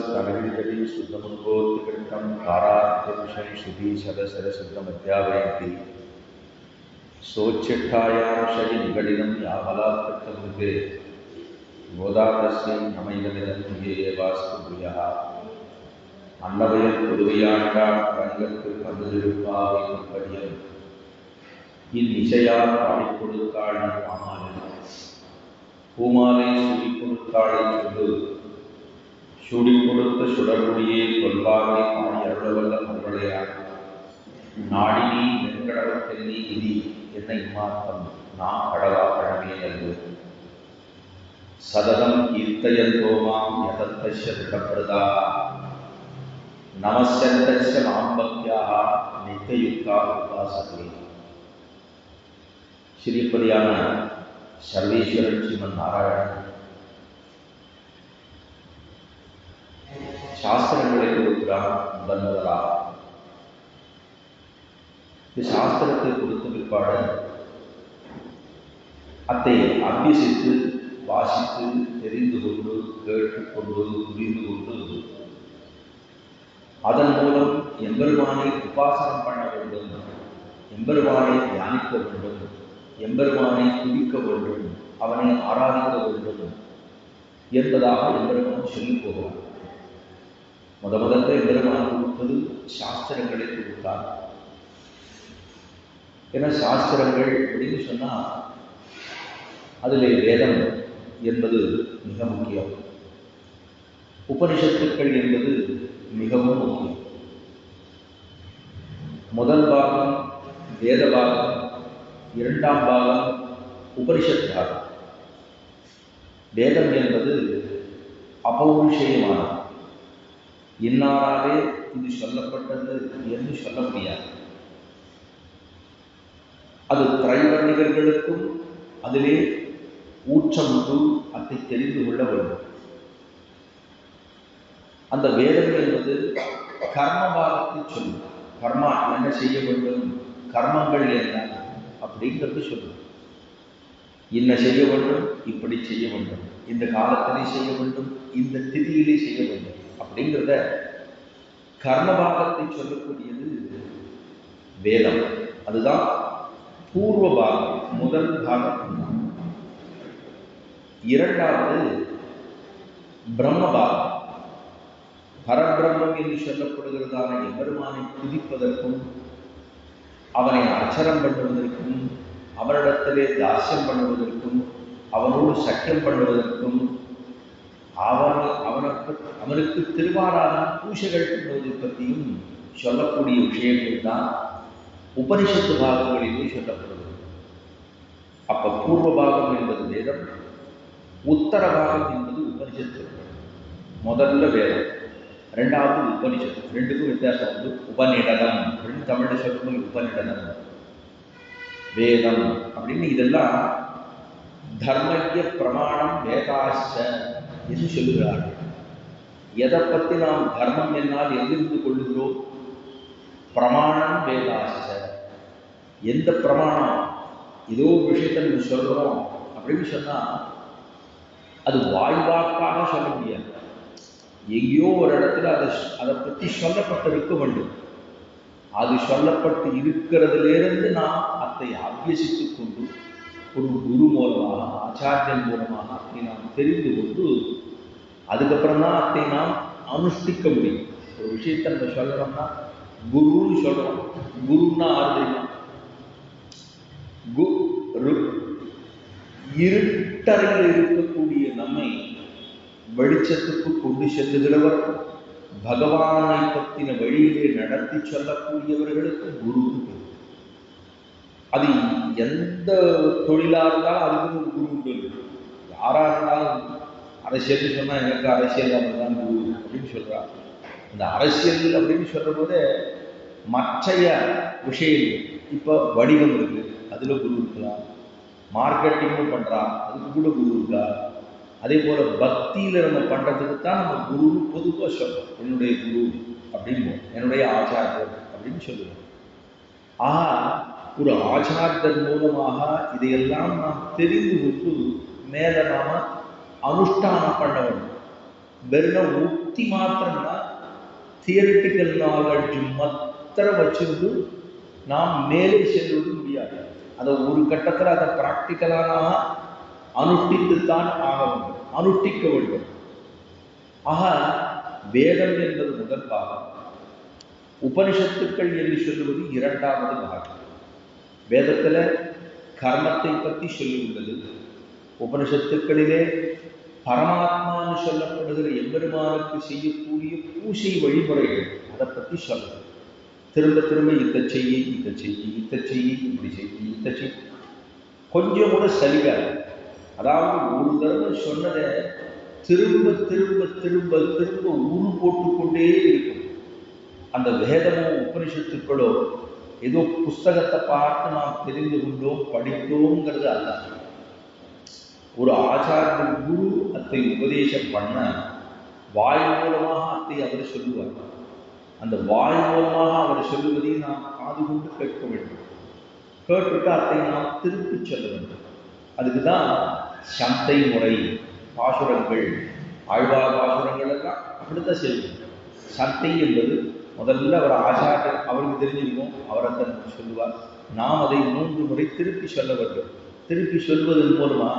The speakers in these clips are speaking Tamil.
स्तनगिरितटी शुद्धमुद्बोधिकृतं कारात्यंशं श्रुतिशतशरशुद्धमध्यापयन्ति सोच्चिट्ठायां शयिनिगडिनं यामलात्कृतमृगे गोदातस्यै नमैदमिदं येवास्तु भूयः अन्नवयं पुरुवियाण्डां रङ्गत्तु कन्दुरुपाவை கற்படியம் இந்நிசையால் பாடிக் கொடுத்தாள் பாமாலை பூமாலை சூடிக் கொடுத்தாளை சொல்லு சூடிக் கொடுத்த சுடர்முடியே கொல்வாகை பாடி அருளவல்ல மறுவளையாள் நாடினி வெண்கடவத்தென்னி இதி என்ன இம்மாத்தம் நாம் கடவா பழமே நல்கு சததம் கீர்த்தயந்தோமாம் யதந்தஸ்ய திருடப்பிரதா நமஸ்யந்தஸ்ய மாம் பக்தியாக நித்தியயுக்தா உபாசகே. ஸ்ரீபதியான சர்வேஸ்வரன் ஸ்ரீமன் நாராயணன் சாஸ்திரங்களை கொடுக்கிறான். முதன்முதலாக இந்த சாஸ்திரத்தை கொடுத்த பிற்பாடு அதை அபியசித்து வாசித்து தெரிந்து கொண்டு கேட்டுக்கொண்டு புரிந்து கொண்டு அதன் மூலம் எம்பெருமானை உபாசனம் பண்ண வேண்டும், எம்பெருமானை தியானிக்க வேண்டும், எம்பெருமானை துதிக்க வேண்டும், அவனை ஆராதிக்க வேண்டும் என்பதாக எம்பெருமான் சொல்லி போகிறார். முதல்ல எம்பெருமான் கொடுத்தது சாஸ்திரங்களை கொடுத்தார். ஏன்னா சாஸ்திரங்கள் அப்படின்னு சொன்னால் அதில் வேதம் என்பது மிக முக்கியம், உபனிஷத்துக்கள் என்பது மிகவும் முக்கியம். முதல் பாகம் வேத பாகம், இரண்டாம் பாகம் உபனிஷத் பாகம். வேதம் என்பது அபௌருஷேயமானது, இன்னாராலே இது சொல்லப்பட்டது என்று சொல்ல முடியாது. அது திரைவர்ணிகர்களுக்கும் அதிலே ஊற்றமுண்டு, அதை தெரிந்து கொள்ள வேண்டும். அந்த வேதம் என்பது கர்மபாகத்தை சொல்லும். கர்மா என்ன செய்ய வேண்டும், கர்மங்கள் என்ன அப்படிங்கிறது சொல்லும். என்ன செய்ய வேண்டும், இப்படி செய்ய வேண்டும், இந்த காலத்திலே செய்ய வேண்டும், இந்த திதியிலே செய்ய வேண்டும் அப்படிங்கிறத கர்மபாகத்தை சொல்லக்கூடியது வேதம். அதுதான் பூர்வ பாகம், முதல் பாகம். இரண்டாவது பிரம்மபாகம், பரபிரம்மம் என்று சொல்லப்படுகிறதான எம்பெருமானை துதிப்பதற்கும் அவனை அர்ச்சனம் பண்ணுவதற்கும் அவனிடத்திலே தாஸ்யம் பண்ணுவதற்கும் அவனோடு சக்கியம் பண்ணுவதற்கும் அவனுக்கு திருவாராதன பூஜைகள் பண்ணுவதை பற்றியும் சொல்லக்கூடிய விஷயங்கள் தான் உபனிஷத்து பாகங்களிலே சொல்லப்படுகிறது. அப்ப பூர்வ பாகம் என்பது வேதம், உத்தர பாகம் என்பது உபனிஷத்து. முதல்ல வேதம், ரெண்டாவது உபனிஷத்து. ரெண்டுக்கும் வித்தியாசம் வந்து உபநிடதம் அப்படின்னு தமிழ் சொல்லும். உபநிடதம் வேதம் அப்படின்னு இதெல்லாம் தர்மஜ பிரமாணம் வேதாச்ச என்று சொல்லுகிறார்கள். எதை பற்றி நாம் தர்மம் என்னால் எதிர்த்து கொள்ளுகிறோம், பிரமாணம் வேதாச்ச. எந்த பிரமாணம், ஏதோ விஷயத்தை நம்ம சொல்கிறோம் அப்படின்னு சொன்னால் அது வாய்வாக்காக சொல்ல முடியாது. எங்கேயோ ஒரு இடத்துல அதை பற்றி சொல்லப்பட்டிருக்க வேண்டும். அது சொல்லப்பட்டு இருக்கிறதுலேருந்து நாம் அதை அபியசித்து கொண்டு ஒரு குரு மூலமாக, ஆச்சாரியன் மூலமாக அதை நாம் தெரிந்து கொண்டு அதுக்கப்புறம் தான் அதை நாம் அனுஷ்டிக்க முடியும். ஒரு விஷயத்தை நம்ம சொல்கிறோம்னா குருன்னு சொல்கிறோம். குருன்னா ஆறுதல் இருட்டறையில் இருக்கக்கூடிய நம்மை வெளிச்சத்துக்கு கொண்டு செல்லுகிறவர், பகவானை பற்றின வழியிலே நடத்தி சொல்லக்கூடியவர்களுக்கு குரு. அது எந்த தொழிலாக இருந்தாலும் அதுக்கு ஒரு குரு உண்டு. யாராக இருந்தாலும் அரசியல் சொன்னால் எனக்கு அரசியல் தான் குரு அப்படின்னு சொல்கிறார். இந்த அரசியல் அப்படின்னு சொல்கிற போதே மற்றைய விஷயங்கள், இப்போ வணிகம் இருக்குது, அதில் குரு இருக்கலாம். மார்க்கெட்டிங்கும் பண்ணுறான், அதுக்கு கூட குரு இருக்கலாம். அதே போல் பக்தியில் நம்ம பண்ணுறதுக்கு தான் நம்ம குருன்னு பொதுவாக சொல்கிறோம். என்னுடைய குரு அப்படின்னு, என்னுடைய ஆச்சாரியர் அப்படின்னு சொல்லுவோம். ஆஹா, ஒரு ஆச்சாரியர் மூலமாக இதையெல்லாம் நாம் தெரிந்து கொண்டு மேலே நாம் அனுஷ்டானம் பண்ண வேண்டும். வெறும் புத்தி மாத்திரம்னா தியரிட்டிக்கல் நாலேஜ் மாத்திரம் வச்சிருந்து நாம் மேலே செல்வது முடியாது. அதை ஒரு கட்டத்தில் அதை பிராக்டிக்கலான அனுஷ்டித்துத்தான் ஆக வேண்டும், அனுஷ்டிக்க வேண்டும். ஆக வேதம் என்பது முதல் பாகம், உபனிஷத்துக்கள் என்று சொல்லுவது இரண்டாவது பாகம். வேதத்தில் கர்மத்தை பற்றி சொல்லியுள்ளது, உபனிஷத்துக்களிலே பரமாத்மான்னு சொல்லப்படுகிற எம்பெருமானுக்கு செய்யக்கூடிய பூசை வழிமுறைகள் அதை பற்றி சொல்லுது. திரும்ப திரும்ப இத்தை செய்ய இத்தை செய்ய இத்தை செய்ய இப்படி செய்ய இத்தை செய்ய கொஞ்சம் கூட சலிக்காது. அதாவது ஒரு தடவை சொன்னதை திரும்ப திரும்ப திரும்ப திரும்ப உரு போட்டுக்கொண்டே இருக்கும். அந்த வேதமோ உபனிஷத்துக்களோ ஏதோ புஸ்தகத்தை பார்த்து நாம் தெரிந்து கொண்டோம் படித்தோங்கிறது அல்ல. ஒரு ஆச்சாரிய குரு அத்தை உபதேசம் பண்ண வாய் மூலமாக அத்தை அவர் சொல்லுவார். அந்த வாய் மூலமாக அவர் சொல்லுவதை நாம் காது கொண்டு கேட்க வேண்டும். கேட்டுட்டு அத்தை நாம் திருப்பி சொல்ல வேண்டும். அதுக்குதான் சந்தை முறை, பாசுரங்கள், ஆழ்வார் பாசுரங்கள் எல்லாம் அப்படித்தான் செய்வோம். சந்தை என்பது முதல்ல அவர் ஆச்சாரியர் அவருக்கு தெரிஞ்சிருக்கும், அவர் அதை சொல்லுவார். நாம் அதை 3 முறை திருப்பி சொல்ல வேண்டும். திருப்பி சொல்வதன் மூலமா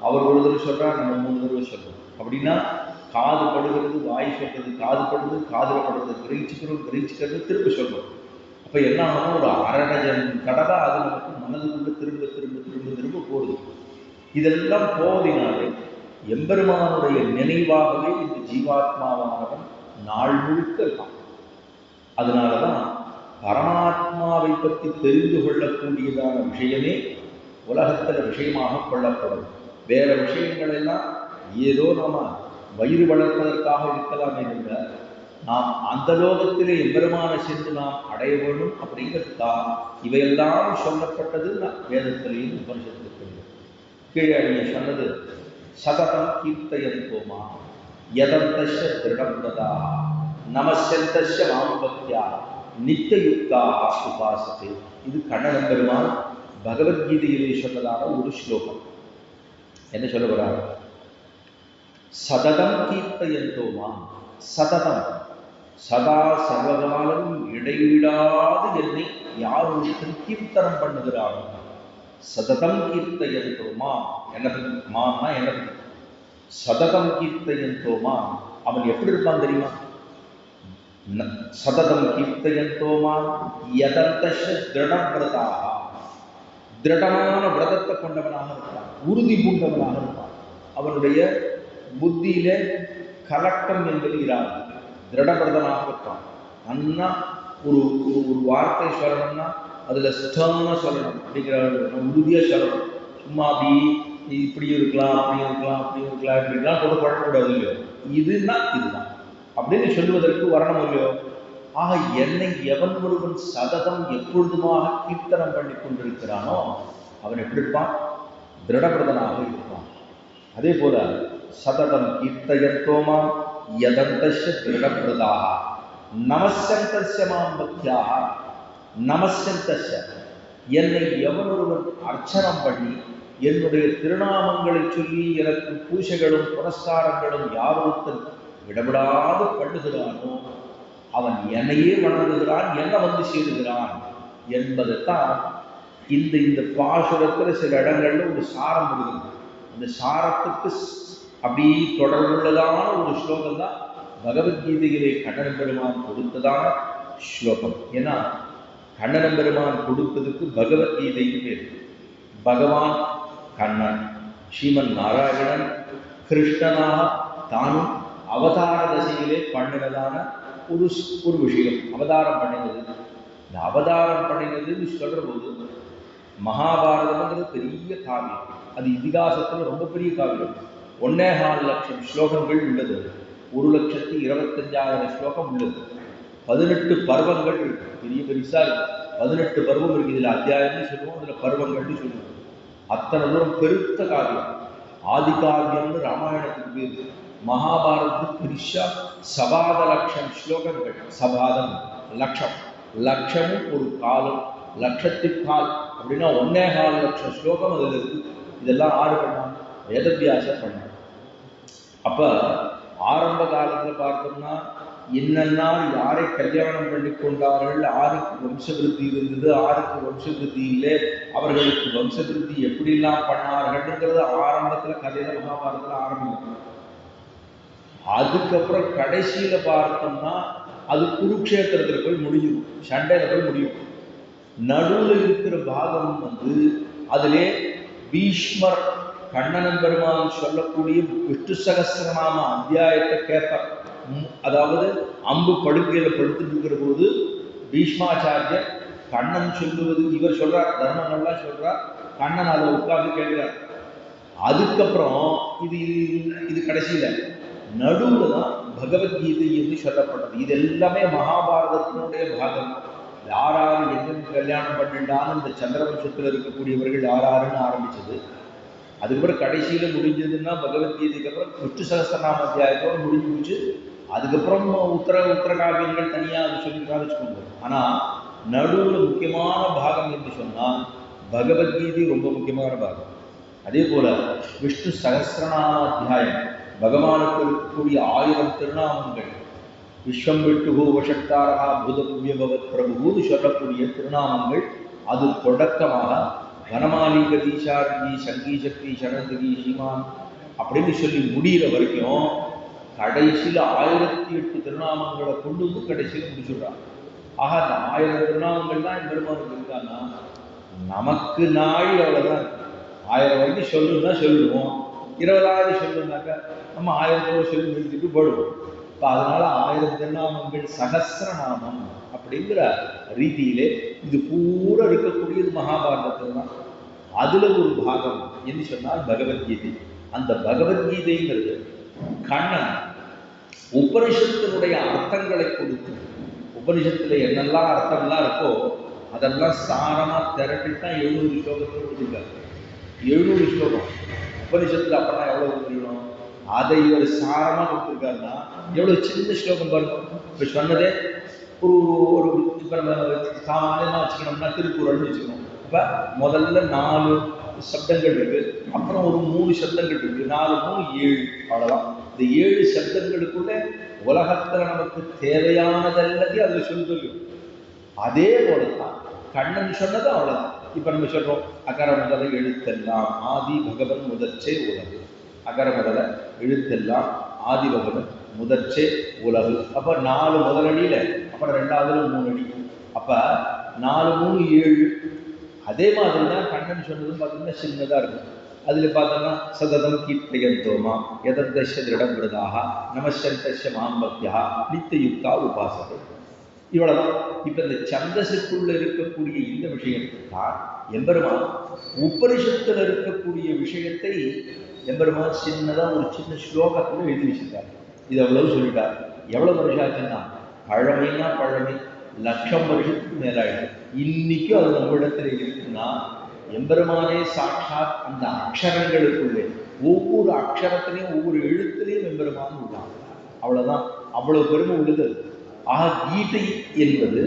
அவர் ஒரு தடவை சொல்றார், நம்ம 3 தடவை சொல்றோம். அப்படின்னா காது படுகிறது, வாய் சொல்றது, காது படுறது, காதில் படுறது, கிரகிச்சுக்கிறது, திருப்பி சொல்றோம். அப்போ என்ன ஆகணும், ஒரு 1/2 தடவை அது நமக்கு மனதுக்குள்ள திரும்ப திரும்ப திரும்ப திரும்ப போகுது. இதெல்லாம் போவதினாலே எம்பெருமானுடைய நினைவாகவே இந்த ஜீவாத்மாவானவன் நாள் முழுக்க இருக்கான். அதனாலதான் பரமாத்மாவை பற்றி தெரிந்து கொள்ளக்கூடியதான விஷயமே உலகத்தில் விஷயமாக கொள்ளப்படும். வேற விஷயங்கள் எல்லாம் ஏதோ நாம வயிறு வளர்ப்பதற்காக இருக்கலாமே என்ற நாம் அந்த லோகத்திலே எம்பெருமான சென்று நாம் அடைய வேண்டும் அப்படிங்கிறதுக்காக இவையெல்லாம் சொல்லப்பட்டது வேதத்திலேயும் உபனிஷத்துக்களிலும். கீழே நீங்க சொன்னது சததம் கீர்த்தயந்தோமா யதந்தஸ்ய திருடம்ததா நமஸ்யந்தஸ்ய மாம்பக்தியா நித்தியுக்தாக உபாசத்தை. இது கண்ணன் பெருமான் பகவத்கீதையிலே சொன்னதான ஒரு ஸ்லோகம். என்ன சொல்ல போறாங்க? சததம் கீர்த்தயந்தோமா, சததம் சதா சர்வகாலம் இடைவிடாது என்னை யார் ஒருத்தர் கீர்த்தனம் பண்ணுகிறாரோ, சததம் கீர்த்தயந்தோமா, என்னது மான்னா என்னது, சததம் கீர்த்தயந்தோமா, அவன் எப்படி இருப்பான் தெரியுமா? சததம் கீர்த்தயந்தோமா யதந்தஸ்ய திருடவ்ரதாக, திருடமான விரதத்தை கொண்டவனாக இருப்பான், உறுதி பூண்டவனாக இருப்பான். அவனுடைய புத்தியில கலக்கம் என்பது இராது, திருடவிரதனாக இருப்பான். அண்ணா ஒரு ஒரு வார்த்தை சொல்லணும்னா அதுல ஸ்டர்னா சொல்லணும், அப்படிங்கிற உறுதியா சொல்லணும். சும்மா அப்படி இப்படி இருக்கலாம் அப்படி இருக்கலாம் அப்படி இருக்கலாம் இப்படிலாம் கூட பழக்கூடாது இல்லையோ, இதுன்னா இதுதான் அப்படின்னு சொல்லுவதற்கு வரணும் இல்லையோ. ஆக என்னை எவன் ஒருவன் சததம் எப்பொழுதுமாக கீர்த்தனம் பண்ணி கொண்டிருக்கிறானோ அவன் எப்படி இருப்பான்? திருடவிரதனாக இருப்பான். அதே போல சததம் கீர்த்தயத்தோமா யதந்தஸ்ய திருடவிரதாக நமஸ்யந்தஸ்ய மாம்பக்தியாக, நமஸ்யந்தஸ்ய என்னை எவன் ஒருவன் அர்ச்சனம் பண்ணி என்னுடைய திருநாமங்களை சொல்லி எனக்கு பூஜைகளும் புரஸ்காரங்களும் யாரொருத்தன் விடவிடாது பண்ணுகிறானோ அவன் என்னையே வணங்குகிறான், என்ன வந்து சேருகிறான் என்பதைத்தான் இந்த பாசுரத்தில் சில இடங்கள்ல ஒரு சாரம் இருக்குது. அந்த சாரத்துக்கு அப்படி தொடர்புள்ளதான ஒரு ஸ்லோகம் தான் பகவத்கீதையிலே கண்ணன் பெருமான் கொடுத்ததான ஸ்லோகம். ஏன்னா கண்ணன் பெருமான் கொடுத்ததுக்கு பகவத்கீதைக்கு பேர். பகவான் கண்ணன், ஸ்ரீமன் நாராயணன் கிருஷ்ணனாக தானும் அவதார தசையிலே பண்ணினதான ஒரு விஷயம். அவதாரம் பண்ணினது, இந்த அவதாரம் பண்ணினதுன்னு சொல்ற போது மகாபாரதம்ங்கிறது பெரிய காவியம். அது இதிகாசத்தில் ரொம்ப பெரிய காவியம். 1.25 லட்சம் ஸ்லோகங்கள் உள்ளது, 1,25,000 ஸ்லோகம் உள்ளது, 18 பர்வங்கள் இருக்கு, பெரிய பெருசா இருக்கு. 18 பருவம் இருக்கு. இதுல அத்தியாயம்னு சொல்லுவோம், இதுல பருவங்கள்னு சொல்லுவோம். அத்தனை தூரம் பெருத்த காவியம். ஆதி காவியம்னு ராமாயணத்துக்கு பேரு. மகாபாரதத்துக்கு பெருசா 7 லட்சம் ஸ்லோகங்கள். சபாதம் லட்சம், லட்சமும் ஒரு காலம், லட்சத்திற்கால் அப்படின்னா 1.25 லட்சம் ஸ்லோகம் அதில் இருக்கு. இதெல்லாம் ஆறு பண்ணாங்க, வேதவியாசர் பண்ணாங்க. அப்ப ஆரம்ப காலத்தில் பார்த்தோம்னா இன்னென்னால் யாரை கல்யாணம் பண்ணி கொண்டார்கள், ஆருக்கு வம்சவிருத்தி இருந்தது, ஆருக்கு வம்சவிருத்தி இல்லை, அவர்களுக்கு வம்சவிருத்தி எப்படிலாம் பண்ணார்கள்ங்கிறது ஆரம்பத்தில் கதையில மகாபாரதத்தில் ஆரம்பிக்கும். அதுக்கப்புறம் கடைசியில பார்த்தோம்னா அது குருக்ஷேத்திரத்தில் போய் முடியும், சண்டையில போய் முடியும். நடுவில் இருக்கிற பாகம் அதிலே பீஷ்மர் கண்ணன் பெருமான் சொல்லக்கூடிய விஷ்ணு சகஸ்ரநாம அத்தியாயத்தை கேட்பார். அதாவது அம்பு படுக்கையில படுத்துட்டு இருக்கிற போது பீஷ்மாச்சாரியர் கண்ணன் சொல்லுவது, இவர் சொல்றார், தர்மங்கள்லாம் சொல்றார், கண்ணன் அதை உட்கார்ந்து கேட்கிறார். அதுக்கப்புறம் இது கடைசியில நடுவில் தான் பகவத்கீதை என்று சொல்லப்பட்டது. இது எல்லாமே மகாபாரதத்தினுடைய பாகம். யாராரு எங்க கல்யாணம் பண்ணிட்டான்னு இந்த சந்திரவம்சத்தில் இருக்கக்கூடியவர்கள் யாராருன்னு ஆரம்பிச்சது. அதுக்கப்புறம் கடைசியில முடிஞ்சதுன்னா பகவத்கீதைக்கு அப்புறம் விஷ்ணு சகஸ்ரநாம அத்தியாயத்தோட முடிஞ்சு போச்சு. அதுக்கப்புறம் உத்தரகாவியங்கள் தனியாக அது சொல்லிக்கலாம் வச்சுக்கோங்க. ஆனா நடுவில் முக்கியமான பாகம் என்று சொன்னால் பகவத்கீதை ரொம்ப முக்கியமான பாகம். அதே போல விஷ்ணு சகஸ்ரநாம அத்தியாயம், பகவானுக்கு இருக்கக்கூடிய 1000 திருநாமங்கள், விஸ்வம் விட்டு வசக்தாரா பூதபுவ்யபவத் பிரபுன்னு சொல்லக்கூடிய திருநாமங்கள். அது தொடக்கமாக வனமாலி கதீஷார்கி சங்கி சக்தி சனந்தகி சீமான் அப்படின்னு சொல்லி முடிகிற வரைக்கும் கடைசியில் 1008 திருநாமங்களை கொண்டு வந்து கடைசியில் முடிச்சுடுறாங்க. ஆக அந்த 1000 திருநாமங்கள் தான் பெருமானுக்கு இருக்கான்னா நமக்கு நாழி அவ்வளோதான். 1000 வரைக்கும் சொல்லுன்னா சொல்லுவோம், 20,000 சொல்லுனாக்கா நம்ம 1000 சொல்லி நிறுத்திட்டு போடுவோம். இப்போ அதனால 1000 திருநாமங்கள் சகஸ்ரநாமம் அப்படிங்கிற ரீதியிலே இது பூரா இருக்கக்கூடியது மகாபாரதத்தில் தான். அதுல ஒரு பாகம் என்று சொன்னால் பகவத்கீதை. அந்த பகவத்கீதைங்கிறது கண்ணன் உபனிஷத்தினுடைய அர்த்தங்களை கொடுத்து, உபனிஷத்துல என்னெல்லாம் அர்த்தம்லாம் இருக்கோ அதெல்லாம் சாரமா திரட்டித்தான் 700 ஸ்லோகத்தை கொடுத்துருக்காரு. 700 ஸ்லோகம் உபனிஷத்துல அப்பெல்லாம் எவ்வளவு தெரியணும், அதை இவர் சாரமா கொடுத்துருக்காருன்னா எவ்வளவு சின்ன ஸ்லோகம் பாருங்க. இப்ப சொன்னதே ஒரு இப்ப நம்ம சாமானியமா வச்சுக்கணும்னா திருக்குறள்னு வச்சுக்கணும். அப்ப முதல்ல 4 சப்தங்கள் இருக்கு, அப்புறம் ஒரு 3 சப்தங்கள் இருக்கு, 4 3 7, அவ்வளவுதான். இந்த 7 சப்தங்களுக்குள்ள உலகத்துல நமக்கு தேவையானதெல்லாத்தையும் அதுல சொல்லி. அதே போலதான் கண்ணன் சொன்னது அவ்வளவுதான். இப்ப நம்ம சொல்றோம் அகர முதல எழுத்தெல்லாம் ஆதி பகவன் முதற்சே உலகு. அகர முதல எழுத்தெல்லாம் ஆதி பகவன் முதற்சே உலகு. அப்ப 4 முதலடியில, அப்புறம் 2வதுல 3 அடி, அப்ப 4 3 7. அதே மாதிரி தான் கண்ணன் சொன்னதும் பார்த்தீங்கன்னா சின்னதா இருக்கும். அதுல பார்த்தோம்னா சததம் கீர்த்தயந்தோமா எதந்தஷ திருடம் விரதாக நமசந்தஷ மாம்பக்யா நித்தியுக்தா உபாசகை. இவ்வளவுதான். இப்ப இந்த சந்தஸுக்குள்ள இருக்கக்கூடிய இந்த விஷயத்தான் எம்பெருமான் உபனிஷத்துல இருக்கக்கூடிய விஷயத்தை எம்பெருமான் சின்னதா ஒரு சின்ன ஸ்லோகத்துல எழுதி வச்சிருக்காரு. இது அவ்வளவு சொல்லிட்டார். எவ்வளவு வருஷம் ஆச்சுன்னா பழமைனா பழமை, 1,00,000 வருஷத்துக்கு மேலாயிடுது. இன்னைக்கும் அது நம்மிடத்துல இருக்குன்னா எம்பெருமானே சாட்சாத் அந்த அக்ஷரங்களுக்குள்ளே ஒவ்வொரு அக்ஷரத்திலையும் ஒவ்வொரு எழுத்துலையும் எம்பெருமான் உள்ளான். அவ்வளவுதான். அவ்வளவு பெருமை உள்ளது. ஆக கீதை என்பது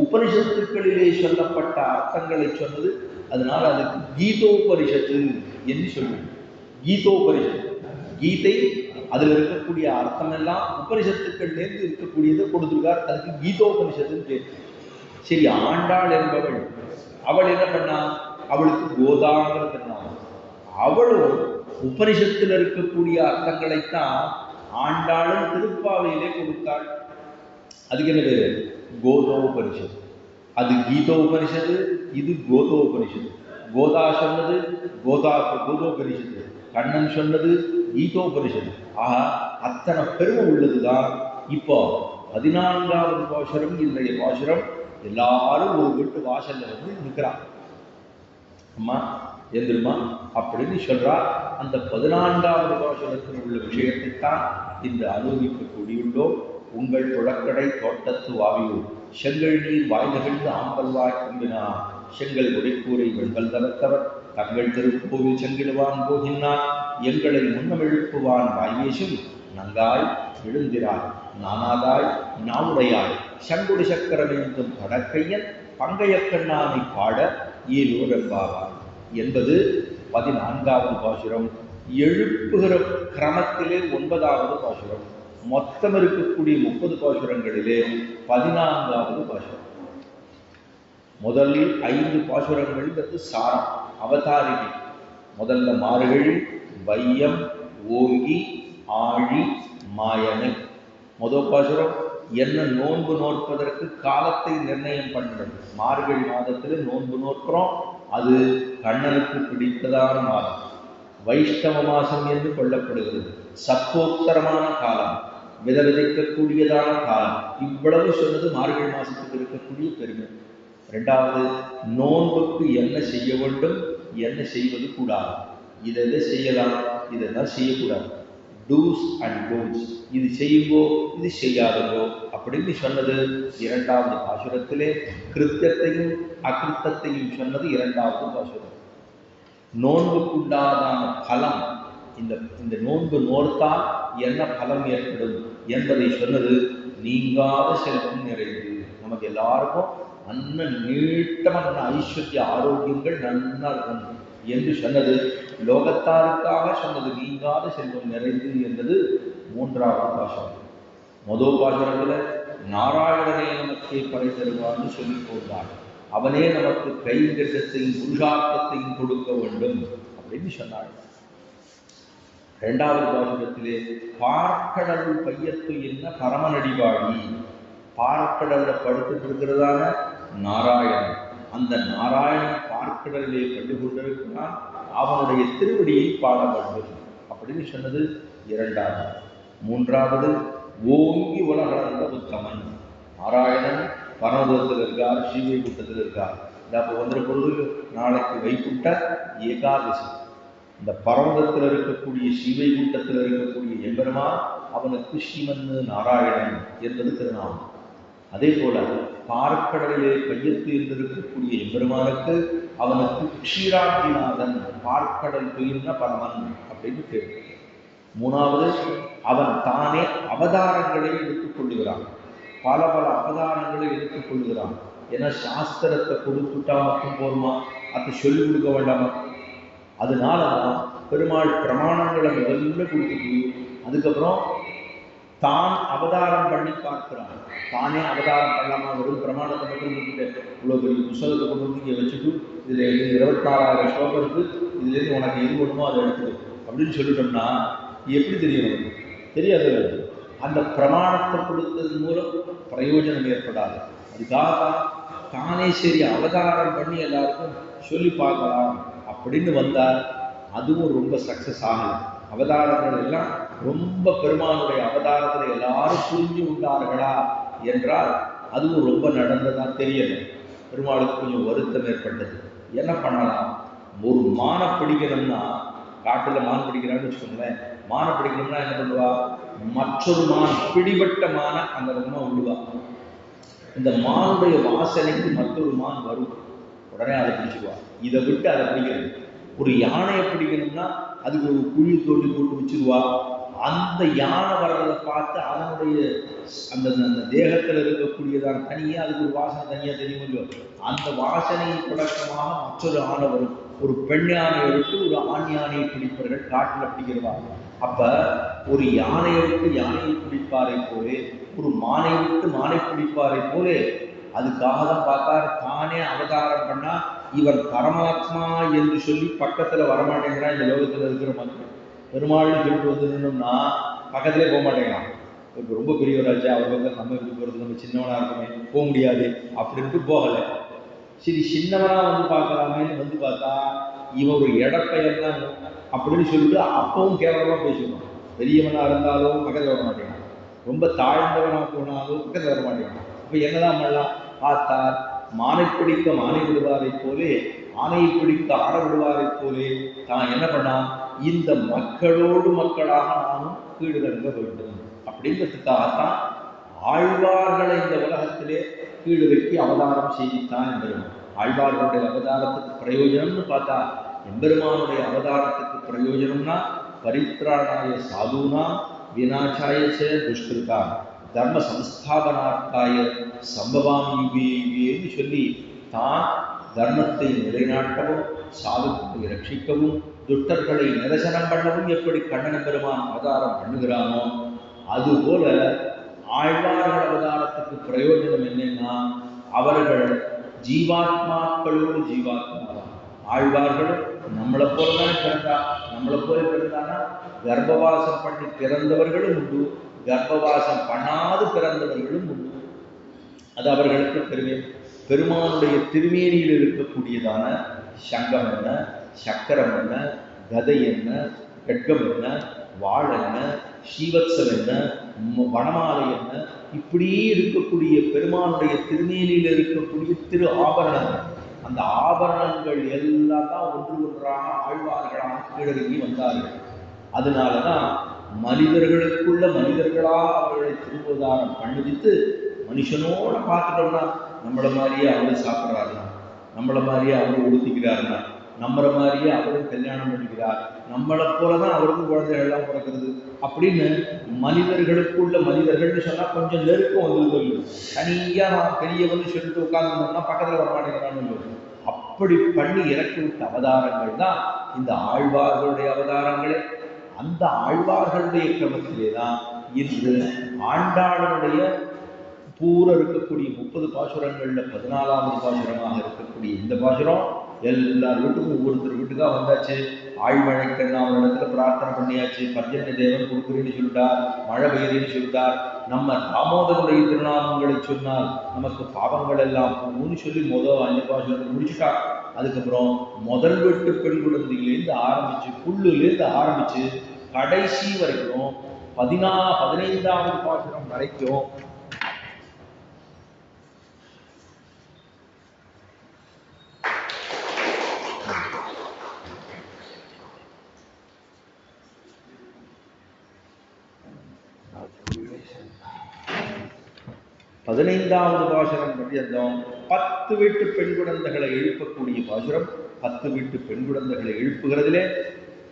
உபனிஷத்துக்களிலே சொல்லப்பட்ட அர்த்தங்களை சொன்னது. அதனால அதுக்கு கீதோபனிஷத்து என்று சொல்லுவோம். கீதோபனிஷத்து, கீதை அதுல இருக்கக்கூடிய அர்த்தம் எல்லாம் உபனிஷத்துக்கள்லேருந்து இருக்கக்கூடியதை கொடுத்துருக்கார். அதுக்கு கீதோபனிஷத்துன்னு பேர். சரி, ஆண்டாள் என்பவள் அவள் என்ன பண்ணா, அவளுக்கு கோதாங்கிற திருநாமம். அவளும் உபனிஷத்தில் இருக்கக்கூடிய அர்த்தங்களைத்தான் ஆண்டாளும் திருப்பாவையிலே கொடுத்தாள். அதுக்கு என்ன பேரு, கோதோபனிஷத்து. அது கீதோபனிஷத்து, இது கோதோபனிஷத்து. கோதா சொன்னது கோதோபனிஷத்து, கண்ணன் சொன்னது கீதோபனிஷத்து. ஆக அத்தனை பெருமை உள்ளதுதான். இப்போ 14வது பாசுரம் இன்றைய பாசுரம். எல்லாரும் ஒரு வீட்டு வாசல்ல நிற்கிறான். அம்மா எந்திருமா அப்படின்னு சொல்றா. அந்த 14வது பாசுரத்தில் உள்ள விஷயத்தைத்தான் இன்று அனுபவிக்க கூடியுள்ளோம். உங்கள் புழக்கடை தோட்டத்து வாவியூர் செங்கல் நீர் வாய் நகழ்ந்து ஆம்பல்வாய் கும்பினா செங்கல் உடைக்கூரை வெண்பல் தரத்தவர் தங்கள் திருக்கோவில் செங்கிடுவான் போகின்றான் எங்களை முன்னமெழுப்புவான் வாய்வேசும் நங்காய் எழுந்திராய் நானாதாய் நாவுடையாய் சங்குடி சக்கரமேந்தும் கடற்கையன் பங்கையக்கண்ணானை பாட ஏலூர் என்பாவாய் என்பது 14வது பாசுரம். எழுப்புகிற கிரமத்திலே 9வது பாசுரம். மொத்தம் இருக்கக்கூடிய 30 பாசுரங்களிலே 14வது பாசுரம். முதல் 5 பாசுரங்கள்ங்கிறது சாரம், அவதாரிகை. முதல்ல மார்கழி, வையம், ஓங்கி, ஆழி, மாயனை. முதல் பாசுரம் என்ன நோன்பு நோற்பதற்கு காலத்தை நிர்ணயம் பண்ணுறது. மார்கழி மாதத்தில் நோன்பு நோக்கிறோம், அது கண்ணனுக்கு பிடித்ததான மாதம், வைஷ்ணவ மாசம் என்று கொள்ளப்படுகிறது. சத்தோத்தரமான காலம், விதைக்கக்கூடியதான காலம். இவ்வளவு சொன்னது மார்கழி மாசத்துக்கு இருக்கக்கூடிய பெருமை. ரெண்டாவது, நோன்புக்கு என்ன செய்ய வேண்டும், என்ன செய்வது கூடாது, இதை செய்யலாம், இதெல்லாம் செய்யக்கூடாது. டூஸ் அண்ட் டோன்ட்ஸ், இது செய்யுங்கோ, இது செய்யாதங்கோ அப்படின்னு சொன்னது 2வது பாசுரத்திலே. கிருத்தியத்தையும் அகிருத்தத்தையும் சொன்னது 2வது பாசுரம். நோன்புக்குண்டாதான பலம், இந்த நோன்பு நோர்த்தால் என்ன பலம் ஏற்படும் என்பதை சொன்னது நீங்காத செல்வம் நிறைந்து. நமக்கு எல்லாருக்கும் நல்ல நீட்டமான ஐஸ்வர்ய ஆரோக்கியங்கள் நன்னா இருக்கும் என்று சொன்னது, லோகத்தாருக்காக சொன்னது நீங்காத செல்வம் நிறைந்து என்பது 3வது பாசுரம். முதல் பாசுரத்தில் நாராயணனே நமக்கே பறை தருவான்னு சொல்லி போட்டார். அவனே நமக்கு கைங்கரியத்தையும் புருஷார்த்தத்தையும் கொடுக்க வேண்டும் அப்படின்னு சொன்னாள். 2வது பாசுரத்திலே பார்க்கடல் பையத்து என்ன பரமநடிவாடி, பார்க்கடல்ல படுத்துட்டு இருக்கிறதான நாராயணன், அந்த நாராயணன் பார்க்கடலிலே கண்டு கொண்டிருக்கிறான், அவனுடைய திருவடியை பாட வேண்டும் அப்படின்னு சொன்னது 2வது. 3வது, ஓங்கி உலகளந்த உத்தமன். நாராயணன் பரமதத்தில் இருக்கார், ஸ்ரீவைகுண்டத்தில் இருக்கார். அப்போ வந்துற பொழுது நாளைக்கு வைகுண்ட ஏகாதசி. இந்த பரமதத்தில் இருக்கக்கூடிய ஸ்ரீவைகுண்டத்தில் இருக்கக்கூடிய எம்பெருமான், அவனுக்கு ஸ்ரீமன் நாராயணன் என்பது திருநாமம். அதே போல பார்க்கடலிலே கையெழுத்து இருந்திருக்கக்கூடிய எம்பெருமானுக்கு அவனுக்கு க்ஷீராப்திநாதன், பார்க்கடல் துயிர்ன பரமன் அப்படின்னு பேர். 3வது, அவன் தானே அவதாரங்களை எடுத்துக் கொள்ளுகிறான், பல பல அவதாரங்களை எடுத்துக் கொள்ளுகிறான். ஏன்னா சாஸ்திரத்தை கொடுத்துட்டா மட்டும் போருமா, அதை சொல்லிக் கொடுக்க வேண்டாமா? அதனாலதான் பெருமாள் பிரமாணங்களை முதல்ல கொடுத்துட்டு அதுக்கப்புறம் தான் அவதாரம் பண்ணி பார்க்கிறான். தானே அவதாரம் பண்ணாம வெறும் பிரமாணத்தை மட்டும் கொடுத்துட்டு இவ்வளோ பெரிய புத்தகத்தை கொண்டு வந்து இங்கே வச்சுட்டு இதில் 24,000 ஸ்லோகம் இருக்கு, இதுலேருந்து உனக்கு எது வேணுமோ அதை எடுத்துக்கோ அப்படின்னு சொல்லிட்டோம்னா எப்படி தெரியும்? நமக்கு தெரியாது. அந்த பிரமாணத்தை கொடுத்தது மூலம் பிரயோஜனம் ஏற்படாது. அதுக்காக தானே சரி அவதாரம் பண்ணி எல்லாருக்கும் சொல்லி பார்க்கலாம் அப்படின்னு வந்தால் அதுவும் ரொம்ப சக்சஸ் ஆகும். அவதாரங்கள் எல்லாம் ரொம்ப பெருமானுடைய அவதாரத்தில் எல்லாரும் புரிஞ்சு உண்டார்களா என்றால் அதுவும் ரொம்ப நடந்ததா தெரியலை. பெருமாளுக்கு கொஞ்சம் வருத்தம் ஏற்பட்டது. என்ன பண்ணலாம்? ஒரு மானை பிடிக்கணும்னா, காட்டில் மான் பிடிக்கிறான்னு வச்சுக்கோங்களேன், மானை பிடிக்கணும்னா என்ன பண்ணுவா? மற்றொரு மான், பிடிபட்ட மானை அந்த பக்கமாக விடுவா. இந்த மானுடைய வாசனைக்கு மற்றொரு மான் வரும், உடனே அதை பிடிச்சிக்குவா. இதை விட்டு அதை பிடிக்கிறது. ஒரு யானையை பிடிக்கணும்னா அதுக்கு ஒரு குழி தோண்டி போட்டு வச்சிருவா. அந்த யானை வர்றதை பார்த்து அதனுடைய அந்த அந்த தேகத்தில் இருக்கக்கூடியதான தனியாக அதுக்கு ஒரு வாசனை தனியாக தெரியும். அந்த வாசனையை தொடக்கமாக மற்றொரு ஆணை வரும். ஒரு பெண் யானையை விட்டு ஒரு ஆண் யானையை பிடிப்பவர்கள் காட்டில் பிடிக்கிறவாங்க. அப்போ ஒரு யானையை விட்டு யானையை பிடிப்பாரை போலே, ஒரு மானை விட்டு மானை பிடிப்பாரை போலே, அதுக்காக தான் பார்த்தார். தானே அவதாரம் பண்ணா இவன் பரமாத்மா என்று சொல்லி பக்கத்தில் வரமாட்டேங்கிறான். இந்த லோகத்தில் இருக்கிற மக்கள் பெருமாள்னு சொல்லிட்டு வந்து நின்னோம்னா பக்கத்திலே போக மாட்டேங்கிறான். இப்போ ரொம்ப பெரியவராச்சா, அவர் பக்கம் நம்ம எப்படி போகிறது, நம்ம சின்னவனாக இருக்குமே, போக முடியாது அப்படின்ட்டு போகலை. சரி சின்னவனாக வந்து பார்க்கலாமேன்னு வந்து பார்த்தா இவன் ஒரு இடப்பெயர் தான் அப்படின்னு சொல்லிட்டு அப்பவும் கேவலமாக பேசிடுவான். பெரியவனாக இருந்தாலும் பக்கத்தில் வர மாட்டேங்கிறான், ரொம்ப தாழ்ந்தவனாக போனாலும் பக்கத்தில் வர மாட்டேங்கிறான். இப்போ என்னதான் பண்ணலாம்? பார்த்தார், மானை பிடிக்க மானை விடுவாரை போலே, ஆணையை பிடிக்க ஆட விடுவாரை போலே தான் என்ன பண்ணான்? இந்த மக்களோடு மக்களாக நானும் கீழிறங்க வேண்டும் அப்படிங்கிறதுக்காகத்தான் ஆழ்வார்களை இந்த உலகத்திலே கீழிறக்கி அவதாரம் செய்தித்தான் எம்பெருமான். ஆழ்வார்களுடைய அவதாரத்துக்கு பிரயோஜனம்னு பார்த்தா, எம்பெருமானுடைய அவதாரத்துக்கு பிரயோஜனம்னா பரித்ராணாய சாதுனா விநாசாய துஷ்கிருதா தர்ம சம்ஸ்தாபனார்த்தாய சம்பவாமி யுகேன்னு சொல்லி தான் தர்மத்தை நிலைநாட்டவும் சாதுக்களை ரட்சிக்கவும் துஷ்டர்களை நிரசனம் பண்ணவும் எப்படி கண்ணன பெருமான் அவதாரம் பண்ணுகிறானோ அதுபோல ஆழ்வார்கள் அவதாரத்துக்கு பிரயோஜனம் என்னன்னா, அவர்கள் ஜீவாத்மாக்களோடு ஜீவாத்மாதான். ஆழ்வார்கள் நம்மளை போலதான் பிறந்தா, நம்மளை போல பிறந்தானா கர்ப்பவாசம் பண்ணி பிறந்தவர்களும் உண்டு, கர்ப்பவாசம் பண்ணாது பிறந்தவர்களும் உண்டு. அது அவர்களுக்கு பெருமை. பெருமானுடைய திருமேனியில் இருக்கக்கூடியதான சங்கம் என்ன, சக்கரம் என்ன, கதை என்ன, கட்கம் என்ன, வாழ் என்ன, ஸ்ரீவத்சம் என்ன, வனமாலை என்ன, இப்படியே இருக்கக்கூடிய பெருமானுடைய திருமேனியில் இருக்கக்கூடிய திரு ஆபரணங்கள், அந்த ஆபரணங்கள் எல்லாம் தான் ஒன்று ஒன்றாக ஆழ்வார்களாக கீழறங்கி வந்தார்கள். அதனாலதான் மனிதர்களுக்குள்ள மனிதர்களாக அவர்களை திருவதாரம் பண்ணுவித்து, மனுஷனோட பார்த்துட்டோம்னா நம்மளை மாதிரியே அவரு சாப்பிட்றாருனா, நம்மளை மாதிரியே அவரு உடுத்திக்கிறாருனா, நம்மளை மாதிரியே அவரும் கல்யாணம் பண்ணிக்கிறார், நம்மளை போலதான் அவருக்கும் குழந்தைகள்லாம் பிறக்கிறது அப்படின்னு மனிதர்களுக்குள்ள மனிதர்கள்னு சொன்னா கொஞ்சம் நெருக்கம் வந்துருது. தனியா நான் பெரியவன்னு சொல்லிட்டு உட்கார்ந்தோம்னா பக்கத்துல வரமாட்டேங்கிறான்னு அப்படி பண்ணி இறக்கி விட்ட அவதாரங்கள் தான் இந்த ஆழ்வார்களுடைய அவதாரங்களே. அந்த ஆழ்வார்களுடைய கிரமத்திலே தான் இன்று ஆண்டாளனுடைய பூரா இருக்கக்கூடிய 30 பாசுரங்கள்ல 14வது பாசுரமாக இருக்கக்கூடிய இந்த பாசுரம் எல்லார் வீட்டுக்கும் ஒவ்வொருத்தர் வீட்டுக்காக வந்தாச்சு. ஆழ்மழைக்கண்ணா ஒரு இடத்துல பிரார்த்தனை பண்ணியாச்சு, பர்ஜன்ய தேவன் கொடுக்குறேன்னு சொல்லிட்டார், மழை பெய்யுதுன்னு சொல்லிட்டார், நம்ம தாமோதருடைய திருநாமங்களை சொன்னால் நமக்கு பாவங்கள் எல்லாம் போகும்னு சொல்லி முதல் 5 பாசுரத்தை முடிச்சுட்டார். அதுக்கப்புறம் முதல் வீட்டு பெண் குழந்தையிலேருந்து ஆரம்பிச்சு புல்லுலேருந்து ஆரம்பிச்சு கடைசி வரைக்கும் 15வது பாசுரம் வரைக்கும் பாசுரம் பற்றியிருந்தோம். 10 வீட்டு பெண் குழந்தைகளை எழுப்பக்கூடிய பாசுரம். 10 வீட்டு பெண் குழந்தைகளை எழுப்புகிறதுலே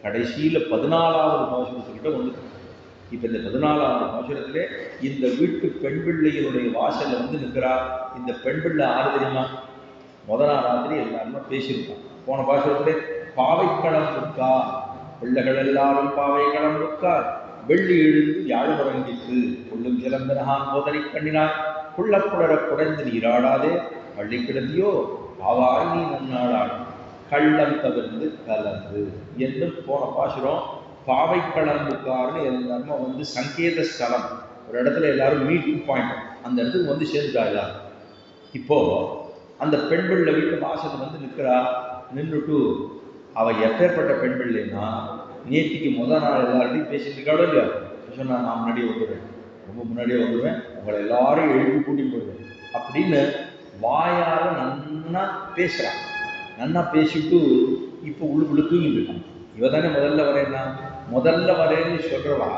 கடைசியில 14வது பாசுரத்துக்கிட்ட வந்துருக்கு. இப்ப இந்த 14வது பாசுரத்திலே இந்த வீட்டு பெண் பிள்ளையினுடைய வாசல்ல வந்து நிற்கிறார். இந்த பெண் பிள்ளை ஆறு தெரியுமா? முதல் ராத்திரி எல்லாருமே பேசியிருக்கான். போன பாசுரத்திலே பாவைக்களம் புக்கார், பிள்ளைகள் எல்லாரும் பாவைக்களம் புக்கார், வெள்ளி எழுந்து யாழுமரங்கிற்று கொள்ளும் சிலந்தனகான் போதனை கண்ணினார், குள்ளப்புடர குறைந்து நீராடாதே பள்ளி கிடந்தியோ பாவாய் நீ நன்னாடாடும் கள்ளம் தவிர்ந்து கலந்து என்று போன பாசுரம். பாவைக்களம்புக்கார்னு எல்லாருமே வந்து சங்கேத ஸ்தலம், ஒரு இடத்துல எல்லாரும் மீட்டிங் பாயிண்ட், அந்த இடத்துக்கு வந்து சேர்ந்துட்டா எல்லாரும். இப்போ அந்த பெண் பிள்ளை வீட்டு வாசல் வந்து நிற்கிறா. நின்றுட்டு அவ எப்பேற்பட்ட பெண் பிள்ளைன்னா, நேற்றுக்கு முதல் நாள் எல்லார்ட்டையும் பேசிட்டு இருக்காளோ இல்லையா, சொன்னா நான் முன்னாடியே வந்துடுவேன், ரொம்ப முன்னாடியே வந்துடுவேன், உங்களை எல்லாரும் எழுப்பி கூட்டிட்டு போயிடுவேன் அப்படின்னு வாயால நன்னா பேசுறான். நன்னா பேசிட்டு இப்போ உள்ளுக்குள்ள தூங்கிட்டு இருக்கான். இவ தானே முதல்ல வரேன்னு சொல்றவா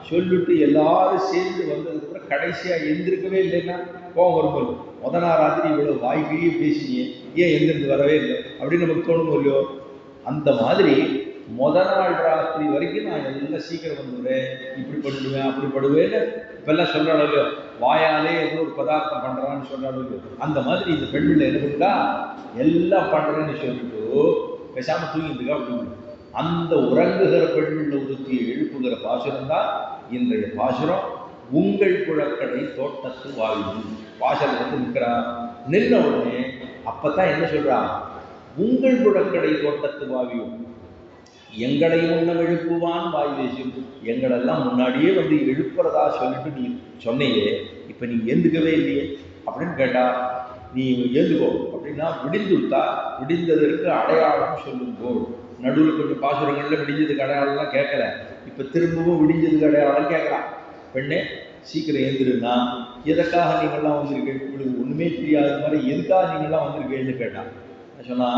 சொல்லிட்டு எல்லாரும் சேர்ந்து வந்ததுக்கப்புறம் கடைசியா எந்திருக்கவே இல்லைன்னா கோவம் வரும்போது, முதல் நாள் ராத்திரி இவ்வளவு வாய்க்கையே பேசினியே, ஏன் எந்திருந்து வரவே இல்லை அப்படின்னு நமக்கு தோணும் இல்லையோ. அந்த மாதிரி முதல் நாள் ராத்திரி வரைக்கும் நான் எல்லாம் சீக்கிரம் வந்துடுவேன், இப்படி பண்ணிடுவேன் அப்படி படுவேன்னு இப்பெல்லாம் சொல்றாளோ இல்லையோ, வாயாலே ஏதோ ஒரு பதார்த்தம் பண்றான்னு சொல்றாளோ இல்லையோ, அந்த மாதிரி இந்த பெண்ணில் என்ன பண்ணா எல்லாம் பண்றேன்னு சொல்லிட்டு பேசாம தூங்கிட்டுக்கா அப்படின்னு அந்த உறங்குகிற பெண்ணில் ஒருத்தி எழுப்புகிற பாசுரம் தான் இன்றைய பாசுரம். உங்கள் குழக்கடை தோட்டத்து வாழ்வு பாசுரம் வந்து நிற்கிறா. நின்ன உடனே அப்பதான் என்ன சொல்றா, உங்கள் குழக்கடை தோட்டத்து வாவியும் எங்களை முன்னம் எழுப்புவான் வாய் பேசும், எங்களெல்லாம் முன்னாடியே வந்து எழுப்புறதா சொல்லிட்டு நீ சொன்னையே, இப்ப நீ ஏந்துக்கவே இல்லையே அப்படின்னு கேட்டா, நீ ஏந்துக்கோ அப்படின்னா விடிந்துட்டா விடிந்ததற்கு அடையாளம் சொல்லுங்கோள். நடுவில் கொஞ்சம் பாசுரங்கள்ல விடிஞ்சதுக்கு அடையாளம்லாம் கேட்கல, இப்ப திரும்பவும் விடிஞ்சதுக்கு அடையாளம் கேட்கலாம். பெண்ணே சீக்கிரம் ஏந்துருன்னா, எதற்காக நீங்கள்லாம் வந்திருக்கீங்க, உங்களுக்கு ஒண்ணுமே தெரியாத மாதிரி எதுக்காக நீங்கள்லாம் வந்திருக்கீங்கன்னு கேட்டான். சொன்னா,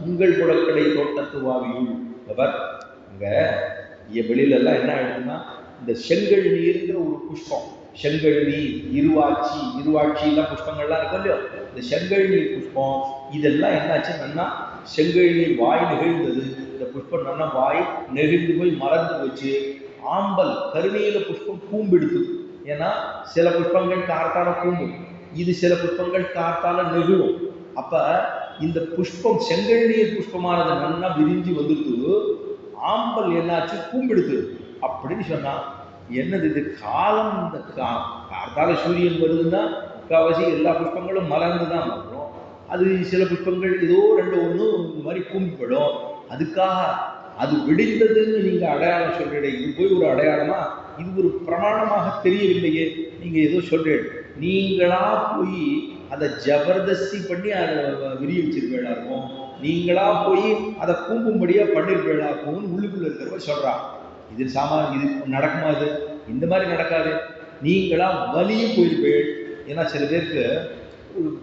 உங்கள் குழக்கடை தோட்டத்து வாவியும் அவர் இங்க வெளியில எல்லாம் என்ன ஆயிடுச்சுன்னா, இந்த செங்கல் நீருங்கிற ஒரு புஷ்பம், செங்கல் நீர், இருவாட்சி எல்லாம் புஷ்பங்கள்லாம் இருக்கும் இல்லையோ, இந்த செங்கல் நீர் புஷ்பம் இதெல்லாம் என்னாச்சுன்னா, செங்கல் நீர் வாய் நெகிழ்ந்தது, இந்த புஷ்பம் நல்லா வாய் நெகிழ்ந்து போய் மறந்து போச்சு. ஆம்பல் கருநீல புஷ்பம் கூம்பெடுத்து, ஏன்னா சில புஷ்பங்கள் கார்த்தால கூம்பும், இது சில புஷ்பங்கள் கார்த்தால நெகிழும். அப்ப இந்த புஷ்பம் செங்கல் நீர் புஷ்பமானது நல்லா விரிஞ்சு வந்துட்டு ஆம்பல் என்னாச்சு கூம்பெடுத்து அப்படின்னு சொன்னா, என்னது இது காலம்? இந்த கார்த்தால சூரியன் வருதுன்னா முக்கால்வாசி எல்லா புஷ்பங்களும் மலர்ந்து தான் வரும். அது சில புஷ்பங்கள் ஏதோ ரெண்டு ஒன்று இந்த மாதிரி கும்பிடும். அதுக்காக அது விடிந்ததுன்னு நீங்க அடையாளம் சொல்றீங்க. இது போய் ஒரு அடையாளமா? இது ஒரு பிரமாணமாக தெரியவில்லையே. நீங்க ஏதோ சொல்றீங்க. நீங்களா போய் அதை ஜபர்தஸ்தி பண்ணி அதை விரிய வச்சிருக்கா இருக்கும். நீங்களா போய் அதை கூம்பும்படியா பண்ணிருக்கா இருக்கும்னு உள்ளுக்குள்ள இருக்கிறவங்க சொல்றான். இது இது நடக்குமா? இது இந்த மாதிரி நடக்காது. நீங்களா வலியும் போயிருப்பேன். ஏன்னா சில பேருக்கு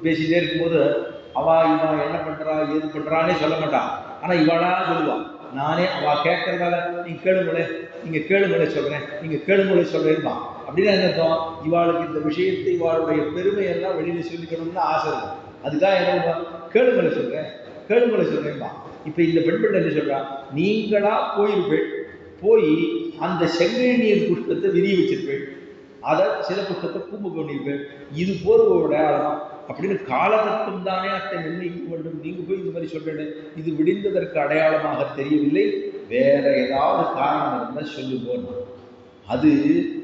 பேசிட்டே இருக்கும்போது அவா இவா என்ன பண்றா ஏது பண்றானே சொல்ல மாட்டான். ஆனா இவாளா சொல்லுவான். நானே அவ கேட்கறதால நீங்க கேளுங்களே, நீங்க கேளுங்களே சொல்றேன், நீங்க கேளுங்களே சொல்றேன்பா. அப்படின்னா என்ன அர்த்தம்? இவாளுக்கு இந்த விஷயத்தை இவாளுடைய பெருமையெல்லாம் வெளியில சொல்லிக்கணும்னு ஆசை இருக்கும். அதுக்காக என்ன கேளுங்களே சொல்றேன், கேளுங்களே சொல்றேன்பா. இப்ப இந்த பெண்கள் என்ன சொல்றா? நீங்களா போயிருப்பேன், போய் அந்த செங்கை நீர் புஷ்பத்தை விரிய வச்சிருப்பேன், அதை சில புஷ்பத்தை கூம்பு பண்ணியிருப்பேன். இது போர்வோட அடையாளம் அப்படின்னு காலகட்டம் தானே அத்தை நிர்ணயிக்க வேண்டும். நீங்க போய் இந்த மாதிரி சொல்றேன். இது விடிந்ததற்கு அடையாளமாக தெரியவில்லை, வேற ஏதாவது காரணம் இருந்தால் சொல்லுங்க. அது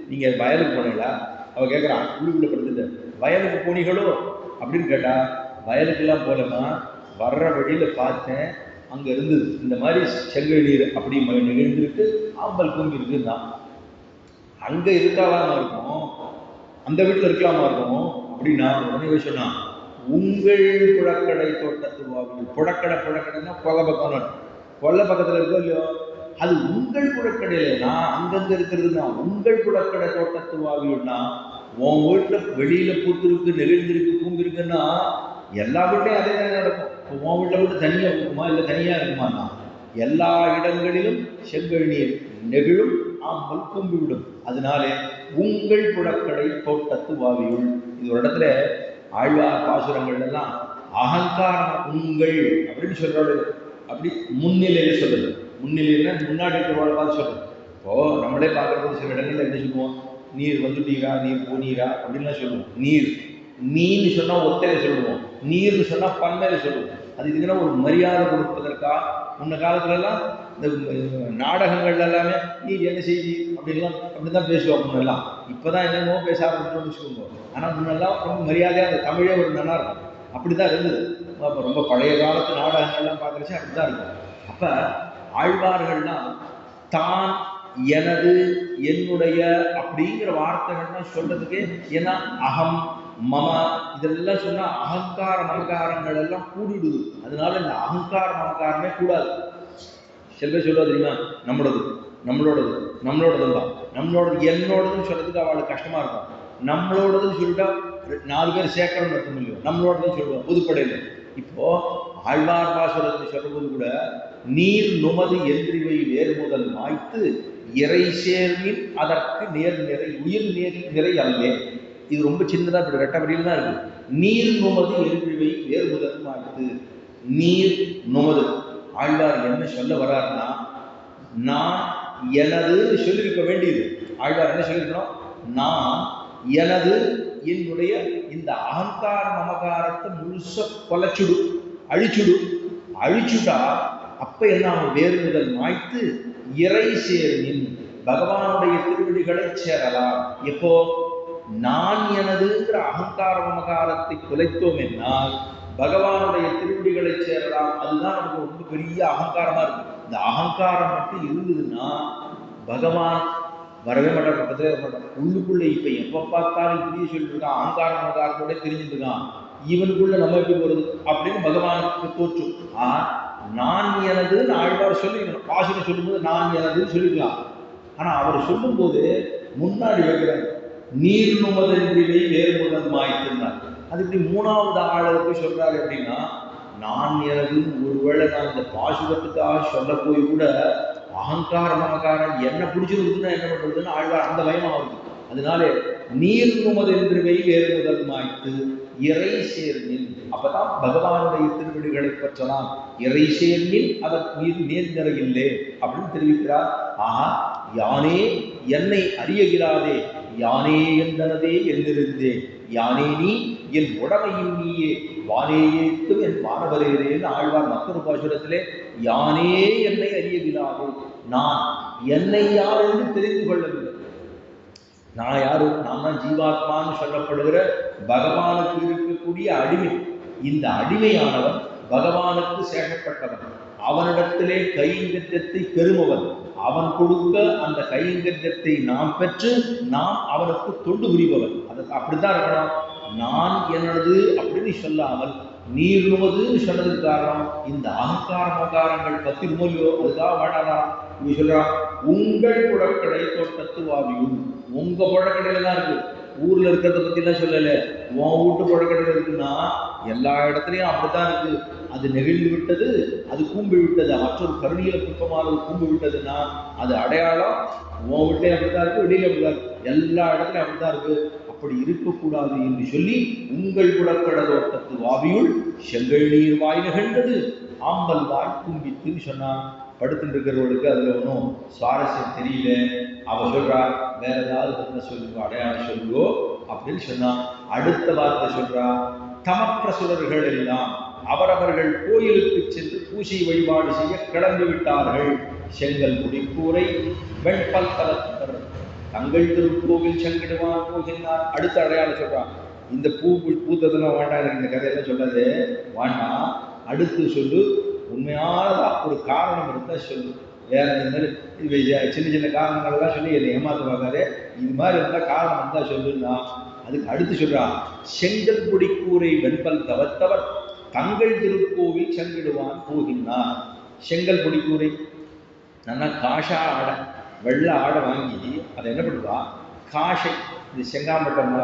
நீங்க வயலுக்கு போனீங்களா? அவ கேட்கறான் உள்ளுக்குள்ள படுத்துட்டு, வயலுக்கு போனீங்களோ அப்படின்னு கேட்டா, வயலுக்கெல்லாம் போலமா, வர்ற வழியில பார்த்தேன், அங்க இருந்தது இந்த மாதிரி செங்கை நீர் அப்படி நிகழ்ந்திருக்கு, ஆம்பல் கூம்பி இருக்குன்னா அங்க இருக்காலாமா இருக்கும், அந்த வீட்டுல இருக்கலாமா இருக்கும் அப்படின்னா உடனே சொன்னா, உங்கள் புழக்கடை தோட்டத்து வாவில். புழக்கடைன்னா கொலை பக்கம், கொல்லை பக்கத்துல இருக்கோ இல்லையோ, அது உங்கள் புழக்கடையிலனா அங்கங்க இருக்கிறதுனா உங்கள் புழக்கடை தோட்டத்து வாவில்னா உன் வீட்டுல வெளியில பூத்திருக்கு, நெகிழ்ந்திருக்கு, கூம்பிருக்குன்னா எல்லா வீட்லையும் அதே தான் நடக்கும். இப்போ உன் வீட்டுல மட்டும் தனியா இருக்குமா இல்லை தனியா இருக்குமான்னா எல்லா இடங்களிலும் செங்கல் நீர் நெகிழும், ஆம்பல் கூம்பிவிடும். அதனாலே உங்கள் புழக்கடை தோட்டத்து வாவியுள். இது ஒரு இடத்துல ஆழ்வார் பாசுரங்கள் எல்லாம் அகங்காரம் உங்கள் அப்படின்னு சொல்றாரு. அப்படி முன்னிலையில சொல்றது. முன்னிலையில முன்னாடி இருக்கிறவாள் சொல்றது. இப்போ நம்மளே பார்க்கறது சில இடங்கள்ல என்ன சொல்லுவோம்? நீர் வந்துட்டீரா, நீர் போனீரா அப்படின்லாம் சொல்லுவோம். நீர்னு சொன்னா ஒத்தையில சொல்லுவோம், நீர்னு சொன்னா பன்மையில சொல்லுவோம். அது இதுக்குன்னா ஒரு மரியாதை கொடுப்பதற்கா. முன்ன காலத்துல எல்லாம் இந்த நாடகங்கள்ல எல்லாமே நீர் என்ன செய்தி அப்படிதான் பேசுவாங்க முன்னெல்லாம். இப்பதான் என்னென்னமோ பேச ஆரம்பிச்சோம்னு வச்சுக்கோங்க. ஆனா முன்னெல்லாம் ரொம்ப மரியாதையா அந்த தமிழே ஒரு நல்லா இருக்கும். அப்படிதான் இருந்தது. ரொம்ப பழைய காலத்து நாடகங்கள்லாம் பார்க்கறச்சு அப்படிதான் இருக்கும். அப்ப ஆழ்வார்கள்லாம் தான், எனது, என்னுடைய அப்படிங்கிற வார்த்தைகள்லாம் சொல்றதுக்கு, ஏன்னா அகம் மம இதெல்லாம் சொன்னா அகங்கார மமகாரங்கள் எல்லாம் கூடிடுது. அதனால இந்த அகங்கார மமகாரமே கூடாது. சில பேர் சொல்லுவா தெரியுமா, நம்மளோடதுதான் என்னோடதுன்னு சொல்றதுக்கு அவளுக்கு கஷ்டமா இருக்கும். நம்மளோடதுன்னு சொல்லிட்டா 4 பேர் சேர்க்கணும்னு அர்த்தம் இல்லையோ, நம்மளோடதுன்னு சொல்லுவோம் பொதுப்படையில. இப்போ ஆழ்வார் பாசுரத்தை சொல்லும்போது கூட நீர் நுமது என்றிவை வேறு முதல் மாய்த்து இறை சேர்மின் அதற்கு நேர் நிறை உயிர் நேர் நிறை அல்லே. இது ரொம்ப சின்னதா இப்படி ரெட்டபடியில் தான் இருக்கு. நீர் நுமது என்றிவை வேறு முதல் மாய்த்து. நீர் நுமது ஆழ்வார் என்ன சொல்ல வர்றாருன்னா, நான் எனது சொல்லியிருக்க வேண்டியது. ஆழ்வார் என்ன சொல்லியிருக்கணும்? நான் எனது என்னுடைய இந்த அகங்கார மமகாரத்தை முழுச கொலைச்சுடு, அழிச்சுட்டா அப்ப என்ன ஆகும்? வேறு முதல் மாய்த்து இறை சேர்மின் பகவானுடைய திருவடிகளை சேரலாம். எப்போ நான் எனதுங்கிற அகங்கார மமகாரத்தை குலைத்தோம் என்னால் பகவானுடைய திருவடிகளை சேரலாம். அதுதான் நமக்கு ரொம்ப பெரிய அகங்காரமா இருக்கு. இந்த அகங்காரம் மட்டும் இருந்ததுன்னா பகவான் வரவே மாட்டார், பக்கத்திலே வர மாட்டார். உள்ளுக்குள்ள இப்ப எப்ப பார்த்தாலும் இப்படியே சொல்லிட்டு இருக்கான், அகங்கார மமகாரத்தோட தெரிஞ்சுட்டு இருக்கான். இவனுக்குள்ள நம்ம எப்படி போறது அப்படின்னு பகவானுக்கு தோற்றும். நான் எனதுன்னு ஆழ்வார் சொல்லிக்கணும். பாசுரம் சொல்லும்போது நான் எனதுன்னு சொல்லிக்கலாம். ஆனா அவர் சொல்லும் போது முன்னாடி வைக்கிறார், நீர் நுமதென்றிவை வேறு முதல் மாய்த்திருந்தார். அது இப்படி 3வது ஆளுக்கு சொல்றாரு அப்படின்னா, நான் எனதுன்னு ஒருவேளை நான் இந்த பாசுரத்துக்காக சொல்ல போய் கூட அகங்கார மமகாரம் என்ன பிடிச்சிருக்குன்னா என்ன பண்றதுன்னு ஆழ்வார் அந்த பயமா வருது. அதனால நீர் நுமதென்றிவை வேறு முதல் மாய்த்து இறை சேர்மின், அப்பதான் பகவானுடைய திருவடிகளை பற்றலாம். இறை சேர்மின் அதற்கு நேர் நிறையில்லை அப்படின்னு தெரிவிக்கிறார். ஆஹா, யானே என்னை அறியகிறாதே, யானே எந்தனதே என்றிருந்தே, யானே நீ என் உடமையும் நீயே, வானேயேக்கும் என் வானவரேன்னு ஆழ்வார் மற்றொரு பாசுரத்திலே யானே என்னை அறியகிறாதே, நான் என்னை யார் என்று தெரிந்து கொள்ளவில்லை. நான் யாரு? நான் தான் ஜீவாத்மான்னு சொல்லப்படுகிற பகவானுக்கு இருக்கக்கூடிய அடிமை. இந்த அடிமையானவன் பகவானுக்கு சேகப்பட்டவன். அவனிடத்திலே கைங்கரியத்தை பெறுபவன். அவன் கொடுக்க அந்த கைங்கரியத்தை நாம் பெற்று நாம் அவனுக்கு தொண்டு புரிபவன். அது அப்படித்தான் இருக்கணும். நான் எனது அப்படின்னு சொல்லாமல் நீர் நுமதுன்னு சொன்னதுக்கு காரணம் இந்த அகங்கார மகாரங்கள் 10 நூலியோ அதுக்காக வேண்டாம். இவங்க சொல்றான், உங்கள் புழக்கடை தோட்டத்து வாவியும். உங்க புழக்கடையில தான் இருக்கு, ஊர்ல இருக்கிறத பத்தி எல்லாம் சொல்லல. உன் வீட்டு புழக்கடையில இருக்குன்னா எல்லா இடத்துலயும் அப்படித்தான் இருக்கு. அது நெகிழ்ந்து விட்டது, அது கூம்பி விட்டது. மற்றொரு கருணியில குப்பமானது கூம்பி விட்டதுன்னா அது அடையாளம். உன் வீட்லயும் அப்படித்தான் இருக்கு, வெளியில அப்படிதான் இருக்கு, எல்லா இடத்துலயும் அப்படித்தான் இருக்கு. அப்படி இருக்கக்கூடாது என்று சொல்லி உங்கள் புழக்கடை தோட்டத்து வாவியுள் செங்கல் நீர் வாய் நிகழ்ந்தது ஆம்பல் வாய் கும்பித்துன்னு சொன்னான். படுத்துட்டு இருக்கிறவர்களுக்கு அதுல ஒன்றும் சுவாரஸ்யம் தெரியல. அவ சொல்றா, வேற ஏதாவது சொல்லுங்க, அடையாளம் சொல்லுவோ அப்படின்னு சொன்னா. அடுத்த வார்த்தை சொல்றா, தமப்பிரசுரர்கள் எல்லாம் அவரவர்கள் கோயிலுக்கு சென்று பூஜை வழிபாடு செய்ய கிளம்பி விட்டார்கள். செங்கல் முடிக்கூரை வெண்பல் தலத்தர் தங்கள் திருக்கோவில் செங்கிடுவான் போகின்றார். அடுத்த அடையாளம் சொல்றான். இந்த பூத்ததெல்லாம் வேண்டாம், இந்த கதையெல்லாம் சொல்லாது வேண்டாம். அடுத்து சொல்லு, உண்மையானதா ஒரு காரணம் இருந்தா சொல்லு. வேற இந்த மாதிரி சின்ன சின்ன காரணங்கள்லாம் சொல்லி என்னை ஏமாத்த பார்க்காது. இது மாதிரி இருந்தா காரணம் இருந்தா சொல்லுன்னா அதுக்கு அடுத்து சொல்றா, செங்கல் பொடி கூரை வெண்பல் தவத்தவர் தங்கள் திருக்கோவில் செங்கிடுவான் போகின்றார். செங்கல் பொடி கூரை நல்லா காஷா ஆடை, வெள்ளை ஆடை வாங்கி அதை என்ன பண்ணுவா, காஷை இந்த செங்காம்பட்டம்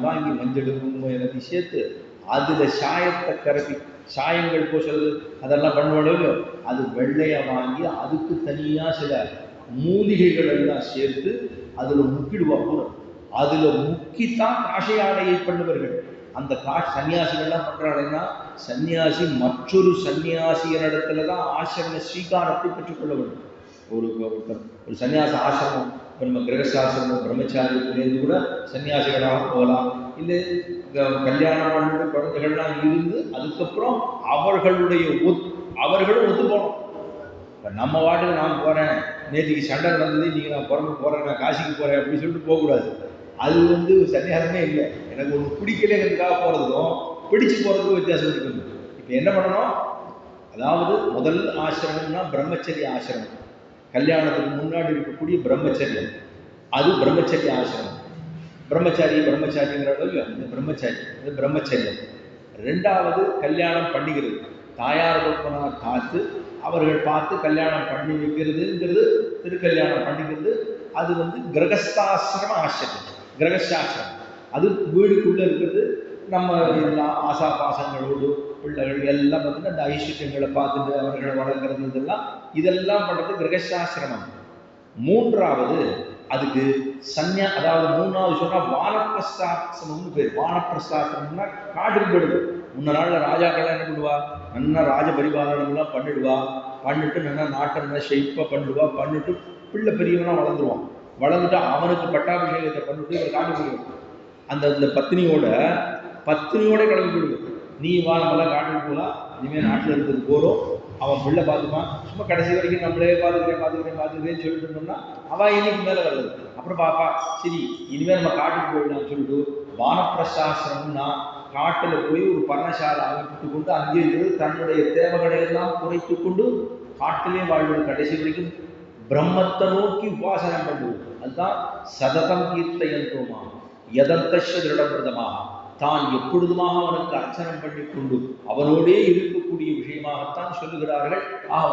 வாங்கி மஞ்சள் குங்குமம் எல்லாத்தையும் சேர்த்து அதுல சாயத்தை கரப்பி, சாயங்கள் பூசுறது அதெல்லாம் பண்ணுவாங்க. அது வெள்ளையை வாங்கி அதுக்கு தனியா சில மூலிகைகள் எல்லாம் சேர்த்து அதுல முக்கிடுவா. கூட அதுல முக்கித்தான் காஷை ஆடையை பண்ணுவார்கள். அந்த சன்னியாசிகள்லாம் பண்றாங்கன்னா சன்னியாசி மற்றொரு சன்னியாசியனிடத்துலதான் ஆசிரம ஸ்வீகாரத்தை பெற்றுக்கொள்ள வேண்டும். ஒரு சன்னியாச ஆசிரமம், நம்ம கிரகஸ்தாசிரமம் பிரம்மச்சாரியத்திலேருந்து கூட சன்னியாசிகளாக போகலாம். இல்லை கல்யாணம் பண்ணிட்டு குழந்தைகள்லாம் இருந்து அதுக்கப்புறம் அவர்களும் ஒத்து போகணும். இப்போ நம்ம வாட்டுக்கு நான் போகிறேன், நேற்றுக்கு சண்டை நடந்தது, இன்னைக்கு நான் போகிறேன், நான் காசிக்கு போகிறேன் அப்படின்னு சொல்லிட்டு போகக்கூடாது. அது சன்னியாசமே இல்லை. எனக்கு ஒன்று பிடிக்கலைங்கிறதுக்காக போகிறதுக்கும் பிடிச்சு போகிறதுக்கும் வித்தியாசம் இருக்குது. இப்போ என்ன பண்ணணும், அதாவது முதல் ஆசிரமம்னா பிரம்மச்சரிய ஆசிரமம். கல்யாணத்துக்கு முன்னாடி இருக்கக்கூடிய பிரம்மச்சரியம், அது பிரம்மச்சரிய ஆசிரமம். பிரம்மச்சாரிங்கிறதோ இல்லையோ இந்த பிரம்மச்சாரி, இது பிரம்மச்சரியம். ரெண்டாவது கல்யாணம் பண்ணிக்கிறது, தாயார் தகப்பனார் பார்த்து அவர்கள் பார்த்து கல்யாணம் பண்ணி வைக்கிறதுங்கிறது, திருக்கல்யாணம் பண்ணிக்கிறது. அது கிரகஸ்தாசிரம ஆசிரமம், கிரகஸ்தாசிரமம். அது வீடுக்குள்ளே இருக்கிறது. நம்ம எல்லா ஆசா பாசங்களோடு பிள்ளைகள் எல்லாம் பார்த்தீங்கன்னா இந்த ஐஸ்வர்யங்களை பார்த்துட்டு அவர்களை வளர்க்குறது இதெல்லாம் பண்ணுறது கிரகஸ்தாசிரமம். மூன்றாவது அதுக்கு அதாவது மூணாவது சொன்னால் வானப்பிரஸ்தாசிரமம்னு பேர். வானப்பிரஸ்தாசிரமம்னா காட்டுக்கு போயிடுது. முன்ன நாளில் ராஜாக்கள்லாம் என்ன பண்ணுவா, நல்லா ராஜ பரிபாலனம்லாம் பண்ணிடுவா. பண்ணிட்டு நல்லா நாட்டை நல்லா ஷெய்ப்பாக பண்ணிடுவா. பண்ணிட்டு பிள்ளை பெரியவனா வளர்ந்துருவான். வளர்ந்துட்டு அவனுக்கு பட்டாபிஷேகத்தை பண்ணிட்டு ஒரு காட்டு போயிடுவோம். அந்த பத்தினியோட கிளம்பி போயிடுவோம். நீ வா, நம்மளாம் காட்டுக்கு போகலாம், இனிமேல் நாட்டில் இருக்கிறது போகிறோம், அவன் பிள்ளை பார்த்துப்பான். சும்மா கடைசி வரைக்கும் நம்மளே பார்த்துக்கிறேன்னு சொல்லிட்டு இருந்தோம்னா அவன் இன்னைக்கு மேலே வருது. அப்புறம் பாப்பா சரி இனிமேல் நம்ம காட்டுக்கு போயிடலாம்னு சொல்லிட்டு வானப்பிரஸ்தாசிரமம்னா காட்டில் போய் ஒரு பர்ணசாலை அமைத்து கொண்டு அங்கே இருந்து தன்னுடைய தேவைகளை எல்லாம் குறைத்து கொண்டு காட்டிலே வாழ்வது. கடைசி வரைக்கும் பிரம்மத்தை நோக்கி உபாசனம் பண்ணுவோம். அதுதான் சததம் கீர்த்தயந்தோமா யதந்தஸ்ய திருடமிருதமாக, தான் எப்பொழுதுமாக அவனுக்கு அர்ச்சனம் பண்ணி கொண்டு அவனோடே இருக்கக்கூடிய விஷயமாகத்தான் சொல்லுகிறார்கள்.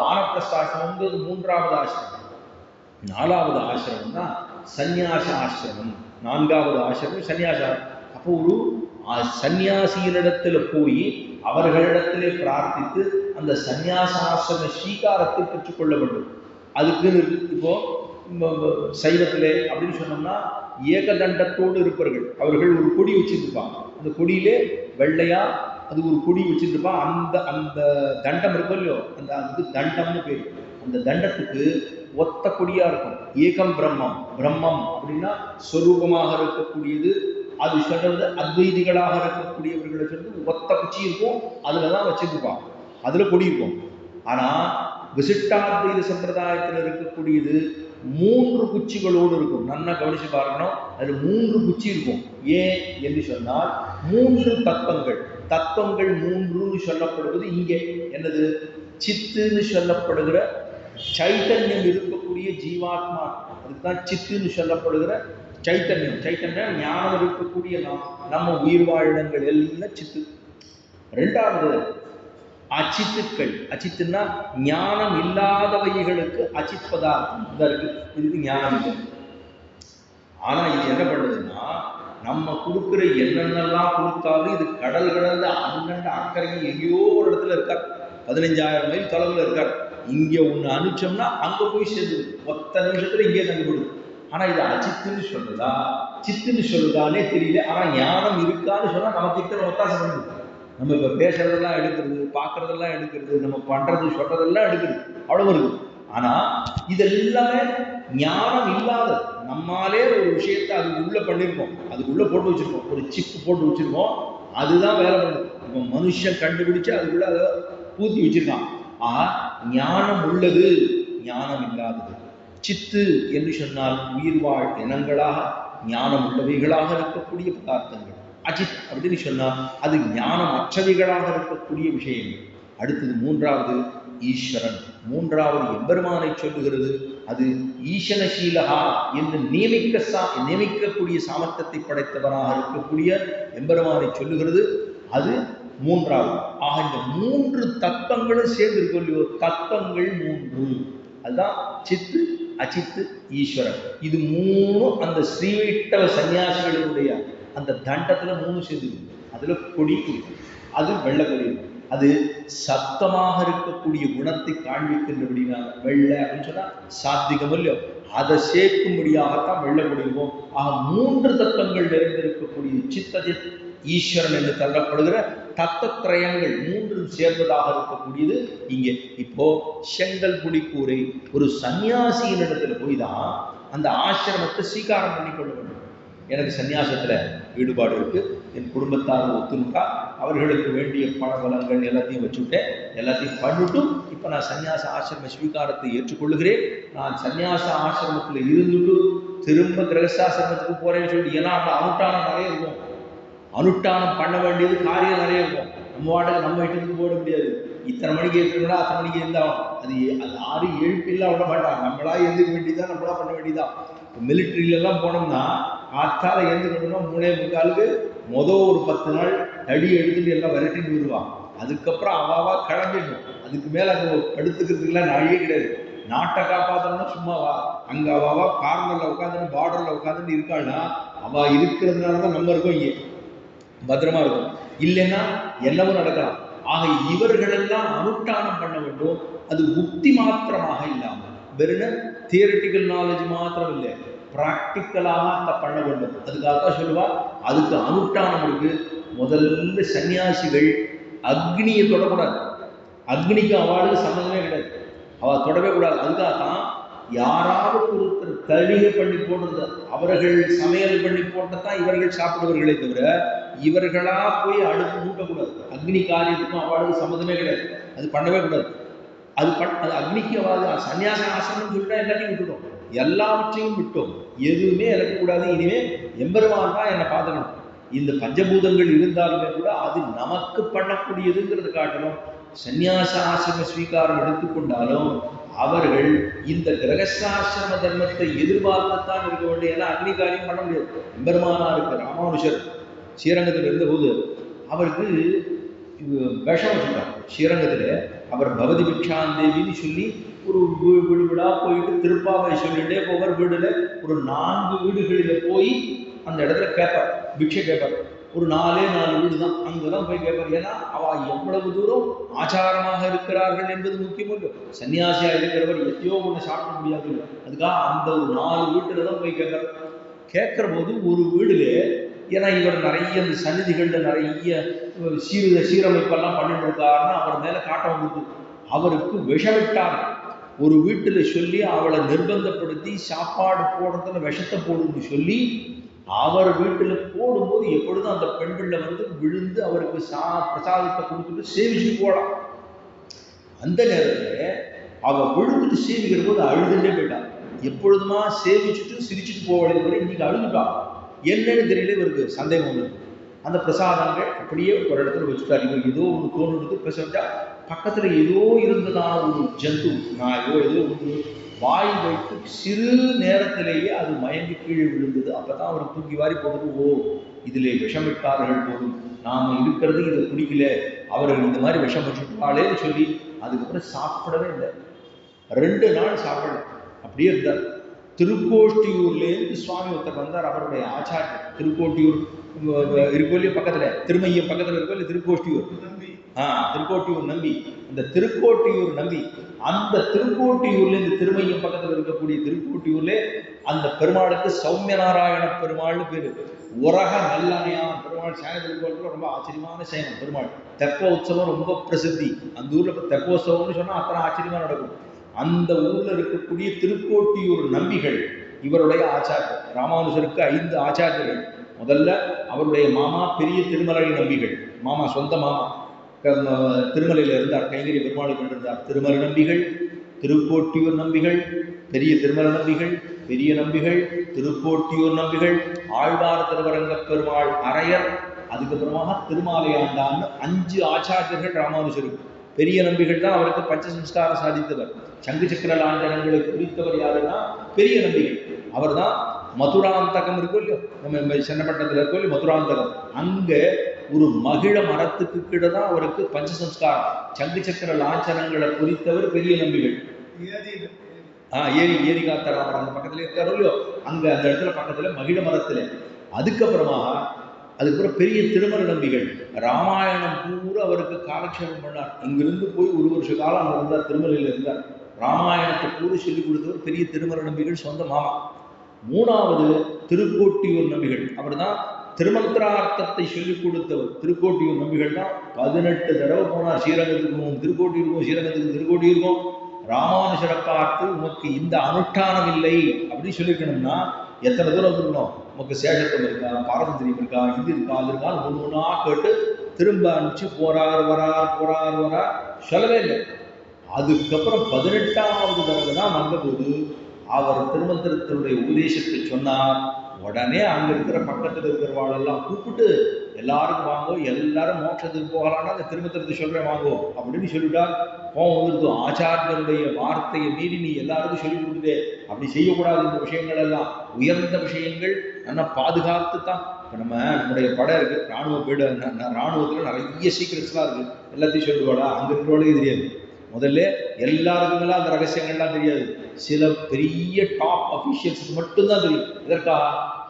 வானப்பிரஸ்தாசிரமங்கிறது மூன்றாவது ஆசிரமம். நாலாவது ஆசிரமம் தான் சந்நியாச ஆசிரமம். நான்காவது ஆசிரமம் சன்னியாச. அப்போ ஒரு சன்னியாசியினிடத்துல போய் அவர்களிடத்திலே பிரார்த்தித்து அந்த சந்நியாச ஆசிரம ஸ்வீகாரத்தை பெற்றுக்கொள்ள வேண்டும். அதுக்கு இப்போ சைவத்திலே அப்படின்னு சொன்னோம்னா ஏகதண்டத்தோடு இருப்பார்கள். அவர்கள் ஒரு கொடி வச்சுருப்பாங்க. அந்த கொடியிலே வெள்ளையா அது ஒரு கொடி வச்சுருப்பான். அந்த தண்டம் இருக்கும் இல்லையோ, அதுக்கு தண்டம்னு பேர். அந்த தண்டத்துக்கு ஒத்த கொடியா இருக்கும். ஏகம் பிரம்மம் அப்படின்னா ஸ்வரூபமாக இருக்கக்கூடியது. அது சொல்றது அத்வைதிகளாக இருக்கக்கூடியவர்களை சொல்லி ஒத்த குச்சி இருக்கும், அதுலதான் வச்சிருப்பான், அதுல கொடி இருக்கும். ஆனா விசிட்டாத்வைத சம்பிரதாயத்தில் இருக்கக்கூடியது 3 குச்சிகளோடு இருக்கும். நல்லா கவனிச்சு பார்க்கணும். அது 3 குச்சி இருக்கும். ஏன் என்று சொன்னால் 3 தத்துவங்கள் 3 சொல்லப்படுவது இங்கே என்னது? சித்துன்னு சொல்லப்படுகிற சைத்தன்யம் இருக்கக்கூடிய ஜீவாத்மா, அதுதான் சித்துன்னு சொல்லப்படுகிற சைத்தன்யம் ஞானம் இருக்கக்கூடிய நம்ம உயிர் வாழிடங்கள் எல்லாம் சித்து. 2வது அச்சித்துக்கள். அச்சித்துன்னா ஞானம் இல்லாதவைகளுக்கு அச்சித் பதார்த்தம் இருக்கு. இதுக்கு ஞானம் இல்லை. ஆனா இது என்ன பண்ணுதுன்னா, நம்ம கொடுக்குற என்னென்னலாம் கொடுத்தாலும் இது கடல் கடந்த அண்ணண்ட அக்கறைக்கு எங்கேயோ ஒரு இடத்துல இருக்கார். 15,000 மைல் தொலைவில் இருக்கார். இங்க ஒண்ணு அனுப்பிச்சோம்னா அங்க போய் சேர்ந்து ஒத்த நிமிஷத்துல இங்கே தங்கிவிடுது. ஆனா இது அச்சித்துன்னு சொல்லுதா சித்துன்னு சொல்லுதானே தெரியல. ஆனா ஞானம் இருக்கான்னு சொன்னா நமக்கு இத்தனை ஒத்தாசை பண்ணுது. நம்ம இப்ப பேசுறதெல்லாம் எடுக்கிறது, பார்க்கறதெல்லாம் எடுக்கிறது, நம்ம பண்றது சொல்றதெல்லாம் எடுக்கிறது, அவ்வளவு இருக்கு. ஆனா இதெல்லாமே ஞானம் இல்லாத நம்மாலே ஒரு விஷயத்தை அதுக்கு உள்ள பண்ணிருக்கோம், அதுக்குள்ள போட்டு வச்சிருக்கோம், ஒரு சிப்பு போட்டு வச்சிருக்கோம், அதுதான் வேலை பண்ணுது. இப்போ மனுஷன் கண்டுபிடிச்சு அதுக்குள்ள அதை பூத்தி வச்சிருக்கான். ஞானம் உள்ளது, ஞானம் இல்லாதது. சித்து என்று சொன்னால் உயிர் வாழ் இனங்களாக ஞானம் உள்ளவைகளாக இருக்கக்கூடிய பதார்த்தங்கள். அஜித் அப்படின்னு சொன்னா அது ஞானம் அற்றவைகளாக இருக்கக்கூடிய விஷயங்கள். அடுத்தது 3வது ஈஸ்வரன். 3வது எம்பெருமானை சொல்லுகிறது. அது ஈசனசீலகா என்று நியமிக்கக்கூடிய சாமர்த்தியத்தை படைத்தவராக இருக்கக்கூடிய எம்பெருமானை சொல்லுகிறது. அது 3வது. ஆக இந்த 3 தத்துவங்களும் சேர்ந்து இருக்கும் இல்லையோ, தத்துவங்கள் 3. அதுதான் சித்து, அச்சித்து, ஈஸ்வரன். இது 3 அந்த ஸ்ரீவைட்டவ சன்னியாசிகளுடைய அந்த தண்டத்துல 3 சேர்ந்து. அதுல கொடி, அது வெள்ளை கொடி. அது சத்தமாக இருக்கக்கூடிய குணத்தை காண்பிக்கின்றபடினா வெள்ளை அப்படின்னு சொன்னா சாத்விகம் இல்லையோ, அதை சேர்க்கும்படியாகத்தான் வெள்ளை கொடிவோம். ஆக 3 தத்துவங்கள் நிறைந்திருக்கக்கூடிய சித்தஜித் ஈஸ்வரன் என்று தள்ளப்படுகிற தத்துவத்திரயங்கள் 3 சேர்ந்ததாக இருக்கக்கூடியது இங்கே. இப்போ செங்கல் குடிக்கூரை ஒரு சன்னியாசியின் இடத்துல போய் தான் அந்த ஆசிரமத்தை ஸ்வீகாரம் பண்ணி கொள்ள வேண்டும். எனக்கு சன்னியாசத்துல ஈடுபாடு இருக்கு, என் குடும்பத்தார் ஒத்துணுக்கா, அவர்களுக்கு வேண்டிய பண பலங்கள் எல்லாத்தையும் வச்சுவிட்டேன், எல்லாத்தையும் பண்ணிட்டும் இப்போ நான் சன்னியாச ஆசிரம ஸ்வீகாரத்தை ஏற்றுக்கொள்ளுகிறேன். நான் சன்னியாச ஆசிரமத்தில் இருந்துட்டு திரும்ப கிரகஸ்தாசிரமத்துக்கு போறேன்னு சொல்லிட்டு, ஏன்னா அந்த அனுஷ்டானம் நிறைய இருக்கும், அனுஷ்டானம் பண்ண வேண்டியது காரியம் நிறைய இருக்கும். நம்ம வாடகை நம்ம வீட்டுக்கு போட முடியாது. இத்தனை மணிக்கு ஏற்றுனா அத்தனை மணிக்கு இருந்தாலும் அது 6-7 பில்லாம் விட மாட்டாங்க. நம்மளா எழுந்துக்க வேண்டியதான், நம்மளா பண்ண வேண்டியதான். இப்போ மிலிட்ரியிலெல்லாம் போனோம்னா காத்தால எழுந்துக்கணும்னா 3:45 ஒரு 10 நாள் தடி எடுத்துட்டு எல்லாம் விரட்டிட்டு வருவான். அதுக்கப்புறம் அவாவா கிளம்பிடணும். அதுக்கு மேலே அங்கே படுத்துக்கிறதுக்குலாம் நாழியே கிடையாது. நாட்டை காப்பாற்றணும்னா சும்மாவா, அங்கே அவாவா கார்னரில் உட்காந்துன்னு பார்டரில் உட்காந்துட்டு இருக்காள்னா அவ இருக்கிறதுனால தான் நம்ம இருக்கோம், இங்கே பத்திரமா இருக்கும். இல்லைன்னா எல்லாமும் நடக்கலாம். ஆக இவர்களெல்லாம் அனுஷ்டானம் பண்ண வேண்டும். அது புத்தி மாத்திரமாக இல்லாமல் வெறும் தியரிட்டிக்கல் நாலேஜ் மாத்திரம் இல்லை, பிராக்டிக்கலாக பண்ண வேண்டும். அதுக்காக சொல்லுவா அதுக்கு அனுஷ்டானம் இருக்கு. முதல்ல சன்னியாசிகள் அக்னியை தொடக்கூடாது. அக்னிக்கு அவளுக்கு சம்மந்தமே கிடையாது, அவள் தொடவே கூடாது. அதுக்காகத்தான் யாராவது ஒருத்தர் தழிகை பண்ணி போடுறது, அவர்கள் சமையல் பண்ணி போட்டதான் இவர்கள் சாப்பிடுவர்களே தவிர இவர்களா போய் அடுப்பு மூட்டக்கூடாது. அக்னி காரியத்துக்கும் அவளுக்கு சம்மந்தமே கிடையாது, அது பண்ணவே கூடாது. அது அக்னிக்கு அவள் சன்னியாச ஆசிரமம் சொல்லிட்டா எல்லாத்தையும் விட்டுட்டோம், எல்லாவற்றையும் விட்டோம், எதுவுமே இறக்கக்கூடாது. இனிமே எம்பெருமான் தான் என்னை பார்த்துக்கணும். இந்த பஞ்சபூதங்கள் இருந்தாலுமே கூட அது நமக்கு பண்ணக்கூடியதுங்கிறது காட்டணும். சன்னியாச ஆசிரம ஸ்வீகாரம் எடுத்துக்கொண்டாலும் அவர்கள் இந்த கிரகஸ்தாசிரம தர்மத்தை எதிர்பார்த்துத்தான் இருக்க வேண்டிய. ஏன்னா அக்னி காரியம் பண்ண முடியாது. எம்பெருமானா இருக்க ராமானுஷர் ஸ்ரீரங்கத்தில் இருந்தபோது அவருக்கு விஷம் வச்சுட்டார். ஸ்ரீரங்கத்தில் அவர் பகவதி பிக்ஷாந்தேவின்னு சொல்லி ஒரு வீடு வீடா போயிட்டு திருப்பாவை சொல்லிட்டே போவார். வீடுல ஒரு 4 வீடுகளில் போய் அந்த இடத்துல கேட்பார், பிக்ஷை கேட்பார். ஒரு 4 வீடு தான், அங்கெல்லாம் போய் கேட்பார். ஏன்னா அவ எவ்வளவு தூரம் ஆச்சாரமாக இருக்கிறார்கள் என்பது முக்கியம் இல்லை. சன்னியாசியா இருக்கிறவர் எத்தையோ ஒன்று சாப்பிட முடியாது. அதுக்காக அந்த ஒரு 4 வீட்டுல தான் போய் கேட்பார். கேட்கிற போது ஒரு வீடுல, ஏன்னா இவர் நிறைய இந்த சன்னிதிகள்ல நிறைய சீரமைப்பெல்லாம் பண்ணிட்டு இருக்காருன்னா அவர் மேல காட்டம் வந்துட்டு அவருக்கு விஷமிட்டார். ஒரு வீட்டுல சொல்லி அவளை நிர்பந்தப்படுத்தி சாப்பாடு போடுறதுல விஷத்தை போடுன்னு சொல்லி அவர் வீட்டுல போடும்போது எப்பொழுதும் அந்த பெண்கள்ல வந்து விழுந்து அவருக்கு பிரசாதத்தை கொடுத்துட்டு சேவிச்சு போகலாம். அந்த நேரத்துல அவ விழுந்துட்டு சேவிக்கிற போது அழுதுட்டே போயிட்டான். எப்பொழுதுமா சேவிச்சுட்டு சிரிச்சுட்டு போவதை வரை இன்னைக்கு அழுதுட்டான். என்னன்னு தெரியல, இவருக்கு சந்தேகம் வந்து அந்த பிரசாதங்கள் அப்படியே ஒரு இடத்துல வச்சுட்டார். இவர் ஏதோ ஒன்று தோணுது பேசா பக்கத்துல ஏதோ இருந்ததான ஒரு ஜந்து நாயோ ஏதோ ஒன்று வாய் வைத்து சிறு நேரத்திலேயே அது மயங்கி கீழே விழுந்தது. அப்பதான் அவர் தூக்கி வாரி போடுறது, ஓ இதிலே விஷமிட்டார்கள் போதும், நாம இருக்கிறது இதை குடிக்கல, அவர்கள் இந்த மாதிரி விஷம் வச்சுட்டாளேன்னு சொல்லி அதுக்கப்புறம் சாப்பிடவே இல்லை. 2 நாள் சாப்பிடல, அப்படியே இருந்தார். திருக்கோஷ்டியூர்லேருந்து சுவாமி ஒருத்தர் வந்தார், அவருடைய ஆச்சாரியர். திருக்கோட்டியூர் இருக்கோல்லையே பக்கத்துல, திருமையம் பக்கத்துல இருக்கோல்ல திருக்கோஷ்டியூர், திருக்கோட்டியூர் நம்பி. அந்த திருக்கோட்டியூர் நம்பி அந்த திருக்கோட்டியூர்ல, இந்த திருமையம் பக்கத்துல இருக்கக்கூடிய திருக்கோட்டியூர்ல அந்த பெருமாளுக்கு சௌமிய நாராயண பெருமாள்னு பேரு. உரக நல்லனையான் பெருமாள் சேன திருக்கோட்டில் ரொம்ப ஆச்சரியமான சேனம் பெருமாள். தெப்ப உற்சவம் ரொம்ப பிரசித்தி. அந்த ஊர்ல தெப்போத்சவம்னு சொன்னா அத்தனை ஆச்சரியமா நடக்கும். அந்த ஊர்ல இருக்கக்கூடிய திருக்கோட்டியூர் நம்பிகள் இவருடைய ஆச்சாரியர். ராமானுஜருக்கு 5 ஆச்சாரியர்கள். முதல்ல அவருடைய மாமா பெரிய திருமலை நம்பிகள், மாமா சொந்த மாமா திருமலையில இருந்தார், கைங்கரிய பெருமாளுக்கு இருந்தார். திருமலை நம்பிகள், திருக்கோட்டியூர் நம்பிகள், பெரிய திருமலை நம்பிகள், பெரிய நம்பிகள், திருக்கோட்டியூர் நம்பிகள், ஆழ்வார் திருவரங்க பெருமாள் அரையர், அதுக்கப்புறமாக திருமாலையாண்டான்னு 5 ஆச்சாரியர்கள் ராமானுஜருக்கு. பெரிய நம்பிகள் தான் அவருக்கு பஞ்சசம்ஸ்காரம் சாதித்தவர். சங்கு சக்கர லாஞ்சனங்களை குறித்தவர் யாருன்னா பெரிய நம்பிகள். அவர் தான் மதுராந்தகம் இருக்கும் இல்லையோ, நம்ம சென்னப்பட்டத்தில் இருக்கோ இல்லையோ மதுராந்தகம், அங்க ஒரு மகிழ மரத்துக்கு கீழே தான் அவருக்கு பஞ்சசம்ஸ்காரம் சங்கு சக்கர லாஞ்சனங்களை குறித்தவர் பெரிய நம்பிகள். ஏரி காத்தராமர் அந்த பக்கத்துல இருக்காரோ இல்லையோ, அங்க அந்த இடத்துல பக்கத்துல மகிழ மரத்துல. அதுக்கப்புறம் பெரிய திருமல நம்பிகள் ராமாயணம் பூரா அவருக்கு காலக்ஷேபம் பண்ணார். இங்கிருந்து போய் 1 வருஷ காலம் அங்க இருந்தார், திருமலையில இருந்தார். ராமாயணத்தை பூரா சொல்லி கொடுத்தவர் பெரிய திருமல நம்பிகள் சொந்த மாமா. 3வது திருக்கோட்டியூர் நம்பிகள், அவர் தான் திருமந்திரார்த்தத்தை சொல்லிக் கொடுத்தவர். திருக்கோட்டியூர் நம்பிகள் தான் 18 தடவை போனார் ஸ்ரீரங்கத்துக்கும் திருக்கோட்டியூருக்கும், ஸ்ரீரங்கத்துக்கும் திருக்கோட்டியூருக்கும். ராமானுஜரை பார்த்து உமக்கு இந்த அனுஷ்டானம் இல்லை அப்படின்னு சொல்லியிருக்கணும்னா எத்தனை தூரம் இருக்கணும், உமக்கு சேஷத்துவம் இருக்கா, பாரம்பரியம் இருக்கா, இது இருக்கா, அது இருக்கான்னு 1 ஒன்றா கேட்டு திரும்ப அனுப்பிச்சு போறார் வரார் சொல்லவே இல்லை. அதுக்கப்புறம் 18வது தடவை தான் வந்தபோது அவர் திருமந்திரத்தினுடைய உபதேசத்தை சொன்னார். உடனே அங்க இருக்கிற பக்கத்தில் இருக்கிறவாளெல்லாம் கூப்பிட்டு எல்லாருக்கும் வாங்கோ, எல்லாரும் மோட்சத்துக்கு போகலான்னா அந்த திருமந்திரத்தை சொல்றேன் வாங்கோ அப்படின்னு சொல்லிட்டார். கோவம் வந்துருக்கும், ஆச்சாரியனுடைய வார்த்தையை மீறி நீ எல்லாருக்கும் சொல்லி கொடுத்துட்டே, அப்படி செய்யக்கூடாது. இந்த விஷயங்கள் எல்லாம் உயர்ந்த விஷயங்கள், நல்லா பாதுகாத்து தான். இப்போ நம்முடைய படம் இருக்கு, ராணுவ பீட, ராணுவத்துல நிறைய சீக்கிரட்ஸ்லாம் இருக்கு. எல்லாத்தையும் சொல்லிடுவாடா, அங்க இருக்கிறவளுக்கே தெரியாது. முதல்ல எல்லாருக்குமெல்லாம் அந்த ரகசியங்கள்லாம் தெரியாது. சில பெரிய டாப் அஃபீஷியல்ஸுக்கு மட்டும்தான் தெரியும். இதற்கா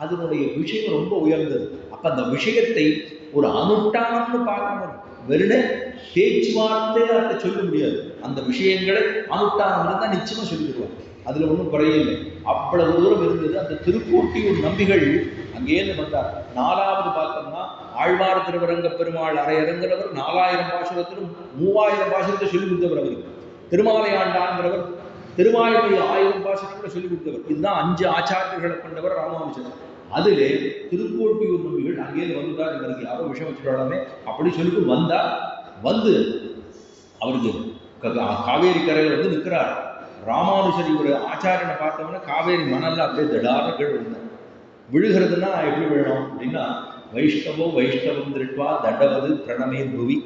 அதனுடைய விஷயம் ரொம்ப உயர்ந்தது. அப்ப அந்த விஷயத்தை ஒரு அனுஷ்டானம்னு பார்க்கணும். வெறும் பேச்சுவார்த்தை அதை சொல்ல முடியாது. அந்த விஷயங்களை அனுஷ்டானம் இருந்தால் நிச்சயமா சொல்லிடுவாங்க. அதுல ஒன்றும் குறையில்லை. அவ்வளவு தூரம் இருந்தது. அந்த திருக்கோட்டியூர் நம்பிகள் அங்கேருந்து வந்தார். 4வது பார்த்தோம்னா ஆழ்வார் திருவரங்க பெருமாள் அரையரங்கிறவர் 4000 பாசுரத்திலும் 3000 பாசுரத்தை சொல்லிக் கொடுத்தவர். அவருக்கு திருமாலையாண்டான்கிறவர் திருவாய்மொழி 1000 பாசுரங்களை சொல்லிக் கொடுத்தவர். இதுதான் 5 ஆச்சாரியர்களை கொண்டவர் ராமானுஜர். அதிலே திருக்கோட்டியூர் நம்பிகள் அங்கேயிருந்து வந்துட்டார். இவருக்கு யாரோ விஷயம் வச்சுட்டாலுமே அப்படி சொல்லிட்டு வந்தார். வந்து அவருக்கு காவேரி கரையில் வந்து நிற்கிறார். ராமானுஜர் இவர் ஆச்சாரியனை பார்த்தோம்னா காவேரி மணல்ல அப்படியே திடார்னு கீழ் விழுந்தார். விழுகிறதுனா எப்படி விழணும் அப்படின்னா, வைஷ்ணவம் திருட்வா தண்டவது பிரணமே புவி.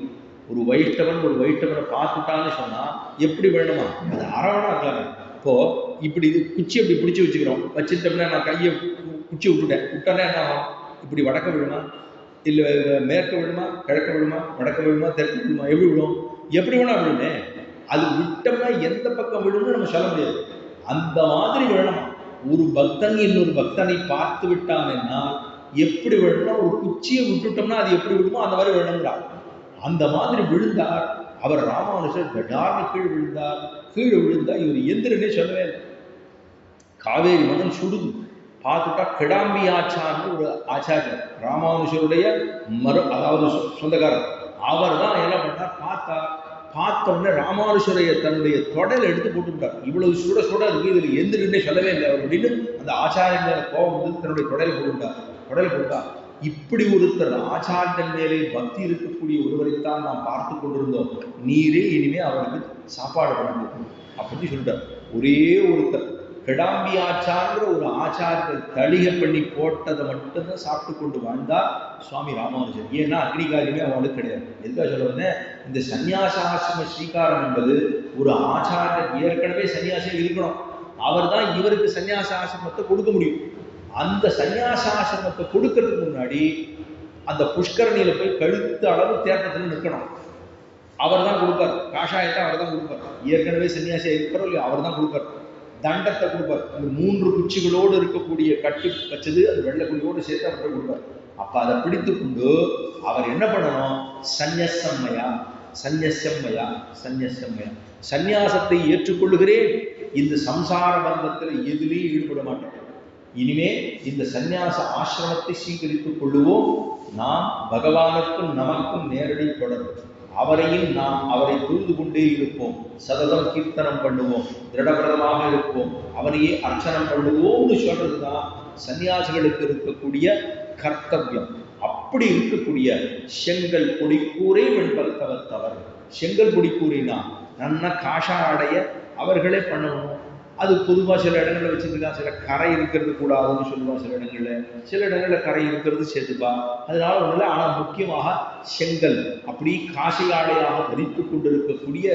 ஒரு வைஷ்ணவனை பார்த்துட்டான்னு சொன்னா எப்படி விழணுமா, அது அரவணா இருக்காங்க. இப்போ இப்படி இது குச்சி அப்படி பிடிச்சி வச்சுக்கிறோம். வச்சுட்டோம்னா நான் கையை குச்சி விட்டோன்னே என்ன ஆகும், இப்படி வடக்க விழுமா, இல்லை மேற்க விழுமா, கிழக்க விழுமா, வடக்க விழுமா, தெற்கு விழுமா, எப்படி விழும், எப்படி வேணா விழுமே. அது விட்டோம்னா எந்த பக்கம் விழும்னு நம்ம சொல்ல முடியாது. அந்த மாதிரி விழணுமா. ஒரு பக்தன் இன்னொரு பக்தனை பார்த்து விட்டான்னா எப்படி விழணும்னா, ஒரு குச்சியை விட்டுட்டோம்னா அது எப்படி விழுமோ அந்த மாதிரி விழணுங்கிறார். அந்த மாதிரி விழுந்தார் அவர். ராமானுஜர் கடார்னு கீழ் விழுந்தார். கீழே விழுந்தா இவர் எந்திரனே சொல்லவே இல்லை. காவேரி மணல் சுடுது. பார்த்துட்டா கிடாம்பி ஆச்சார்னு ஒரு ஆச்சாரியர், ராமானுஜருடைய அதாவது சொந்தக்காரர். அவர் தான் என்ன பண்ணார், பார்த்தோன்னே ராமானுஜரைய தன்னுடைய தொடலை எடுத்து போட்டுவிட்டார். இவ்வளவு சுட இருக்கு, இதில் எந்திரனே சொல்லவே இல்லை அவர் அப்படின்னு அந்த ஆச்சாரியங்கள கோபம் வந்து தன்னுடைய தொடலை போட்டுவிட்டார். தொடலை போட்டா இப்படி ஒருத்தர் ஆச்சாரியன் மேலே பக்தி இருக்கக்கூடிய ஒருவரைத்தான் நாம் பார்த்து கொண்டிருந்தோம். நீரே இனிமே அவருக்கு சாப்பாடு பண்ணணும் அப்படின்னு சொல்லிட்டார். ஒரே ஒருத்தர் கிடாம்பி ஆச்சார்ங்கிற ஒரு ஆச்சாரியர் தளிகை பண்ணி போட்டதை மட்டும்தான் சாப்பிட்டு கொண்டு வாழ்ந்தார் சுவாமி ராமானுஜர். ஏன்னா அக்னிகாரியமே அவனுக்கு கிடையாது. எதுக்காக சொல்ல வந்தேன், இந்த சன்னியாசாசிரம ஸ்ரீகாரம் என்பது ஒரு ஆச்சாரியர் ஏற்கனவே சன்னியாசியம் இருக்கணும். அவர் தான் இவருக்கு சன்னியாச ஆசிரமத்தை கொடுக்க முடியும். அந்த சன்னியாச ஆசிரமத்தை கொடுக்கறதுக்கு முன்னாடி அந்த புஷ்கரணியில போய் கழுத்து அளவு தேட்டத்தில் நிற்கணும். அவர் தான் கொடுப்பார். காஷாயத்தை அவர் தான் கொடுப்பார். ஏற்கனவே சன்னியாசியா இருக்கிறோம் இல்லையா, அவர் தான் கொடுப்பார். தண்டத்தை கொடுப்பார். அந்த 3 குச்சிகளோடு இருக்கக்கூடிய கட்டி வச்சது அது வெள்ளை குடியோடு சேர்த்து அவர் கொடுப்பார். அப்ப அதை பிடித்து கொண்டு அவர் என்ன பண்ணணும், சந்நியசம்மையா சந்நியசம்மையா சந்நியசம்மையா சந்நியாசத்தை ஏற்றுக்கொள்ளுகிறேன், இந்த சம்சார பந்தத்தில் எதிலையும் ஈடுபட மாட்டேன், இனிமே இந்த சந்நியாச ஆசிரமத்தை சீகரித்துக் கொள்ளுவோம், நாம் பகவானுக்கும் நமக்கும் நேரடி தொடர்பு, அவரையும் நாம் அவரை தொழுது கொண்டே இருப்போம், சததம் கீர்த்தனம் பண்ணுவோம், திருடபிரதமாக இருப்போம், அவரையே அர்ச்சனம் பண்ணுவோம்னு சொல்றதுதான் சன்னியாசிகளுக்கு இருக்கக்கூடிய கர்த்தவியம். அப்படி இருக்கக்கூடிய செங்கல் பொடிக்கூரை வெண்பல்தவர். செங்கல் பொடிக்கூரைனா நல்ல காஷா அடைய அவர்களே பண்ணணும். அது பொதுவாக சில இடங்களில் வச்சுருக்கான், சில கரை இருக்கிறது கூடாதுன்னு சொல்லுவான், சில இடங்களில் கரை இருக்கிறது சேர்த்துப்பா, அதனால ஒன்றும். ஆனால் முக்கியமாக செங்கல் அப்படி காசை ஆடையாக தரித்து கொண்டிருக்கக்கூடிய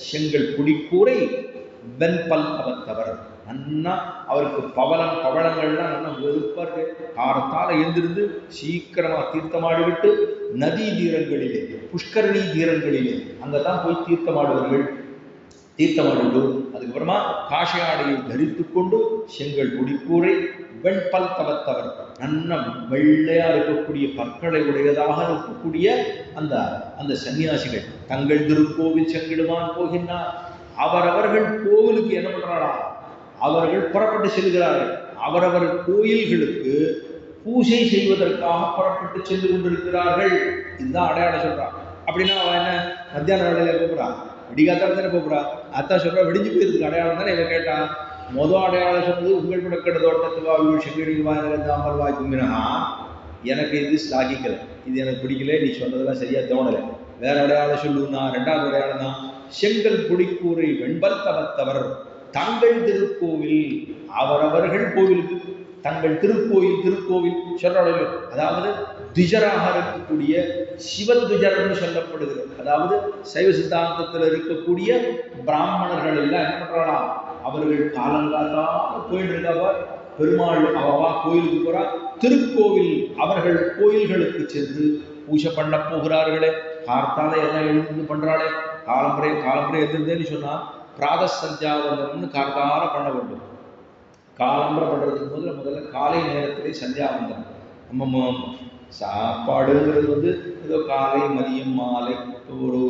செங்கல் பொடிக்கூரை வெண்பல் தவர். நன்னா அவருக்கு பவளங்கள்லாம் நல்லா வெறுப்பா இருக்கு. காரத்தால் எழுந்திருந்து சீக்கிரமா தீர்த்தமாடி விட்டு நதி தீரங்களிலே புஷ்கரணி தீரங்களிலே அங்கதான் போய் தீர்த்தமாடுவார்கள். தீர்த்தமாடு அதுக்கப்புறமா காஷை ஆடையை தரித்து கொண்டு செங்கல் பொடிக்கூரை வெண்பல் தவத்தவர் நல்ல வெள்ளையா இருக்கக்கூடிய பற்களை உடையதாக இருக்கக்கூடிய அந்த அந்த சன்னியாசிகள் தங்கள் திருக்கோவில் செங்கிடுவான் போகின்றார். அவரவர்கள் கோவிலுக்கு என்ன பண்றாரா, அவர்கள் புறப்பட்டு செல்கிறார்கள். அவரவர் கோயில்களுக்கு பூஜை செய்வதற்காக புறப்பட்டு சென்று கொண்டிருக்கிறார்கள். இதுதான் அடையாளம் சொல்றான். அப்படின்னா அவன் என்ன மத்தியான வேலையில கூப்பிடுறான், விடிகாத்தால தானே கூப்பிடுறா, அத்தான் சொல்றா வெடிஞ்சு போயிருக்கு அடையாளம் தானே. இவன் கேட்டான், மொதல் அடையாளம் சொன்னது உங்கள் விடக்கெட தோட்டத்து வாய்வு செங்கடி வாய்ந்தாமல் வாய் கும்பினா, எனக்கு இது சாகிக்கலை, இது எனக்கு பிடிக்கல, நீ சொன்னதெல்லாம் சரியா தோணலை, வேற அடையாளம் சொல்லுன்னா. 2வது அடையாளம் தான் செங்கல் பொடிக்கூரை வெண்பல் தவத்தவர் தங்கள் திருக்கோவில். அவரவர்கள் கோவிலுக்கு தங்கள் திருக்கோவில் சொல்றாங்க. அதாவது துஜராக இருக்கக்கூடிய சிவதுஜர்னு சொல்லப்படுகிறது. அதாவது சைவ சித்தாந்தத்தில் இருக்கக்கூடிய பிராமணர்கள் எல்லாம் என்ன பண்றாளா, அவர்கள் காலங்காலமாக போயிட்டு இருக்காவா, பெருமாள் அவவா கோயிலுக்கு போறா, திருக்கோவில் அவர்கள் கோயில்களுக்கு சென்று பூஜை பண்ண போகிறார்களே. கார்த்தால எல்லாம் எழுந்து பண்றாளே, காலம்பரை எழுதுன்னு சொன்னா பிராத சந்தியாவந்தனம்னு கார்த்தால பண்ண வேண்டும். காலம்பரை பண்றதுக்கு முதல்ல காலை நேரத்திலே சந்தியாவந்தனம். நம்ம சாப்பாடுங்கிறது வந்து ஏதோ காலை மதியம் மாலை. ஒரு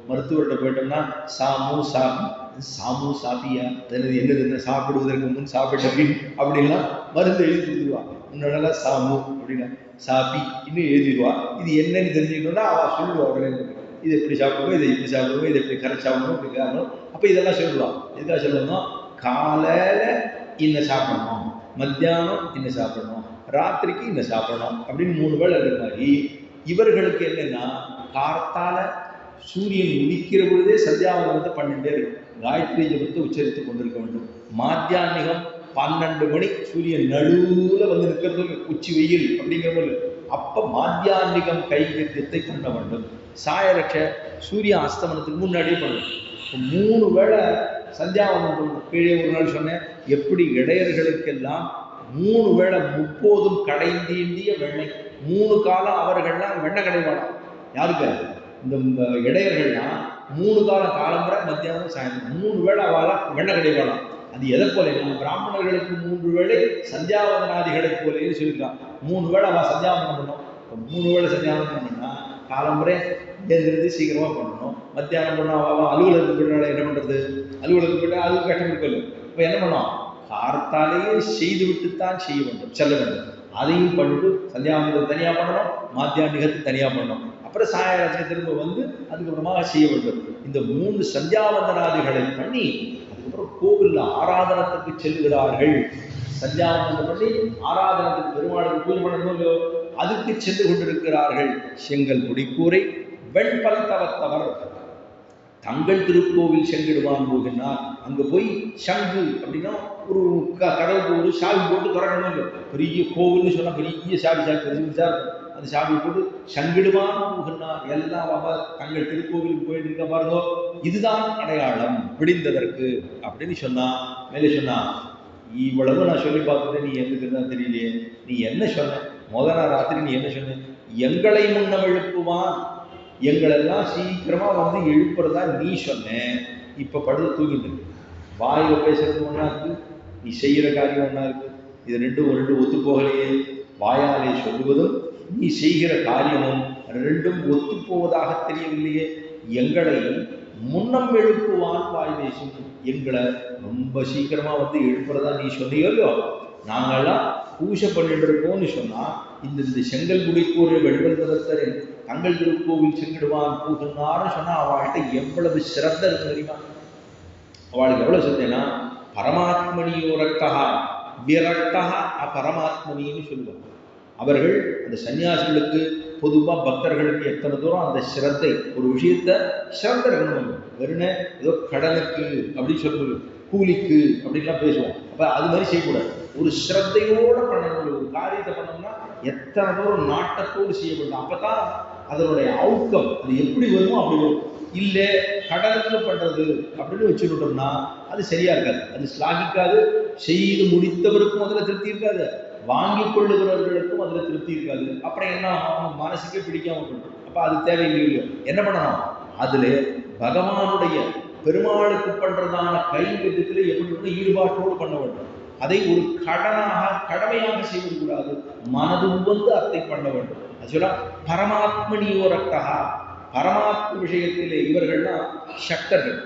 மருத்துவர்கிட்ட போயிட்டோம்னா சாமு சாப்பியா என்னது சாப்பிடுவதற்கு முன் சாப்பிட்டு அப்படின்லாம் மருந்து எழுதி கொடுத்துருவான். முன்னாடிலாம் சாமு அப்படின்னா சாப்பி இன்னும் எழுதிடுவா. இது என்னன்னு தெரிஞ்சுக்கணும்னா அவ சொல்லுவா உடனே, இது எப்படி சாப்பிடுவோம், இதை எப்படி சாப்பிடுவோம், இதை எப்படி கரை சாப்பிடணும், இப்படி காரணம். அப்போ இதெல்லாம் சொல்லுவான். எதுக்காக சொல்லணும், காலையில இன்னும் சாப்பிடணும், மத்தியானம் இன்னும் சாப்பிடணும், ராத்திரிக்கு இன்னும் சாப்பிடணும் அப்படின்னு 3 வேளை இருக்கிற மாதிரி இவர்களுக்கு என்னன்னா கார்த்தால சூரியன் உதிக்கிற பொழுதே சந்தியாவந்தனத்தை பண்ணிட்டே இருக்கும். காயத்ரி ஜபத்தை உச்சரித்து கொண்டிருக்க வேண்டும். மாத்தியானிகம் 12 மணி சூரியன் நடுவுல வந்து நிற்கிறது உச்சி வெயில் அப்படிங்கிற போது அப்ப மாத்தியானிகம் கைகத்தியத்தை பண்ண வேண்டும். சாயரட்ச சூரிய அஸ்தமனத்துக்கு முன்னாடியே பண்ணணும். 3 வேளை சந்தியாவந்தனம். கீழே ஒரு நாள் சொன்னேன், எப்படி இடையர்களுக்கெல்லாம் 3 வேளை 30 கடைந்தீண்டிய வெண்ணெய். 3 காலம் அவர்கள்லாம் வெண்ணெய் கடைவாளாம். யாருக்கு, இந்த இடையர்கள்னா 3 காலம் காலம்பரை மத்தியானம் சாயந்தரம் 3 வேளை அவளா வெண்ணெய் கடைவாளாம். அது எதை போல, பிராமணர்களுக்கு 3 வேளை சந்தியாவந்தனாதிகளை போலேன்னு சொல்லியிருக்கான். 3 வேளை அவள் சந்தியாவந்தனம் பண்ணணும். இப்போ 3 வேளை சந்தியாவந்தனம் பண்ணா காலம்பரை எழுந்திருந்து சீக்கிரமா பண்ணணும். மத்தியானம் பண்ணா அவள் அலுவலகத்துக்கு போயிட்டால என்ன பண்றது, அலுவலகத்துக்கு போயிட்டா அதுக்கு கஷ்டம் இருக்கல. இப்போ என்ன பண்ணோம், கார்த்தாலேயே செய்து விட்டுத்தான் செய்ய வேண்டும், செல்ல வேண்டும். அதையும் பண்ணிட்டு சந்தியாவந்தனம் தனியாக பண்ணணும், மாத்தியானிகத்தை தனியாக பண்ணணும். அப்புறம் சாயராஜனை திரும்ப வந்து அதுக்கப்புறமா செய்ய வேண்டும். இந்த 3 சந்தியாவந்தனாதிகளை பண்ணி அதுக்கப்புறம் கோவில்ல ஆராதனத்துக்கு செல்கிறார்கள். சந்தியாவந்தனம் பண்ணி ஆராதனத்துக்கு பெருமாளுக்கு பூஜை பண்ணணும் இல்லையோ, அதுக்கு சென்று கொண்டிருக்கிறார்கள். செங்கல் குடிக்கூரை வெண்பல் தவத்தவர் தங்கள் திருக்கோவில் செங்கிடுவான் போகின்றார். அங்க போய் சங்கு அப்படின்னா ஒரு கதவுக்கு ஒரு சாவி போட்டு திறக்கணும் இல்லை. பெரிய கோவில்னு சொன்னா பெரிய சாவி பெருசா அந்த சாவியை போட்டு சங்கிடுவான் போகின்றார். எல்லாம் அவர் தங்கள் திருக்கோவிலுக்கு போயிட்டு இருக்க பாருங்க. இதுதான் அடையாளம் விடிந்ததற்கு அப்படின்னு சொன்னா. மேலே சொன்னா, இவ்வளவு நான் சொல்லி பார்த்துட்டு நீ எதுக்குன்னா தெரியலையே, நீ என்ன சொன்ன முதல் நாள் ராத்திரி, நீ என்ன சொன்ன? எங்களை முன்னம் எழுப்புவான், எங்களெல்லாம் சீக்கிரமா வந்து எழுப்புறதா நீ சொன்ன. இப்ப படுத்து தூங்கிட்டு இருக்கு. வாயில பேசுறது ஒண்ணா இருக்கு, நீ செய்யற காரியம் ஒண்ணா இருக்கு. இது ரெண்டும் ஒத்து போகலையே. வாயாலே சொல்லுவதும் நீ செய்கிற காரியமும் ரெண்டும் ஒத்து போவதாக தெரியவில்லையே. எங்களை முன்னம் எழுப்புவான் வாய் பேசும், எங்களை ரொம்ப சீக்கிரமா வந்து எழுப்புறதா நீ சொன்னியோ இல்லையோ. நாங்கள்லாம் பூஜை பண்ணிட்டு இருக்கோம்னு சொன்னா, இந்த செங்கல் குடிக்கூரை வெண்பல் தவத்தரின் தங்கள் திருக்கோவில் செங்கிடுவான் போகின்றான்னு சொன்னா அவள்கிட்ட எவ்வளவு சிரத்த இருக்கு தெரியுமா? அவளுக்கு எவ்வளவு சிரத்தைன்னா, பரமாத்மனியோரக்கா விரட்டா அபரமாத்மனின்னு சொல்லுவாங்க. அவர்கள் அந்த சன்னியாசிகளுக்கு பொதுவாக பக்தர்களுக்கு எத்தனை தூரம் அந்த சிரத்தை, ஒரு விஷயத்த சிரத்தை இருக்கணும். வெறும் ஏதோ கடனுக்கு அப்படின்னு சொல்லுவது, கூலிக்கு அப்படின்லாம் பேசுவோம். அப்ப அது மாதிரி செய்யக்கூடாது. ஒரு சிரத்தையோட பண்ணணும். ஒரு காரியத்தை பண்ணோம்னா எத்தனை தூரம் நாட்டத்தோடு செய்யப்படும். அப்பதான் அதனுடைய அவுட்கம் அது எப்படி வருமோ அப்படி வரும். இல்லை கடனுக்கு பண்றது அப்படின்னு வச்சுக்கிட்டோம்னா அது சரியா இருக்காது, அது ஸ்லாகிக்காது. செய்து முடித்தவருக்கும் அதுல திருப்தி இருக்காது, வாங்கி கொள்ளுகிறவர்களுக்கும் அதுல திருப்தி இருக்காது. அப்புறம் என்ன ஆகும்? மனசுக்கே பிடிக்காம போயிடும். அப்ப அது தேவையில்லையோ. என்ன பண்ணணும்? அதுல பகவானுடைய பெருமாளுக்கு பண்றதான கைங்கரியத்திலே எப்படி ஈடுபாட்டோடு பண்ண வேண்டும். அதை ஒரு கடமையாக செய்யக்கூடாது, மனது வந்து அத்தை பண்ண வேண்டும். சொல்ல பரமாத்மனியோரக்கா, பரமாத்ம விஷயத்திலே இவர்கள்லாம் சக்தர்கள்.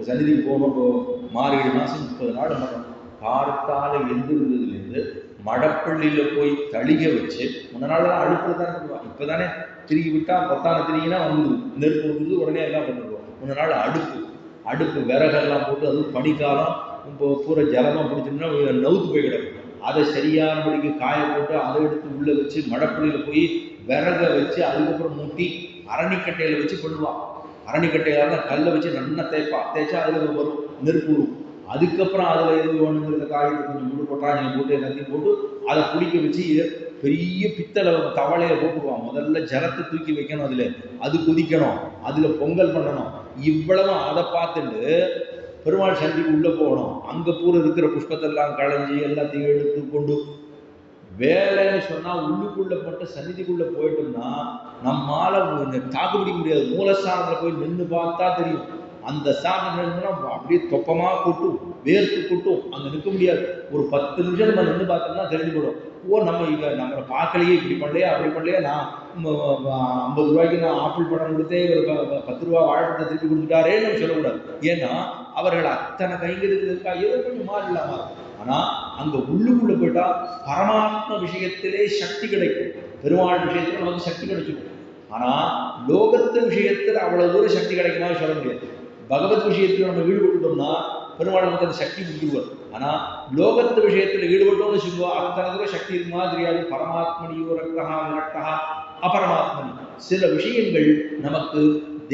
சன்னிதிக்கு போகணும். மார்கழி மாசம் 30 நாள் பண்ணணும். கார்த்தால எழுந்திருந்ததுலேருந்து மடப்பள்ளியில போய் தளிக வச்சு, முன்ன நாள்லாம் அடுப்புல தான் பண்ணுவான். இப்பதானே திருகி விட்டா பொத்தான திருகினா வந்துடுது, நெருப்பு வந்துடுது, உடனே எல்லாம் பண்ணிடுவோம். முன்ன நாள் அடுப்பு விறகெல்லாம் போட்டு, அதுவும் பனிக்காலம், இப்போ பூரா ஜலமா பிடிச்சோம்னா நவுத்து போய் கிடக்கும். அதை சரியானபடிக்கு காய போட்டு அதை எடுத்து உள்ள வச்சு மடப்பள்ளியில போய் விறக வச்சு அதுக்கப்புறம் மூட்டி அரணிக்கட்டையில வச்சு பண்ணுவான். அரணிக்கட்டையில தான் கல்லை வச்சு நல்லா தேய்ச்சா அதுல வரும், நெருப்பு வரும். அதுக்கப்புறம் அதுல எது வேணுங்கிறத காயத்தை கொஞ்சம் முழு பொட்டாஞ்சியை போட்டு எல்லாத்தையும் போட்டு அதை குடிக்க வச்சு பெரிய பித்தளை தவளையில போட்டுருவான். முதல்ல ஜலத்தை தூக்கி வைக்கணும், அது கொதிக்கணும், அதுல பொங்கல் பண்ணணும். இவ்வளவு அதை பார்த்துட்டு பெருமாள் சந்திக்கு உள்ள போகணும். அங்க பூரா இருக்கிற புஷ்பத்தெல்லாம் களைஞ்சி எல்லாத்தையும் எடுத்து கொண்டு வேலைன்னு சொன்னா உள்ளுக்குள்ள மட்டும் சன்னிதிக்குள்ள போயிட்டோம்னா நம்மால தாக்கு பிடிக்க முடியாது. மூலஸ்தானத்துல போய் நின்று பார்த்தா தெரியும். அந்த ஸ்தானம் நின்றுனா அப்படியே தொப்பமா கொட்டும், வேர்த்து கொட்டும், அங்க நிற்க முடியாது. ஒரு 10 நிமிஷம் நம்ம நின்று பார்த்தோம்னா தெரிஞ்சு போடும். நம்ம இங்க நம்மளை பார்க்கலையே, இப்படி பண்ணலையா அப்படி பண்ணலையா, நான் 50 ரூபாய்க்கு நான் ஆப்பிள் பழம் கொடுத்தே ஒரு 10 ரூபா வாழைப்பழத்தை திருப்பி கொடுத்துட்டாரேன்னு நம்ம சொல்லக்கூடாது. ஏன்னா அவர்கள் அத்தனை கைங்கிறதுக்கா ஏதோ கொஞ்சம் மாறலாமா. ஆனா அங்க உள்ளுக்குள்ள போயிட்டா பரமாத்ம விஷயத்திலே சக்தி கிடைக்கும், பெருமாள் விஷயத்துல நமக்கு சக்தி கிடைச்சிடும். ஆனா லோகத்து விஷயத்துல அவ்வளவு தூரம் சக்தி கிடைக்குமா சொல்ல முடியாது. பகவத் விஷயத்துல நம்ம ஈடுபட்டுட்டோம்னா பெருமாள் நமக்கு அந்த சக்தி கொடுத்துருவார். ஆனா லோகத்து விஷயத்துல ஈடுபட்டோம்னு சொல்லுவா அத்தனை தூரம் சக்தி இருக்குமா தெரியாது. பரமாத்மனியோ ரக்கஹா விரட்டஹா அபரமாத்மனி. சில விஷயங்கள் நமக்கு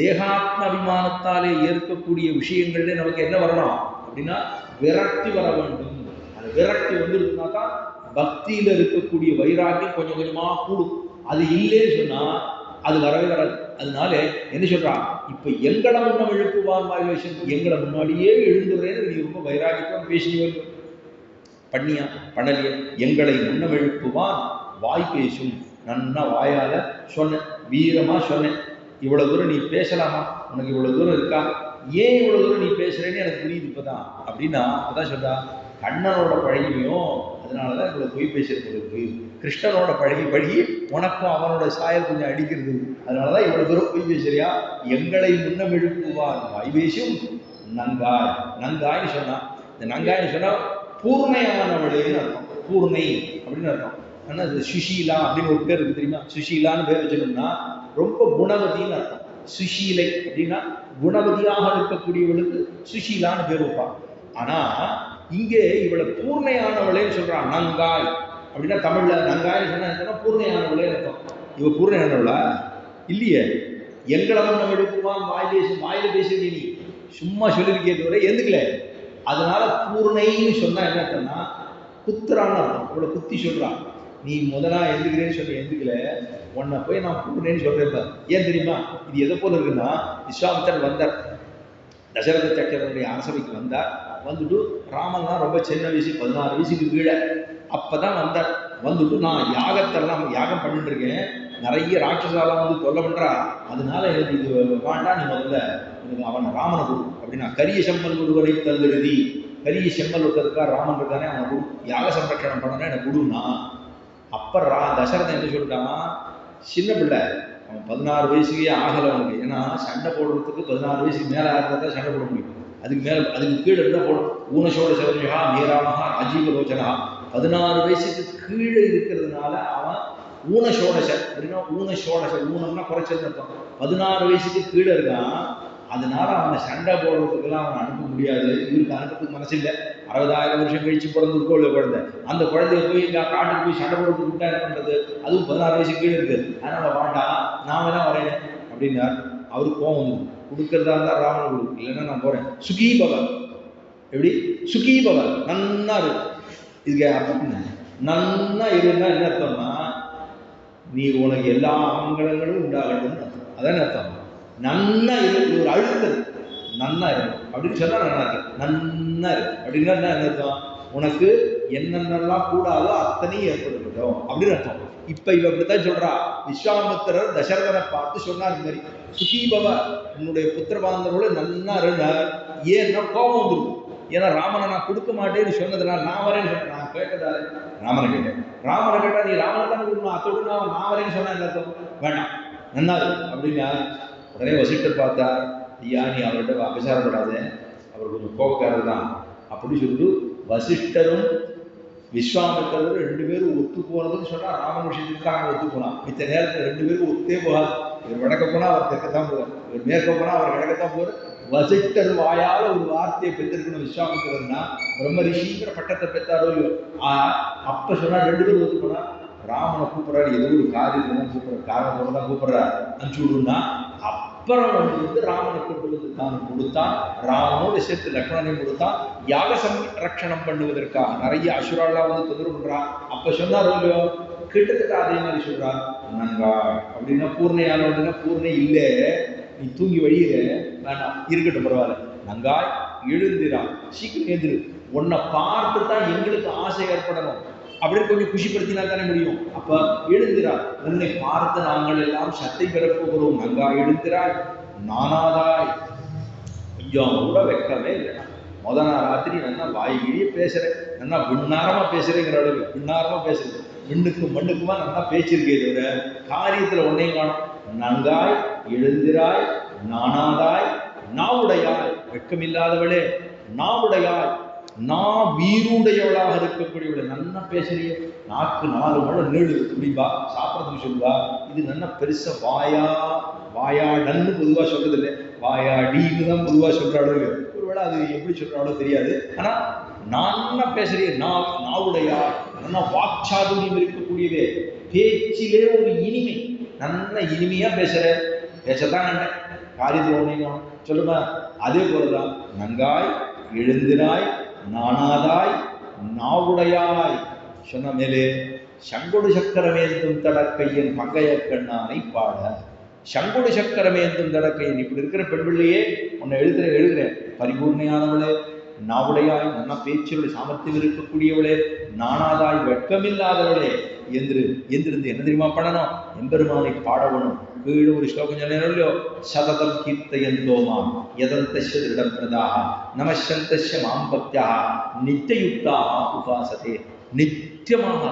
தேகாத்ம அபிமானத்தாலே ஏற்கக்கூடிய விஷயங்கள்ல நமக்கு என்ன வரணும் அப்படின்னா விரக்தி வர வேண்டும். அந்த விரக்தி வந்துருக்குன்னா தான் பக்தியில இருக்கக்கூடிய வைராக்கியம் கொஞ்சம் கொஞ்சமா கூடும். அது இல்லைன்னு சொன்னா அது வரவே வராது. அதனால என்ன சொல்றா, இப்ப எங்களை முன்னம் எழுப்புவான் வாய்வேஷன், எங்களை முன்னாடியே எழுந்துடுறேன்னு நீ ரொம்ப வைராக்கியத்தோடு பேசினீங்க, பண்ணியா பண்ணலையே. எங்களை முன்னம் எழுப்புவான் வாய் பேசும். நன்னா வாயால சொன்னேன், வீரமா சொன்னேன். இவ்வளவு தூரம் நீ பேசலாமா, உனக்கு இவ்வளவு தூரம் இருக்கா, ஏன் இவ்வளவு தூரம் நீ பேசுறேன்னு எனக்கு புரியுது இப்பதான் அப்படின்னா. அப்பதான் சொல்றா, கண்ணனோட பழகியும் அதனாலதான் இவ்வளவு பொய் பேசுறது. கிருஷ்ணனோட பழகி உனக்கும் அவனோட சாயல் கொஞ்சம் அடிக்கிறது, அதனாலதான் இவ்வளவு தூரம் பொய் பேசுறியா. எங்களை முன்னம் எழுப்புவான் வாய்வேசும் நங்காய். நங்காய்னு சொன்னா, இந்த நங்காய்னு சொன்னா பூர்ணையானவளேன்னு அர்த்தம். பூர்ணை அப்படின்னு அர்த்தம். ஆனா சுஷீலா அப்படின்னு ஒரு பேர் இருக்கு தெரியுமா. சுஷீலான்னு பேர் வச்சிருந்தோம்னா ரொம்ப குணவதின்னு அர்த்தம். சுஷீலை அப்படின்னா குணவதியாக இருக்கக்கூடியவளுக்கு சுஷீலான்னு பேர் வைப்பான். ஆனா இங்கே இவளை பூர்ணையானவளேன்னு சொல்றான். நங்காய் அப்படின்னா தமிழ்ல நங்காயின்னு சொன்னா பூர்ணையானவளே அர்த்தம். இவ பூர்ணையானவளா இல்லையே. எங்களவன் நம்ம எடுக்குவான் வாயில பேசுறீ நீ சும்மா சொல்லியிருக்கே தவிர எந்துக்கல. அதனால பூர்ணைன்னு சொன்னா என்ன அர்த்தம்னா குத்துறான்னு அர்த்தம். அவளை குத்தி சொல்றான். நீ முதலா எந்துக்கிறேன்னு சொல்லி எந்துக்கல, உன்னை போய் நான் பூர்ணைன்னு சொல்றேன். ஏன் தெரியுமா? இது எதை போல இருக்குன்னா, விஸ்வாமித்திரன் வந்தார், தசரத சக்கரனுடைய அரசவைக்கு வந்தார். வந்துட்டு ராமன்லாம் ரொம்ப சின்ன வயசு, 16 வயசுக்கு கீழே. அப்பதான் வந்தார். வந்துட்டு நான் யாகத்தெல்லாம் யாகம் பண்ணிட்டு இருக்கேன், நிறைய ராட்சசாலாம் வந்து தொல்லை பண்றா, அதனால எனக்கு இது வேண்டாம், நீ முதல்ல எனக்கு அவனை ராமனை கொடு அப்படின்னா. கரிய செம்மல் ஒருவரை தந்தெழுதி, கரிய செம்மல் ஒருத்தருக்கா ராமன் இருக்கானே அவனை கொடு, யாக சம்ரட்சணம் பண்ணனா எனக்கு கொடுன்னா. அப்ப தசரதன் என்ன சொல்லிட்டான், சின்ன பிள்ளை அவன் 16 வயசுக்கே ஆகலை அவனுக்கு. ஏன்னா சண்டை போடுறதுக்கு 16 வயசுக்கு மேலே ஆகிறதா சண்டை போட முடியும். அதுக்கு மேலே அதுக்கு கீழே இருந்தால் போடும். ஊனசோட சவரியா மீராமகா ராஜீவலோச்சனா 16 வயசுக்கு கீழே இருக்கிறதுனால அவன் ஊனசோடச அப்படின்னா ஊனசோடச, ஊனம்னா குறைச்சல் அர்த்தம். 16 வயசுக்கு கீழே இருக்கான். அதனால அவனை சண்டை போடுறதுக்கெல்லாம் அவனை அனுப்ப முடியாது. இவருக்கு அனுப்புறதுக்கு மனசு இல்லை. 60,000 வருஷம் கழிச்சு பிறந்திருக்கோ இல்லை குழந்தை, அந்த குழந்தைய போய் காட்டுக்கு போய் சண்டை போடுறதுக்கு விட்டா என்ன பண்றது? அதுவும் 16 வயசுக்கு கீழே இருக்கு. அதனால வேண்டாம், நான் வேணா வரேன் அப்படின்னார். அவருக்கு கோவம் வந்து கொடுக்கறதா இருந்தா ராமனை கொடு, இல்லைன்னா நான் போறேன். சுகி பவன் எப்படி சுகி பவன் நன்னா இருக்கு. இதுக்கு அர்த்தம் நன்னா இருந்தா என்ன அர்த்தம்னா, நீ உனக்கு எல்லா மங்களங்களும் உண்டாகட்டும் அர்த்தம். அதான் அர்த்தம். நன்னா இருக்கு, ஒரு அழுத்தம் நன்னா இருக்கும் அப்படின்னு சொன்னா நல்லா இருக்கு. நன்னா இருக்கு அப்படின்னா என்ன அர்த்தம்? உனக்கு என்னென்னலாம் கூடாதோ அத்தனையும் ஏற்படுத்தட்டும் அப்படின்னு அர்த்தம். இப்ப இவ அப்படித்தான் சொல்றா. விஸ்வாமித்திரர் தசரதனை பார்த்து சொன்னார், இந்த மாதிரி சுகீபவ உன்னுடைய புத்திர பாந்தரோட நன்னா இருந்தார். ஏன்னா கோபம் வந்துருக்கும். ஏன்னா ராமனை நான் கொடுக்க மாட்டேன்னு சொன்னதுனால நான் வரேன்னு சொன்னேன். நான் கேட்டதாரு ராமனை கேட்டேன். ராமனை கேட்டா நீ ராமனை தான் கொடுக்கணும், அத்தோடு நான் வரேன்னு சொன்னா என்ன அர்த்தம்? வேண்டாம் நன்னா இருக்கு அப்படின்னா. உடனே வசிஷ்டர் பார்த்தா, ஐயா நீ அவர்கிட்ட அபசாரப்படாத, அவர் கொஞ்சம் கோபக்காரர் தான் அப்படின்னு சொல்லிட்டு வசிஷ்டரும் விஸ்வாமித்திரரும் 2 பேரும் ஒத்து போனதுன்னு சொன்னா ராமன் விஷயத்துக்கு தான் ஒத்து போனான். மித்த நேரத்தில் 2 பேரும் ஒத்தே போகாது. இவர் வடக்க போனா அவர் தெற்கத்தான் போவார், இவர் மேற்க போனா அவர் கிழக்கத்தான் போவார். வசிஷ்டர் வாயால ஒரு வார்த்தையை பெற்றிருக்கணும் விஸ்வாமித்திரர்னா, பிரம்ம ரிஷிங்கிற பட்டத்தை பெற்றாரோ இல்லையோ. அப்ப சொன்னா 2 பேரும் ஒத்து போனா. ராமனை கூப்பிடுறாரு, ஏதோ ஒரு காரியத்தை தான் கூப்பிடுற, காரணத்தோட தான் கூப்பிடுறாரு, அனுப்பிச்சு விடுன்னா. அப்புறம் வந்து ராமனை கொண்டு வந்து தான் கொடுத்தான். ராமனோட சேர்த்து லக்ஷ்மணனையும் கொடுத்தான். யாக சம்ரட்சணம் பண்ணுவதற்காக நிறைய அசுராலாம் வந்து தொந்தரவு பண்றான். அப்ப சொன்னார் இல்லையோ, கிட்டத்தட்ட அதே மாதிரி சொல்றார். நங்கா அப்படின்னா பூர்ணையான அப்படின்னா பூர்ணை இல்லை, நீ தூங்கி வழியில வேண்டாம், இருக்கட்டும் பரவாயில்ல. நங்காய் எழுந்திரா, சீக்கிரம் எழுந்திரு, உன்னை பார்த்து தான் எங்களுக்கு ஆசை ஏற்படணும் அப்படின்னு கொஞ்சம் குஷிப்படுத்தினா தானே முடியும். அப்ப எழுந்திரா, உன்னை பார்த்து நாங்கள் எல்லாம் சத்தை பெறப் போகிறோம். நங்காய் எழுந்திராய் நானாதாய். கொஞ்சம் கூட வெக்கமே இல்லைனா. முதல் நாள் ராத்திரி நல்லா வாய்கிழியே பேசுறேன், நல்லா விண்ணாரமா பேசுறேங்கிற அளவுக்கு விண்ணாரமா பேசுறேன். விண்ணுக்கும் மண்ணுக்குமா நல்லா பேச்சிருக்கே தவிர காரியத்துல ஒன்னையும் காணும். நங்காய் எழுந்திராய் நானாதாய் நாவுடையாய், வெட்கமில்லாதவளே நாவுடையாய், நான் வீருடையவளாக இருக்கக்கூடியவளை. நல்லா பேசுறிய, நாக்கு 4 மழை நீடு அப்படின்பா, சாப்பிட்றதுக்கு சொல்லுவா. இது நல்லா பெருசா வாயாடன்னு பொதுவா சொல்றது இல்லை, வாயாடின்னு தான் பொதுவா சொல்றாளோ. ஒருவேளை அது எப்படி சொல்றாளோ தெரியாது. ஆனா நல்லா பேசுறிய, நாவுடையாய், நல்லா வாக்சாதுரியம் இருக்கக்கூடியவே, பேச்சிலே ஒரு இனிமை, நல்ல இனிமையா பேசுற. பேசத்தான் கண்டேன், காரியத்தில் ஒன்றையும் சொல்லுமா. அதே போலதான் நங்காய் எழுந்திராய் நானாதாய் நாவுடையாய் சொன்ன மேலே சங்கொடு சக்கரமேந்தும் தடக்கையன் பங்கைய கண்ணானை பாட. சங்கொடு சக்கரமேந்தும் தடக்கையன், இப்படி இருக்கிற பெண் பிள்ளையே உன்னை எழுதுகிறேன், பரிபூர்ணையானவளே, நாவுடையாய், நல்லா பேச்சுடைய சாமர்த்தியம் இருக்கக்கூடியவளே, நானாதாய், வெட்கமில்லாதவளே, எந்திருந்து என்ன தெரியுமா பண்ணணும்? எம்பெருமானை பாடவணும். கீழே ஒரு ஸ்லோகம் சொன்னேன் இல்லையோ, சததம் கீர்த்தயந்தோமா யதந்தஸ்ய திருடப்பிரதாக நமசந்தஸ்ய மாம் பக்தியாக நித்தியயுக்தாக உபாசதே. நித்தியமாக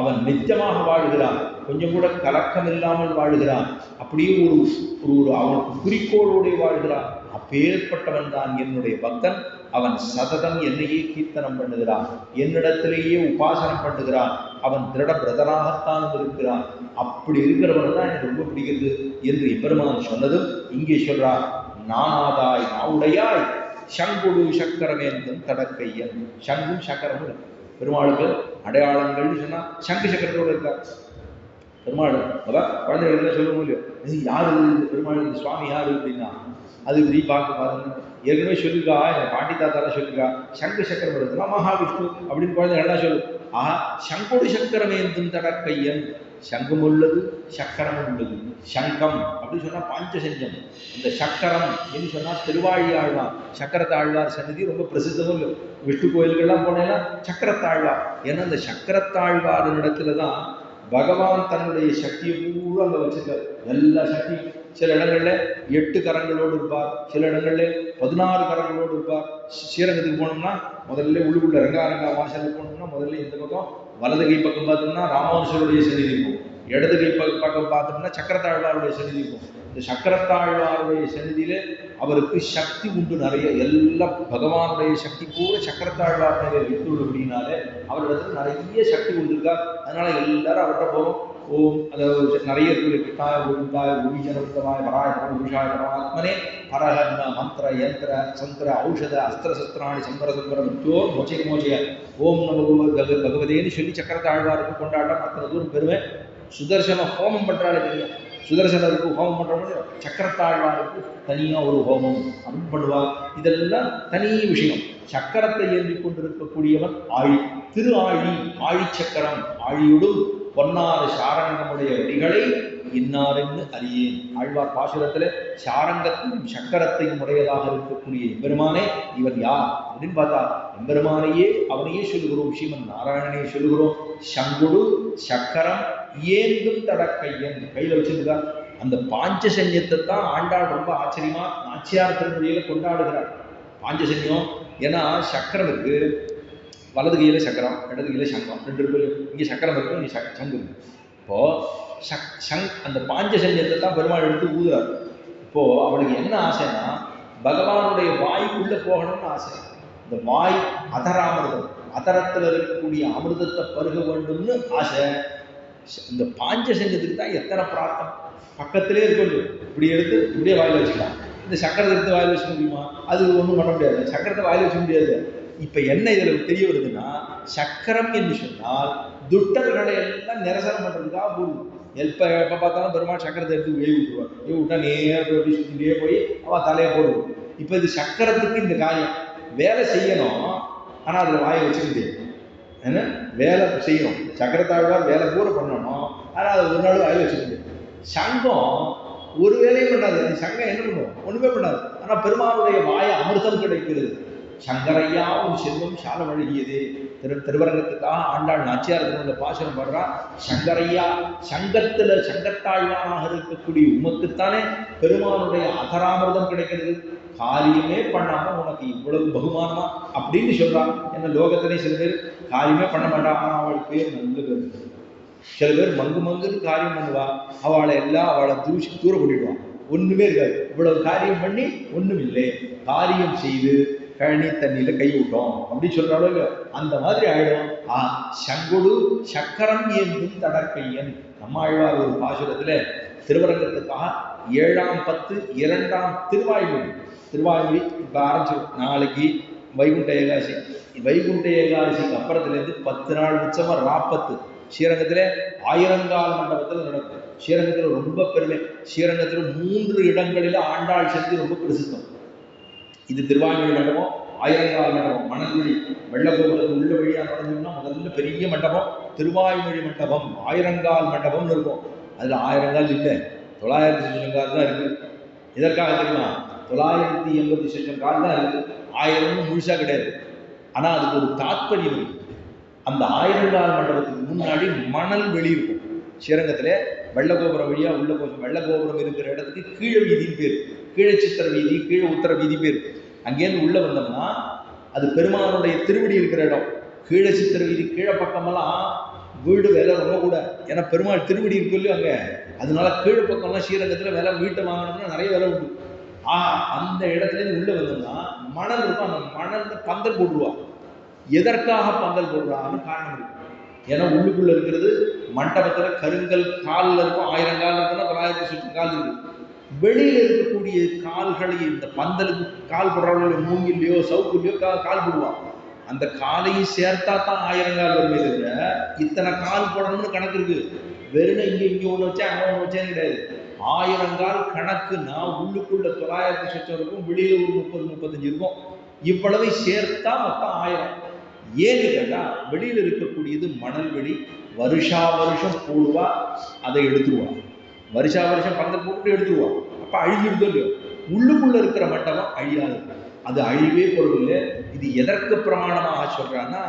அவன் நித்தியமாக வாழ்கிறான், கொஞ்சம் கூட கலக்கம் இல்லாமல் வாழ்கிறான். அப்படியே ஒரு அவனுக்கு குறிக்கோளோடு வாழ்கிறான். அப்பேற்பட்டவன் தான் என்னுடைய பக்தன். அவன் சததம் என்னையே கீர்த்தனம் பண்ணுகிறான், என்னிடத்திலேயே உபாசனம் பண்ணுகிறான். அவன் திருட பிரதனாகத்தான் இருக்கிறான். அப்படி இருக்கிறவன் தான் எனக்கு ரொம்ப பிடிக்கிறது என்று எம்பெருமான் சொன்னதும் இங்கே சொல்றார். நானாதாய் நாவுடையாய் சங்குடு சக்கரமேந்தும் தடக்கையன். சங்கும் சக்கரமும் பெருமாளுக்கு அடையாளங்கள்னு சொன்னா சங்கு சக்கரத்தோடு இருக்கார் பெருமாள். அதான் குழந்தைகளுக்கு சொல்ல முடியும், இது யாரு இந்த பெருமாள், இந்த சுவாமி யாரு அப்படின்னா அது இப்படி பார்க்க பாருங்க. ஏற்கனவே சொல்லிருக்கா, என் பாட்டி தாத்தால சொல்லிருக்கா, சங்கு சக்கரம் இருக்குன்னா மகாவிஷ்ணு அப்படின்னு குழந்தைகள் எல்லாம் சொல்லு. ஆஹா, சங்கொடு சக்கரம் ஏந்தும் தடக்கையன், சங்கம் உள்ளது சக்கரம் உள்ளது. சங்கம் அப்படின்னு சொன்னா பாஞ்சசஞ்சம், இந்த சக்கரம் என்று சொன்னா திருவாழியாழ்வார், சக்கரத்தாழ்வார் சன்னதி ரொம்ப பிரசித்தமும் இல்லை. விஷ்ணு கோயில்கள்லாம் போனேன்னா சக்கரத்தாழ்வார். ஏன்னா அந்த சக்கரத்தாழ்வாரின் இடத்துலதான் பகவான் தன்னுடைய சக்தியை பூரா அங்க வச்சிருக்காரு. எல்லா சக்தியும் சில இடங்கள்ல 8 கரங்களோடு இருப்பார், சில இடங்கள்ல 16 கரங்களோடு இருப்பார். ஸ்ரீரங்கத்துக்கு போனோம்னா முதல்ல உள்ளுக்குள்ள ரங்காரங்கா வாசல்ல போனோம்னா முதல்ல இந்த பக்கம் வலது கை பக்கம் பார்த்தோம்னா ராமானுஷருடைய சன்னிதி இருக்கும், இடது கை பக்கம் பார்த்தோம்னா சக்கரத்தாழ்வாருடைய சன்னிதி இருக்கும். இந்த சக்கரத்தாழ்வாருடைய சன்னிதியில அவருக்கு சக்தி உண்டு நிறைய. எல்லாம் பகவானுடைய சக்தி பூரா சக்கரத்தாழ்வார் வைத்துள்ளபடினாலே அவரிடத்துல நிறைய சக்தி கொண்டிருக்கார். அதனால எல்லாரும் அவர்கிட்ட போறோம். ஓம் அதாவது நிறைய கிட்டாய கோவிந்தாய குருஜனோத்தமாய வராய புருஷாய பரமாத்மனே பரஹன்ன மந்திர யந்திர சந்திர ஔஷத அஸ்திர சஸ்திராணி சம்பர சம்பர முத்தியோ மோச்சை மோச்சைய ஓம் நம பகவதேன்னு சொல்லி சக்கரத்தாழ்வாருக்கு கொண்டாட்டம். அத்தனை தூரம் பெருமை. சுதர்சன ஹோமம் பண்றாலே தெரியும், சுதர்சனருக்கு ஹோமம் பண்றவங்க சக்கரத்தாழ்வாருக்கு தனியா ஒரு ஹோமம் அப்படின்னு பண்ணுவார். இதெல்லாம் தனி விஷயம். சக்கரத்தை ஏந்தி கொண்டிருக்கக்கூடியவன் ஆழி, திரு ஆழி, ஆழி சக்கரம். ஆழியுடும் பொன்னாறு சாரங்கமுடைய வடிகளை இன்னாரென்னு அறியேன். ஆழ்வார் பாசுரத்துல சாரங்கத்தையும் சக்கரத்தையும் உடையதாக இருக்கக்கூடிய எம்பெருமானே இவன் யார் அப்படின்னு பார்த்தா எம்பெருமானையே அவனையே சொல்லுகிறோம், ஸ்ரீமன் நாராயணனையே சொல்லுகிறோம். சங்குடு சக்கரம் ஏந்தும் தடக்கையன் கையில வச்சிருக்கா. அந்த பாஞ்சசன்யத்தை தான் ஆண்டாள் ரொம்ப ஆச்சரியமா நாச்சியார் திருமொழியில கொண்டாடுகிறார். பாஞ்சசன்யம் ஏன்னா சக்கரம் இருக்கு, வலது கையில சக்கரம், இடது கையில சங்கம், 2 இருக்கு. இங்கே சக்கரம் இருக்கும், இங்கே சங்கு இருக்கு. இப்போ அந்த பாஞ்சசன்யத்தை தான் பெருமாள் எடுத்து ஊதுறாரு. இப்போ அவளுக்கு என்ன ஆசைன்னா பகவானுடைய வாய்க்குள்ள போகணும்னு ஆசை. இந்த வாய் அதராமிருதம், அதரத்தில் இருக்கக்கூடிய அமிர்தத்தை பருக வேண்டும்னு ஆசை. இந்த பாஞ்சசன்யத்துக்கு தான் எத்தனை பிரார்த்தம். பக்கத்திலே இருக்கணும், இப்படி எடுத்து இப்படியே வாயில் வச்சுக்கலாம். இந்த சக்கரத்தை எடுத்து வாயில் வச்சுக்க முடியுமா? அது ஒன்றும் பண்ண முடியாது, சக்கரத்தை வாயில் வச்சுக்க முடியாது. இப்ப என்ன இதுல தெரிய வருதுன்னா, சக்கரம் என்று சொன்னால் துட்டர்களை எல்லாம் நிரசனம் பண்றதுக்காக போடுது. எப்ப பார்த்தாலும் பெருமாள் சக்கரத்தை எடுத்து வேவி விட்டுருவார். வேவி விட்டா நேரம் சுத்திட்டே போய் அவ தலையை போடுவோம். இப்ப இது சக்கரத்துக்கு இந்த காரியம் வேலை செய்யணும், ஆனா அதுல வாயை வச்சுக்க முடியாது. என்ன வேலை செய்யணும், சக்கரத்தாழ்வார் வேலை பூரா பண்ணணும், ஆனா அதை ஒரு நாள் வாயில் வச்சுக்க முடியாது. சங்கம் ஒரு வேலையும் பண்ணாது. சங்கம் என்ன பண்ணுவோம்? ஒண்ணுமே பண்ணாது. ஆனா பெருமாளுடைய வாய அமிர்தம் கிடைக்கிறது. சங்கரையா ஒரு செல்வம் சால வழங்கியது. திருவரங்கத்துக்காக ஆண்டாள் நாச்சியார் திருமண பாசனம் படுறா. சங்கரையா, சங்கத்துல சங்கத்தாழ்வானாக இருக்கக்கூடிய உமக்குத்தானே பெருமானுடைய அதராமிர்தம் கிடைக்கிறது. காரியமே பண்ணாம உனக்கு இவ்வளவு பகுமானமா அப்படின்னு சொல்றான். என்ன லோகத்திலே சில பேர் காரியமே பண்ண மாட்டான், ஆனா அவள் பேர் நல்லது. சில பேர் மங்குன்னு காரியம் பண்ணுவா, அவளை எல்லாம் அவளை தூர பண்ணிடுவான், ஒண்ணுமே இருக்காது. இவ்வளவு காரியம் பண்ணி ஒண்ணும் இல்லை, காரியம் செய்து கழனி தண்ணியில கை விட்டோம் அப்படின்னு சொல்றாலும் அந்த மாதிரி ஆயிடும். சங்கொடு சக்கரம் ஏந்தும் தடக்கையன். நம்மாழ்வார் ஒரு பாசுரத்துல திருவரங்கத்துக்காக 7ஆம் 10 2ஆம் திருவாய்மொழி இப்ப ஆரம்பிச்சிடும். நாளைக்கு வைகுண்ட ஏகாதசி. வைகுண்ட ஏகாதசிக்கு அப்புறத்துலேருந்து 10 நாள் உற்சவம் ராப்பத்து ஸ்ரீரங்கத்துல 1000 மண்டபத்தில் நடக்கும். ஸ்ரீரங்கத்துல ரொம்ப பெருமை. ஸ்ரீரங்கத்துல 3 இடங்களில ஆண்டாள் சக்தி ரொம்ப பிரசித்தம். இது திருவாய்மொழி மண்டபம், 1000 மண்டபம், மணல்வழி வெள்ளக்கோபுரத்துக்கு உள்ள வழியாக நடந்தோம்னா முதல்ல பெரிய மண்டபம் திருவாய்மொழி மண்டபம். 1000 மண்டபம்னு இருக்கும். அதுல 1000 இல்லை, 900 தான் இருக்கு. இதற்காக தெரியுமா? 980 கால் தான் இருக்கு, 1000 முழுசா கிடையாது. ஆனா அதுக்கு ஒரு தாத்பரியம் இருக்கு. அந்த 1000 மண்டபத்துக்கு முன்னாடி மணல் வெளி இருக்கும். ஸ்ரீரங்கத்துல வெள்ளக்கோபுரம் வழியா உள்ள போகும். வெள்ளக்கோபுரம் இருக்கிற இடத்துக்கு கீழே வீதின்னு பேர், கீழே சித்திர வீதி, கீழே உத்தர வீதி பேர். அங்கேருந்து உள்ள வந்தோம்னா அது பெருமானுடைய திருவடி இருக்கிற இடம். கீழே சித்திர வீதி கீழே பக்கமெல்லாம் வீடு விலை ரொம்ப கூட, ஏன்னா பெருமாள் திருவடி இருக்குல்ல அங்க. அதனால கீழே பக்கம்லாம் ஸ்ரீரங்கத்துல விலை வீட்டை வாங்கணும்னா நிறைய விலை உண்டு. அந்த இடத்துல இருந்து உள்ள வந்தோம்னா மணல் இருக்கும். அந்த மணல்ல பந்தல் போட்டுருவா. எதற்காக பந்தல் போடுறான்னு காரணம் இருக்கு. ஏன்னா உள்ளுக்குள்ள இருக்கிறது மண்டபத்துல கருங்கல் காலில் இருக்கும். 1000 கால் இருக்குன்னா 900 கால் இருக்கு. வெளியில இருக்கக்கூடிய கால்களை இந்த பந்தலுக்கு கால் போடுறவங்கள மூங்கிலையோ சவுக்குலையோ கால் போடுவான். அந்த காலையும் சேர்த்தா தான் 1000 கால் வருமே தவிர இத்தனை கால் போடணும்னு கணக்கு இருக்கு. வெறும் இங்க ஒண்ணு வச்சா அங்க ஒண்ணு வச்சா கிடையாது. 1000 கால் கணக்குன்னா உள்ளுக்குள்ள 900 சொச்சம் இருக்கும், வெளியில ஒரு 30-35 இருக்கும். இவ்வளவை சேர்த்தா மொத்தம் 1000. ஏன்னு கேட்டா வெளியில இருக்கக்கூடியது மணல் வெளி. வருஷா வருஷம் போடுவா, அதை எடுத்துருவா. வருஷா வருஷம் பந்தல் போட்டு எடுத்துருவா. அப்ப அழிஞ்சிருந்தோ இல்லையோ, உள்ளுக்குள்ள இருக்கிற மண்டபம் அழியாது. அது அழிவே பொருள். இது எதற்கு பிரமாணமாக சொல்றான்னா,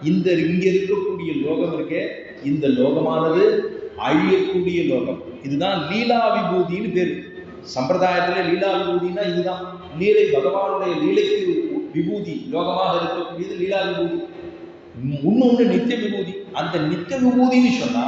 இங்க இருக்கக்கூடிய லோகம் இருக்கே, இந்த லோகமானது அழியக்கூடிய லோகம். இதுதான் லீலா விபூதின்னு பேரு. சம்பிரதாயத்துல லீலா விபூதினா இதுதான். லீலை, பகவானுடைய லீலைக்கு விபூதி லோகமாக இருக்கக்கூடியது லீலா விபூதி. இன்னொன்று நித்திய விபூதி. அந்த நித்திய விபூதின்னு சொன்னா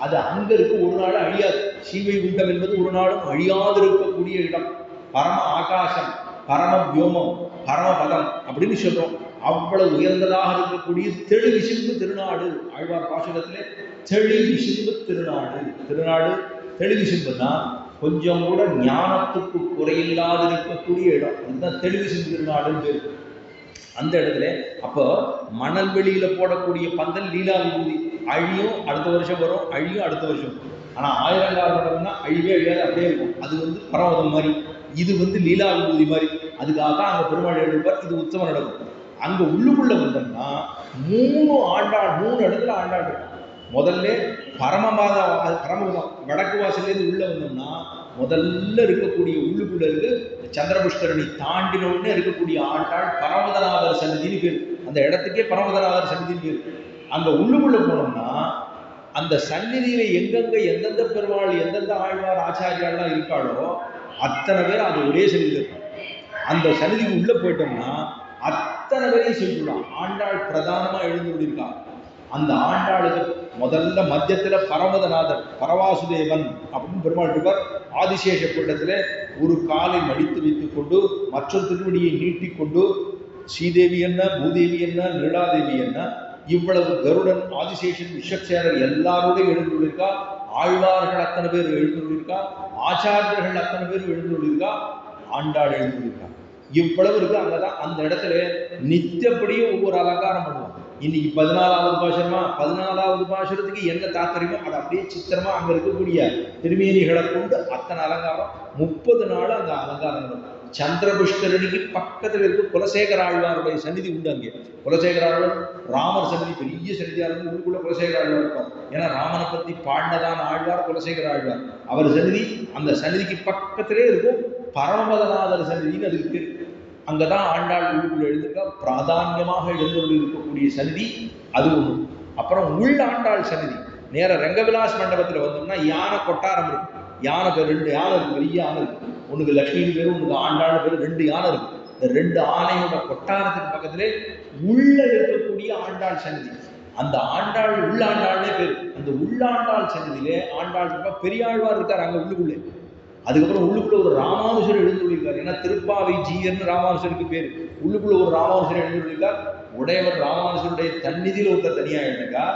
அது அங்க இருக்க ஒரு நாள் அழியாது. ஸ்ரீவைகுண்டம் என்பது ஒரு நாளும் அழியாது இருக்கக்கூடிய இடம். பரம ஆகாசம், பரம வியோமம், பரமபதம் அப்படின்னு சொல்றோம். அவ்வளவு உயர்ந்ததாக இருக்கக்கூடிய தெளி விசும்பு திருநாடு. ஆழ்வார் பாசுரத்திலே தெளி விசும்பு திருநாடு. திருநாடு தெளி விசும்புன்னா கொஞ்சம் கூட ஞானத்துக்கு குறையில்லாது இருக்கக்கூடிய இடம். அதுதான் தெளி விசும்பு திருநாடுன்னு பேரு. அந்த இடத்துல அப்போ மணல் வெளியில போடக்கூடிய பந்தல் லீலா விபூதி. அழியும் அடுத்த வருஷம் வரும், அழியும் அடுத்த வருஷம். ஆனா 1000 கால் மண்டபம்னா அழிவே அழியாது, அப்படியே இருக்கும். அது பரவதம் மாதிரி, இது லீலா விபூதி மாதிரி. அதுக்காக தான் அங்க பெருமாள் எழுப்பார். இது உற்சவம் நடக்கும். அங்க உள்ளுக்குள்ள வந்தோம்னா 3 ஆண்டாள், 3 இடத்துல ஆண்டாள் இருக்கும். முதல்ல பரமபதம் வடக்கு வாசலேருந்து உள்ள வந்தோம்னா முதல்ல இருக்கக்கூடிய உள்ளுக்குள்ள இருக்கு சந்திரபுஷ்கரணி தாண்டின உடனே இருக்கக்கூடிய ஆண்டாள் பரமதநாதர் சன்னிதின்னு பேரு. அந்த இடத்துக்கே பரமதநாதர் சன்னிதின்னு பேரு. அங்க உள்ளுக்குள்ள போனோம்னா அந்த சந்நிதியில எங்கெங்க எந்தெந்த பெருமாள் எந்தெந்த ஆழ்வார் ஆச்சாரியாலாம் இருக்காளோ அத்தனை பேர் அது ஒரே சன்னிதியில் இருக்கும். அந்த சன்னிதிக்கு உள்ள போயிட்டோம்னா அத்தனை பேரையும் சொல்லிடலாம். ஆண்டாள் பிரதானமா எழுந்துள்ளிருக்காங்க. அந்த ஆண்டாளுக்கு முதல்ல மத்தியத்துல பரமதநாதர் பரவாசுதேவன் அப்படின்னு பெருமாள் இருப்பார். ஆதிசேஷ பீடத்துல ஒரு காலை மடித்து வைத்துக் கொண்டு மற்றொரு திருவடியை நீட்டிக்கொண்டு ஸ்ரீதேவி என்ன, பூதேவி என்ன, நீலாதேவி என்ன, இவ்வளவு கருடன், ஆதிசேஷன், விஷக்சேனர் எல்லாரோடையும் எழுந்துள்ளிருக்கா. ஆழ்வார்கள் அத்தனை பேர் எழுந்துள்ளிருக்கா. ஆச்சாரியர்கள் அத்தனை பேர் எழுந்துள்ளிருக்கா. ஆண்டாள் எழுந்துள்ளிருக்கா. இவ்வளவு இருக்கு. அங்கதான் அந்த இடத்துல நித்தியப்படியே ஒவ்வொரு அலங்காரம் பண்ணுவாங்க. இன்னைக்கு 14வது பாசுரமா, 14வது பாசுரத்துக்கு என்ன தாத்பரியமோ அதை அப்படியே சித்திரமா அங்க இருக்கக்கூடிய திருமேனிகளை கொண்டு அத்தனை அலங்காரம் 30 நாள் அந்த அலங்காரம் நடக்கும். சந்திரபுஷ்கரணிக்கு பக்கத்துல இருக்கு குலசேகர ஆழ்வாருடைய சன்னிதி உண்டு. அங்கே குலசேகர ஆழ்வார் ராமர் சன்னிதி பெரிய சன்னிதியா இருந்து உள்ளுக்குள்ள குலசேகர ஆழ்வார் இருப்பார். ஏன்னா ராமனை பத்தி பாண்டதான ஆழ்வார் குலசேகர ஆழ்வார். அவர் சன்னிதி அந்த சன்னிதிக்கு பக்கத்திலே இருக்கும். பரமபதநாதர் சன்னிதின்னு அதுக்கு பேர். அங்கதான் ஆண்டாள் உள்ளுக்குள்ள எழுந்திருக்கா. பிராதான்யமாக எழுந்தொழி இருக்கக்கூடிய சன்னிதி அது ஒண்ணு. அப்புறம் உள்ள ஆண்டாள் சன்னிதி நேர ரங்கவிலாஸ் மண்டபத்துல வந்தோம்னா யானை கொட்டாரம் இருக்கு. யானை பேர் 2 யானை இருக்கு, பெரிய யானை இருக்கு. ஒண்ணுக்கு லட்சுமி பேரு, ஒண்ணுக்கு ஆண்டாள் பேரு, 2 யானை இருக்கு. இந்த 2 ஆணையோட கொட்டாரத்துக்கு பக்கத்திலே உள்ள இருக்கக்கூடிய ஆண்டாள் சன்னிதி. அந்த ஆண்டாள் உள்ளாண்டாள்னே பேரு. அந்த உள்ளாண்டாள் சன்னிதியிலே ஆண்டாள் பெரியாழ்வார் இருக்கார் அங்க உள்ளுக்குள்ளே. அதுக்கப்புறம் உள்ளுக்குள்ள ஒரு ராமானுஜர் எழுந்துள்ளிருக்கார். ஏன்னா திருப்பாவை ஜீயர்னு ராமானுஜருக்கு பேரு. உள்ளுக்குள்ள ஒரு ராமானுஜர் எழுந்துள்ளிருக்கார். உடையவர் ராமானுஜருடைய தன்னிதியில் ஒருத்தர் தனியா எழுதுக்கா.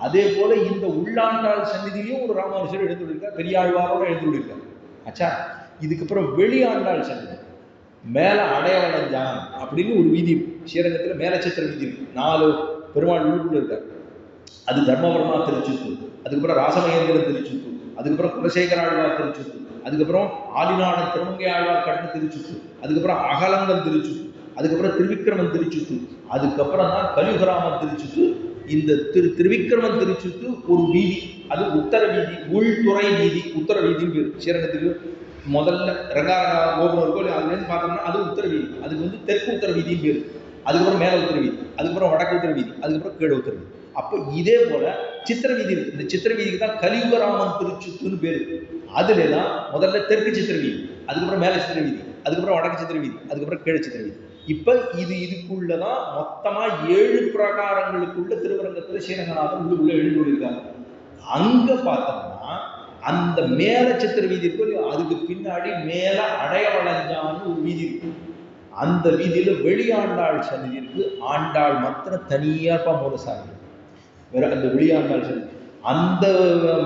அதே போல இந்த உள்ளாண்டாள் சன்னிதியிலையும் ஒரு ராமானுஜர் எழுந்துள்ளிருக்கார். பெரியாழ்வாரோட எழுந்துள்ளிருக்கார். ஆச்சா, இதுக்கப்புறம் வெளியாண்டாள் சன்னிதி மேல அடையவளஞ்சான் அப்படின்னு ஒரு வீதி ஸ்ரீரங்கத்துல மேலச்சித்திர வீதி இருக்கு. 4 பெருமாள் உள்ளுக்குள்ள இருக்கார். அது தர்மபுரமா திருச்சித்தூர், அதுக்கப்புறம் ராசமகேந்திரன் திருச்சித்தூர், அதுக்கப்புறம் குலசேகர ஆழ்வார் திருச்சித்தூர், அதுக்கப்புறம் ஆதிநாடன் திருமங்கை ஆழ்வார் கட்டின திருச்சித்தூர், அதுக்கப்புறம் அகலங்கன் திருச்சித்தூர், அதுக்கப்புறம் திருவிக்கிரமன் திருச்சித்தூர், அதுக்கப்புறம் தான் கலியுகராமன் திருச்சித்தூர். இந்த திருவிக்கிரமன் திருச்சித்தூர் ஒரு வீதி, அது உத்தர வீதி, உள்துறை வீதி, உத்தர வீதின்னு பேர். ஸ்ரீரங்கத்துக்கு முதல்ல ரங்காரங்கா கோபுரம் இருக்கும், அதுலேருந்து பார்த்தோம்னா அது உத்தர வீதி. அதுக்கு தெற்கு உத்தர வீதின்னு பேர். அதுக்கப்புறம் மேல உத்தர வீதி, அதுக்கப்புறம் வடக்கு உத்தர வீதி, அதுக்கப்புறம் கீழே உத்தர வீதி. அப்போ இதே போல சித்திர வீதி இருக்கு. இந்த சித்திர வீதிக்கு தான் கலியுகராமன் திருச்சித்தூர்னு பேரு. அதுல தான் முதல்ல தெற்கு சித்திர வீதி, அதுக்கப்புறம் மேல சித்திர வீதி, அதுக்கப்புறம் வடக்கு சித்திர வீதி, அதுக்கப்புறம் கீழே சித்திர வீதி. இப்ப இதுக்குள்ளதான் மொத்தமா 7 பிரகாரங்களுக்குள்ள திருவரங்கத்துல ஸ்ரீரங்கநாதன் உள்ளுக்குள்ள எழுந்துள்ளிருக்காங்க. அங்க பார்த்தோம்னா அந்த மேல சித்திர வீதி இருக்கும், அதுக்கு பின்னாடி மேல அடையவளஞ்சான்னு ஒரு வீதி இருக்கு. அந்த வீதியில வெளியாண்டாள் சன்னிதி இருக்கு. ஆண்டாள் மாத்திரம் தனியா மூலசாமி வேற. அந்த வெளியாண்டாள் சன்னிதி, அந்த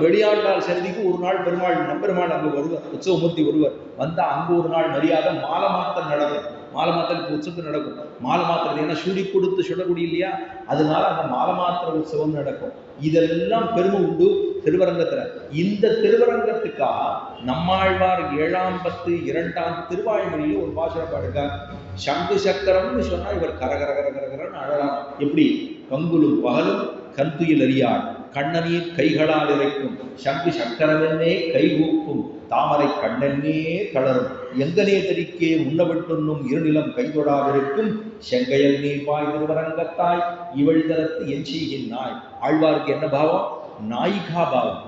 வெளியாண்டாள் சன்னிதிக்கு ஒரு நாள் பெருமாள் நம்பெருமாள் அங்க வருவார், உற்சவமூர்த்தி வருவார். வந்தா அங்க ஒரு நாள் மரியாதை மாலை மாத்தம் நடக்கும். மாலை மாத்திரை உற்சவம் நடக்கும். மாலை மாத்திரை ஏன்னா சுடி கொடுத்து சுடக்கூடிய இல்லையா, அதனால அந்த மாலை மாத்திரை உற்சவம் நடக்கும். இதெல்லாம் பெருமை உண்டு திருவரங்கத்துல. இந்த திருவரங்கத்துக்காக நம்மாழ்வார் 7ஆம் பத்து 2ஆம் திருவாய்மொழியில் ஒரு பாசுரம் பாடுக்கார். சங்கு சக்கரம்னு சொன்னா இவர் கரகரகரகரன்னு அழலாம். எப்படி? கங்குலும் பகலும் கந்துயில் அறியார் கண்ணனீர் கைகளால் இறைக்கும் சங்கு சக்கரமென்னே கைகூப்பும் தாமரை கண்ணென்னே தளரும் எங்கனே தரிக்கே முன்னவிட்டுண்ணும் இருநிலம் கைதொடாவிருக்கும் செங்கையல் நீர் பாய் திருவரங்கத்தாய் இவள் தரத்து என் செய்கின்றாய். ஆழ்வாருக்கு என்ன பாவம்? நாயிகா பாவம்.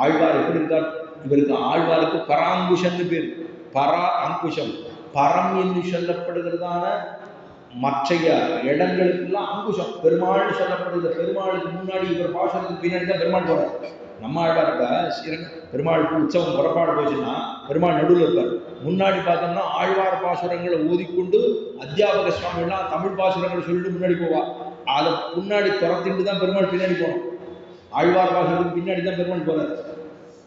ஆழ்வார் எப்படி இருக்கார்? இவருக்கு ஆழ்வாருக்கு பராங்குஷன்னு பேர். பரா அங்குஷம். பரம் என்று சொல்லப்படுகிறதான மற்றைய இடங்களுக்கெல்லாம் அங்குஷம் பெருமாள்னு சொல்லப்படுகிற. பெருமாளுக்கு முன்னாடி இவர் பாசனத்துக்கு பின்னாடி தான் பெருமாள் போறார். நம்ம ஆழ்வார்கிட்ட பெருமாளுக்கு உற்சவம் புறப்பாடு போச்சுன்னா பெருமாள் நடுவில் இருப்பார். முன்னாடி பார்த்தோம்னா ஆழ்வார் பாசுரங்களை ஓதிக்கொண்டு அத்தியாபக சுவாமிகள்லாம் தமிழ் பாசுரங்களை சொல்லிட்டு முன்னாடி போவா. அதை முன்னாடி துரத்திட்டு தான் பெருமாள் பின்னாடி போகணும். ஆழ்வார் பாசுரத்துக்கு பின்னாடி தான் பெருமாள் போறார்.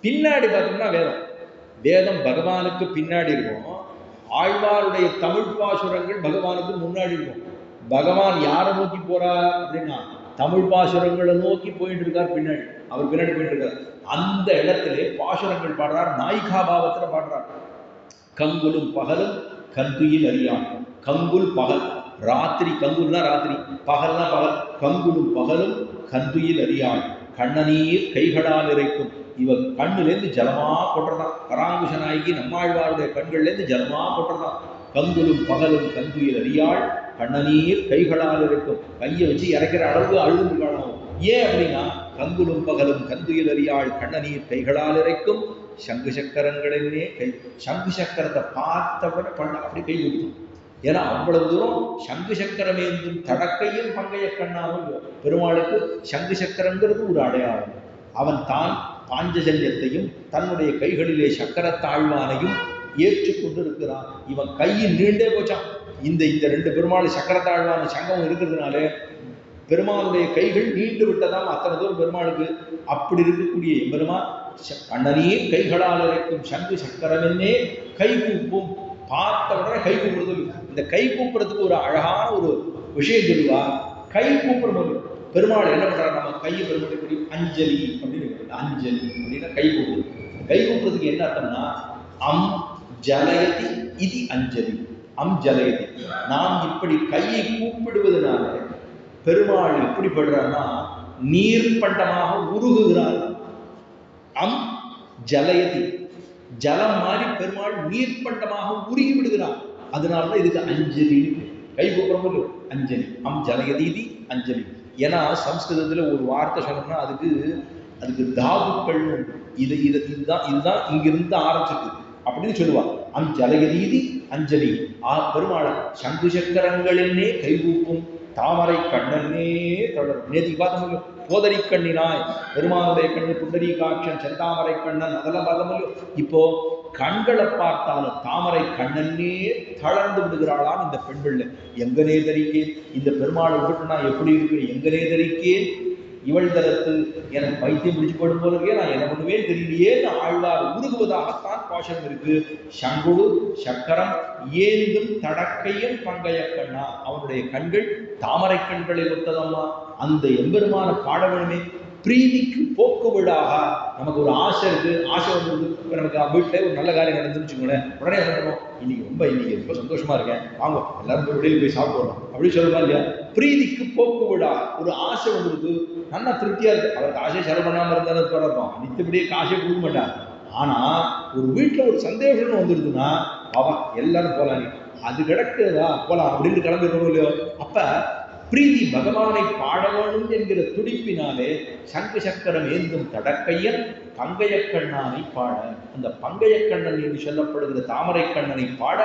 பின்னாடி பார்த்தோம்னா வேதம். வேதம் பகவானுக்கு பின்னாடி இருக்கும். ஆழ்வாருடைய தமிழ் பாசுரங்கள் பகவானுக்கு முன்னாடி இருக்கும். பகவான் யாரை நோக்கி போறார் அப்படின்னா தமிழ் பாசுரங்களை நோக்கி போயிட்டு இருக்கார். பின்னாடி அவர் பின்னாடி போயிட்டு இருக்கார். அந்த இடத்துல பாசுரங்கள் பாடுறார். நாயிகா பாவத்துல பாடுறார். கங்குலும் பகலும் கந்துயில் அறியான். கங்குல் பகல், ராத்திரி. கங்குல்னா ராத்திரி, பகல்னா பகல். கங்குலும் பகலும் கந்துயில் அறியான் கண்ணநீர் கைகளால் இறைக்கும். இவன் கண்ணுலேருந்து ஜலமா கொட்டுறதான். பராங்குஷ நாயகி நம்மாழ்வாருடைய கண்கள்லேருந்து ஜலமா கொட்டுறதான். கங்குலும் பகலும் கந்துயில் அறியாள் கண்ணநீர் கைகளால் இருக்கும். கையை வச்சு இறக்கிற அளவுக்கு அழுது காணும். ஏன் அப்படின்னா கங்குலும் பகலும் கந்துயில் அறியாள் கண்ணநீர் கைகளால் இறைக்கும் சங்கு சக்கரங்களே கை. சங்கு சக்கரத்தை பார்த்தவன பண்ண அப்படி கை கொடுக்கும். ஏன்னா அவ்வளவு தூரம் சங்கு சக்கரமேந்தும் தடக்கையும் பங்கைய கண்ணாவும் பெருமாளுக்கு சங்கு சக்கரங்கிறது ஒரு அடையாளம். அவன் தான் பாஞ்சஜன்யத்தையும் தன்னுடைய கைகளிலே சக்கரத்தாழ்வானையும் ஏற்றுக்கொண்டு இருக்கிறான். இவன் கையில் நீண்டே போச்சான். இந்த இந்த 2 பெருமாள் சக்கரத்தாழ்வான சங்கம் இருக்கிறதுனால பெருமாளுடைய கைகள் நீண்டு விட்டதாம் அத்தனை தூரம் பெருமாளுக்கு. அப்படி இருக்கக்கூடிய எம்பெருமான் கண்ணநீர் கைகளால் இறைக்கும் சங்கு சக்கரமென்னே கை கூப்பும். பார்த்த உடனே கை கூப்புறது. இந்த கை கூப்புறதுக்கு ஒரு அழகான ஒரு விஷயம் சொல்லுவா. கை கூப்புற போது பெருமாள் என்ன பண்றாரு? நம்ம கையை பெருமாள் அஞ்சலி அப்படின்னு. அஞ்சலி அப்படின்னா கை கூப்புறது. கை கூப்புறதுக்கு என்ன அர்த்தம்னா அம் ஜலயதி இது அஞ்சலி. அம் ஜலயதி, நாம் இப்படி கையை கூப்பிடுவதனால பெருமாள் எப்படி படுறான்னா நீர் பண்டமாக உருகுகிறார். அம் ஜலயதி, ஜலம் மாதிரி பெருமாள் நீர் பண்டமாக உருகி விடுகிறார். அதனாலதான் இதுக்கு அஞ்சலி. கை கூப்பிடுறது அஞ்சலி. அம் ஜலயதி இது அஞ்சலி. ஏன்னா சம்ஸ்கிருதத்துல ஒரு வார்த்தை சொல்லணும்னா அதுக்கு தாதுக்கள் இதுதான் இங்கிருந்து ஆரம்பிச்சிருக்கு அப்படின்னு சொல்லுவாங்க. அம் ஜலயதீதி அஞ்சலி. பெருமாள் சங்கு சக்கரங்களே கைகூப்பும் தாமரை கண்ணனே தொடரும். நேற்றுக்கு பார்த்த முடியும் போதரி கண்ணினாய் பெருமாளுடைய கண்ணு புண்டரி காட்சன் செந்தாமரை கண்ணன் அதெல்லாம் பார்த்த முடியும். இப்போ கண்களை பார்த்தாலும் தாமரை கண்ணனே தளர்ந்து விடுகிறாளாம் இந்த பெண்கள். எங்கனே தரிக்கேன் இந்த பெருமாளை விட்டு நான் எப்படி இருக்கேன், எங்கனே தரிக்கேன் இவள் தரத்து எனக்கு பைத்தியம் பிடிச்சு போடும் போல இருக்கே, நான் என்ன பண்ணுவேன் தெரியலையே ஆழ்வார் உருகுவதாகத்தான் பாசனம் இருக்கு. சங்குடு சக்கரம் ஏந்தும் தடக்கையும் பங்கைய கண்ணா. அவனுடைய கண்கள் தாமரை கண்களை ஒத்ததம்மா. அந்த எம்பெருமான பாட வேணுமே. பிரீதிக்கு போக்கு விடாக நமக்கு ஒரு ஆசை இருக்கு. ஆசை வந்து நமக்கு வீட்டில் ஒரு நல்ல காரியம் நடந்துச்சுங்களேன், உடனே என்ன பண்ணுவோம்? இன்னைக்கு ரொம்ப சந்தோஷமா இருக்கேன், வாங்க எல்லாரும் வெளியில் போய் சாப்பிடுவோம் அப்படின்னு சொல்லுவா இல்லையா? பிரீதிக்கு போக்கு விடாக ஒரு ஆசை வந்துருக்கு, நல்லா திருப்தியா இருக்கு. அவருக்கு ஆசை செலவு பண்ணாம இருந்தாலும் தொடர்றோம், நித்தபடியே காசே கொடுக்க மாட்டாங்க. ஆனா ஒரு வீட்டுல ஒரு சந்தேகம்னு வந்துருக்குன்னா அவா எல்லாரும் போலாம், அது கிடக்குதா போலாம் அப்படின்னு கிளம்பிடுறோம் இல்லையோ. அப்ப பிரீதி பகவானை பாட வேண்டும் என்கிற துடிப்பினாலே சங்கு சக்கரம் ஏந்தும் தடக்கையன் பங்கைய கண்ணானை பாட. அந்த பங்கைய கண்ணன் என்று சொல்லப்படுகிற தாமரை கண்ணனை பாட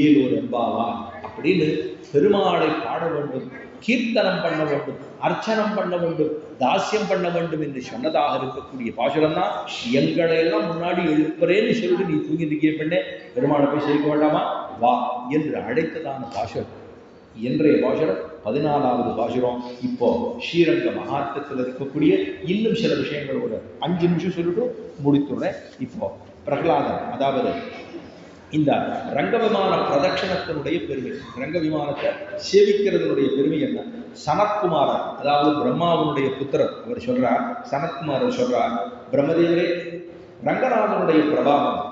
ஏலோர் எம்பாவா அப்படின்னு பெருமாளை பாட வேண்டும், கீர்த்தனம் பண்ண வேண்டும், அர்ச்சனம் பண்ண வேண்டும், தாசியம் பண்ண வேண்டும் என்று சொன்னதாக இருக்கக்கூடிய பாசுரம் தான். எங்களை எல்லாம் முன்னாடி எழுப்புறேன்னு சொல்லிட்டு நீ தூங்கிட்டு இருக்கிய பெண்ணே, பெருமாளை போய் சேர்க்க வேண்டாமா வா என்று அழைத்ததான பாசுரம் இன்றைய பாசுரம் 14வது பாசுரம். இப்போ ஸ்ரீரங்க மகாத்மத்தில் இருக்கக்கூடிய இன்னும் சில விஷயங்கள் ஒரு 5 நிமிஷம் சொல்லிட்டு முடித்துறேன். இப்போ பிரகலாதன், அதாவது இந்த ரங்க விமான பிரதட்சணத்தினுடைய பெருமை, ரங்க விமானத்தை சேவிக்கிறதுனுடைய பெருமை என்ன? சனத்குமாரர், அதாவது பிரம்மாவனுடைய புத்திரர், அவர் சொல்றார், சனத்குமாரர் சொல்றார், பிரம்மதேவரே, ரங்கநாதனுடைய பிரபாவம்,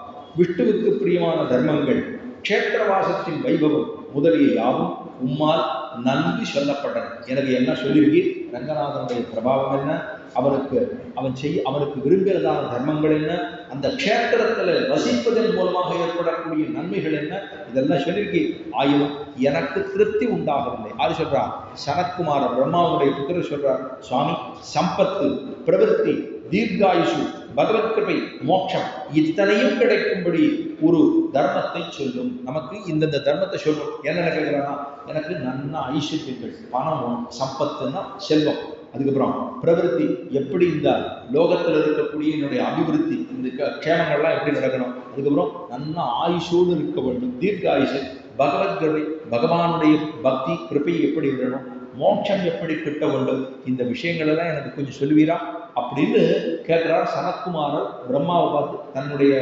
விஷ்ணுவுக்கு பிரியமான தர்மங்கள், க்ஷேத்திரவாசத்தின் வைபவம் முதலிய யாவும் உம்மால் நன்கு சொல்லப்பட்டன. எனக்கு என்ன சொல்லியிருக்கீர்? ரங்கநாதனுடைய பிரபாவம் என்ன, அவனுக்கு விரும்புகிறதான தர்மங்கள் என்ன, அந்த க்ஷேத்திரத்தில் வசிப்பதன் மூலமாக ஏற்படக்கூடிய நன்மைகள் என்ன, இதெல்லாம் சொல்லியிருக்கி. ஆயினும் எனக்கு திருப்தி உண்டாகவில்லை. யாரு சொல்றார்? சனத்குமாரர், பிரம்மாவுடைய புத்திரர் சொல்றார், சுவாமி, சம்பத்து, பிரவருத்தி, தீர்காயுஷு, பகவத் கிருபை, மோட்சம் இத்தனையும் கிடைக்கும்படி ஒரு தர்மத்தை சொல்லும். நமக்கு இந்த தர்மத்தை சொல்லும். என்ன கேட்கிறானா? எனக்கு நல்ல ஐஸ்வர்யங்கள், பணம், சம்பத்துன்னா செல்வம், அதுக்கப்புறம் பிரவருத்தி, எப்படி இந்த லோகத்தில் இருக்கக்கூடிய என்னுடைய அபிவிருத்தி, இந்த க்ஷேமங்கள்லாம் எப்படி நடக்கணும், அதுக்கப்புறம் நல்ல ஆயுஷோடு இருக்க வேண்டும், தீர்க்க ஆயுஷ், பகவத் கிருபை, பகவானுடைய பக்தி கிருபை எப்படி விடணும், மோட்சம் எப்படி கிட்ட வேண்டும், இந்த விஷயங்கள் எல்லாம் எனக்கு கொஞ்சம் சொல்லுவீரா அப்படின்னு கேட்கிறார் சனத்குமாரர். பிரம்மாவை பார்த்து தன்னுடைய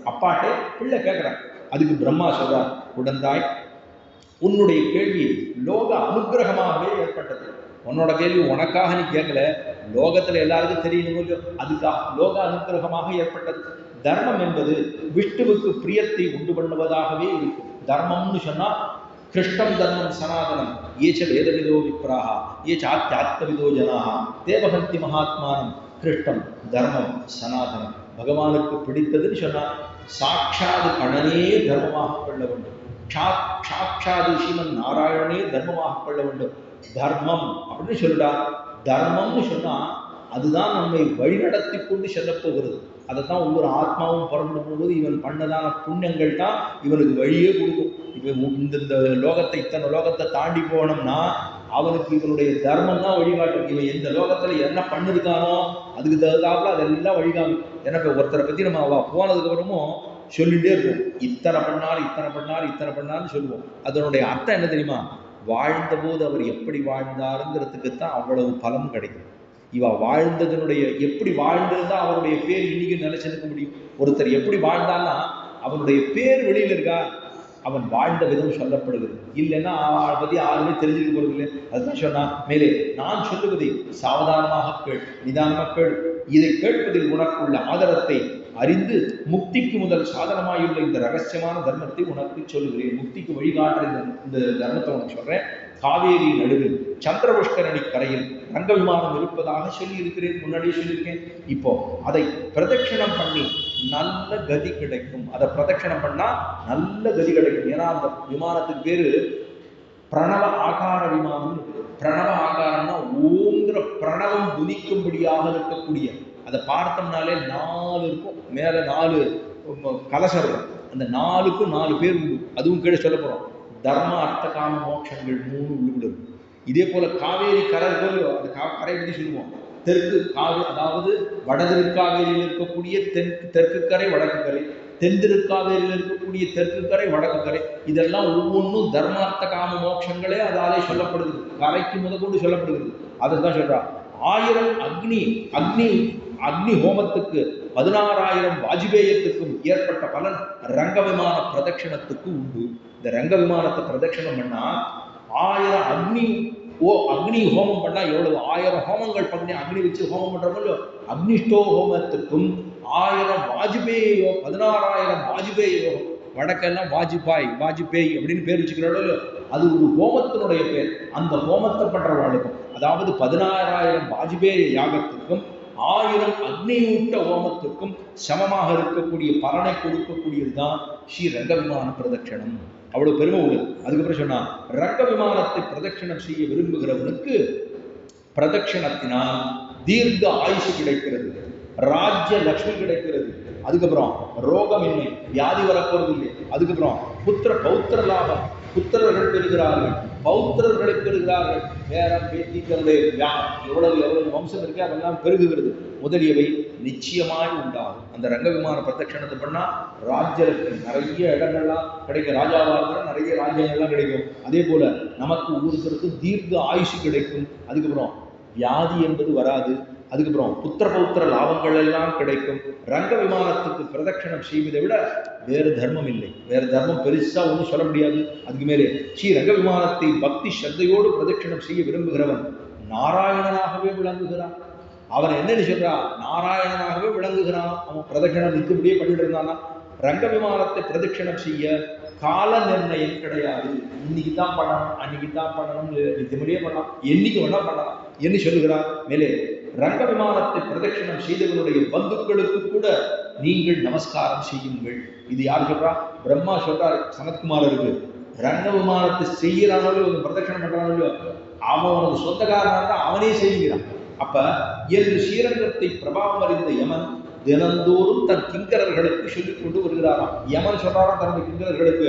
அப்பாட்டே பிள்ளை கேட்கிறார். அதுக்கு பிரம்மா சொல்றார், உடந்தாய், உன்னுடைய கேள்வி லோக அனுகிரகமாகவே ஏற்பட்டது. உன்னோட கேள்வி உனக்காக நீ கேட்கல, லோகத்துல எல்லாருக்கும் தெரியணும், அதுக்காக லோக அனுகிரகமாக ஏற்பட்டது. தர்மம் என்பது விஷ்ணுவுக்கு பிரியத்தை உண்டு பண்ணுவதாகவே இருக்கும். தர்மம்னு சொன்னா கிருஷ்ணம் தர்மம் சனாதனம், ஏச்ச வேதவிதோ விப்ராஹா, ஏச்ச ஆத்தியாத்மவிதோ ஜனாஹா, தேவஹந்தி மகாத்மானம், கிருஷ்ணம் தர்மம் சனாதனம். பகவானுக்கு பிடித்ததுன்னு சொன்னா சாட்சாது கணனே தர்மமாக கொள்ள வேண்டும், சாட்சாது ஸ்ரீமன் நாராயணனே தர்மமாக கொள்ள வேண்டும். தர்மம் அப்படின்னு சொல்லிட்டா, தர்மம்னு சொன்னா அதுதான் நம்மை வழிநடத்தி கொண்டு செல்ல போகிறது. அதைத்தான் ஒவ்வொரு ஆத்மாவும் புறப்படும் போது இவன் பண்ணதான புண்ணியங்கள் தான் இவனுக்கு வழியே கொடுக்கும். இவன் இந்த லோகத்தை, இத்தனை லோகத்தை தாண்டி போனோம்னா அவனுக்கு இவனுடைய தர்மம் தான் வழிகாட்டும். இவன் எந்த லோகத்துல என்ன பண்ணிருக்கானோ அதுக்கு தகுந்தாப்புல அதெல்லாம் வழிகாமி. எனக்கு ஒருத்தரை பத்தி நம்ம போனதுக்கு அப்புறமும் சொல்லிட்டே இருக்கும், இத்தனை பண்ணாலும் சொல்லுவோம். அதனுடைய அர்த்தம் என்ன தெரியுமா? வாழ்ந்த போது அவர் எப்படி வாழ்ந்தாருங்கிறதுக்கு தான் அவ்வளவு பலம் கிடைக்கும். இவ வாழ்ந்ததனுடைய, எப்படி வாழ்ந்திருந்தா அவருடைய பேர் இன்னைக்கு நிலைச்சிருக்க முடியும். ஒருத்தர் எப்படி வாழ்ந்தான்னா அவனுடைய பேர் வெளியில இருக்கா, அவன் வாழ்ந்த விதம் சொல்லப்படுகிறது. இல்லைன்னா அவனை பத்தி யாருமே தெரிஞ்சுக்க போறது இல்லை. அதுதான் சொன்னா, மேலே நான் சொல்லுவதை சாவதானமாக கேள், நிதானமாக கேள். இதை கேட்பதில் உனக்குள்ள ஆதரத்தை அறிந்து முக்திக்கு முதல் சாதனமாயுள்ள இந்த ரகசியமான தர்மத்தை உனக்கு சொல்லுகிறேன். முக்திக்கு வழிகாட்டுற இந்த தர்மத்தை உனக்கு சொல்றேன். காவேரி நடுவில் சந்திரபுஷ்கரணி கரையில் ரங்க விமானம் இருப்பதாக சொல்லி இருக்கிறேன், முன்னாடியே சொல்லியிருக்கேன். இப்போ அதை பிரதட்சணம் பண்ணி நல்ல கதி கிடைக்கும். அதை பிரதட்சணம் பண்ணா நல்ல கதி கிடைக்கும். ஏன்னா அந்த விமானத்துக்கு பேரு பிரணவ ஆகார விமானம். பிரணவ ஆகாரம்னா ஓங்கிற பிரணவம் துதிக்கும்படியாக இருக்கக்கூடிய, அதை பார்த்தோம்னாலே 4 இருக்கும், மேல 4 கலசம் இருக்கும். அந்த 4க்கும் 4 பேர் உண்டு. அதுவும் கீழே சொல்ல போறோம். தர்ம அர்த்த காம மோட்சங்கள் 3 உள்ளுக்குள்ள இருக்கும். இதே போல காவேரி கரை போல அந்த கரை பற்றி சொல்லுவோம். தெற்கு காவேரி, அதாவது வடதிருக்காவேரியில் இருக்கக்கூடிய தெற்கு கரை, வடக்கு கரை, தென்திருக்காவேரியில் இருக்கக்கூடிய தெற்கு கரை, வடக்கு கரை, இதெல்லாம் ஒவ்வொன்றும் தர்மார்த்த காம மோட்சங்களே அதாலே சொல்லப்படுகிறது. கரைக்கு முதற்கொண்டு சொல்லப்படுகிறது. அதுதான் சொல்றா, 1000 அக்னி ஹோமத்துக்கு 16,000 வாஜ்பேயத்துக்கும் ஏற்பட்ட பலன் ரங்க விமான பிரதட்சணத்துக்கு உண்டு. இந்த ரங்க விமானத்தை பிரதட்சணம் பண்ணா 1000 அக்னி ஹோமம் பண்ணா எவ்வளவு? 1000 ஹோமங்கள் பண்ணி அக்னி வச்சு ஹோமம் பண்றோமோ, அக்னிஷ்டோ ஹோமத்துக்கும் 1000 வாஜ்பேயோ, 16,000 வாஜ்பேயோ, வடக்கெல்லாம் வாஜ்பேயி அப்படின்னு பேர் வச்சுக்கிறாளோ, அது ஒரு ஹோமத்தினுடைய பேர். அந்த ஹோமத்தை பண்றவாளுக்கும், அதாவது 16,000 வாஜ்பேய யாகத்துக்கும் 1000 அக்னியூட்ட ஹோமத்துக்கும் சமமாக இருக்கக்கூடிய பலனை கொடுக்கக்கூடியதுதான் ஸ்ரீ ரங்க விமான பிரதட்சணம். அவ்வளவு பெருமை உள்ளது. அதுக்கப்புறம் சொன்னா, ரங்க விமானத்தை பிரதட்சணம் செய்ய விரும்புகிறவனுக்கு பிரதட்சணத்தினால் தீர்க்க ஆயுசு கிடைக்கிறது, ராஜ்ய லட்சுமி கிடைக்கிறது, அதுக்கப்புறம் ரோகமின்மை, வியாதி வரப்போறது இல்லை, அதுக்கப்புறம் புத்திர பௌத்திர லாபம், புத்திரர்கள் பெறுகிறார்கள், பௌத்திரர்களை பெறுகிறார்கள், பேரம் பேத்திகளுடைய எவ்வளவு வம்சம் இருக்கு அதெல்லாம் பெருகுகிறது முதலியவை நிச்சயமாய் உண்டாகும். அந்த ரங்க விமான பிரதட்சணத்தை பண்ணா ராஜ்யத்துக்கு நிறைய இடங்கள்லாம் கிடைக்கும். ராஜாவா இருந்தாலும் நிறைய ராஜ்யங்கள்லாம் கிடைக்கும். அதே போல நமக்கு ஒவ்வொருத்தருக்கும் தீர்க்க ஆயுசு கிடைக்கும். அதுக்கப்புறம் வியாதி என்பது வராது, அதுக்கப்புறம் புத்திர பௌத்திர லாபங்கள் எல்லாம் கிடைக்கும். ரங்க விமானத்துக்கு பிரதட்சணம் செய்வதை விட வேறு தர்மம் இல்லை. வேறு தர்மம் பெருசா ஒன்றும் சொல்ல முடியாது. அதுக்கு மேலே ஸ்ரீ ரங்க விமானத்தை பக்தி ஸ்ரத்தையோடு பிரதட்சணம் செய்ய விரும்புகிறவன் நாராயணனாகவே விளங்குகிறான். அவன் என்னன்னு சொல்றான்? நாராயணனாகவே விளங்குகிறான். அவன் பிரதட்சணம் நிற்கும்படியே பண்ணிட்டு இருந்தானா. ரங்க விமானத்தை பிரதட்சணம் செய்ய கால நிர்ணயம் கிடையாது. இன்னைக்கு தான் பண்ணணும், அன்னைக்கு தான் பண்ணணும், நித்தியமுடியே பண்ணலாம், என்னைக்கு வேணா பண்ணலாம் என்று சொல்லுகிறார். மேலே ரங்க விமானத்தை பிரதட்சணம் செய்தவனுடைய பந்துக்களுக்கு கூட நீங்கள் நமஸ்காரம் செய்யுங்கள். இது யார் சொல்றா? பிரம்மா சொல்றார் சனத்குமாரருக்கு. ரங்க விமானத்தை செய்யறானோ பிரதட்சணம் பண்றானோ அவன் உனக்கு சொந்தக்காரனாக தான் அவனே செய்கிறான். அப்ப என்று ஸ்ரீரங்கத்தை பிரபாவம் அறிந்த யமன் தினந்தோறும் தன் கிங்கரர்களுக்கு சொல்லிக் கொண்டு வருகிறாராம். யமன் சொல்றாராம் தன்னுடைய கிங்கரர்களுக்கு,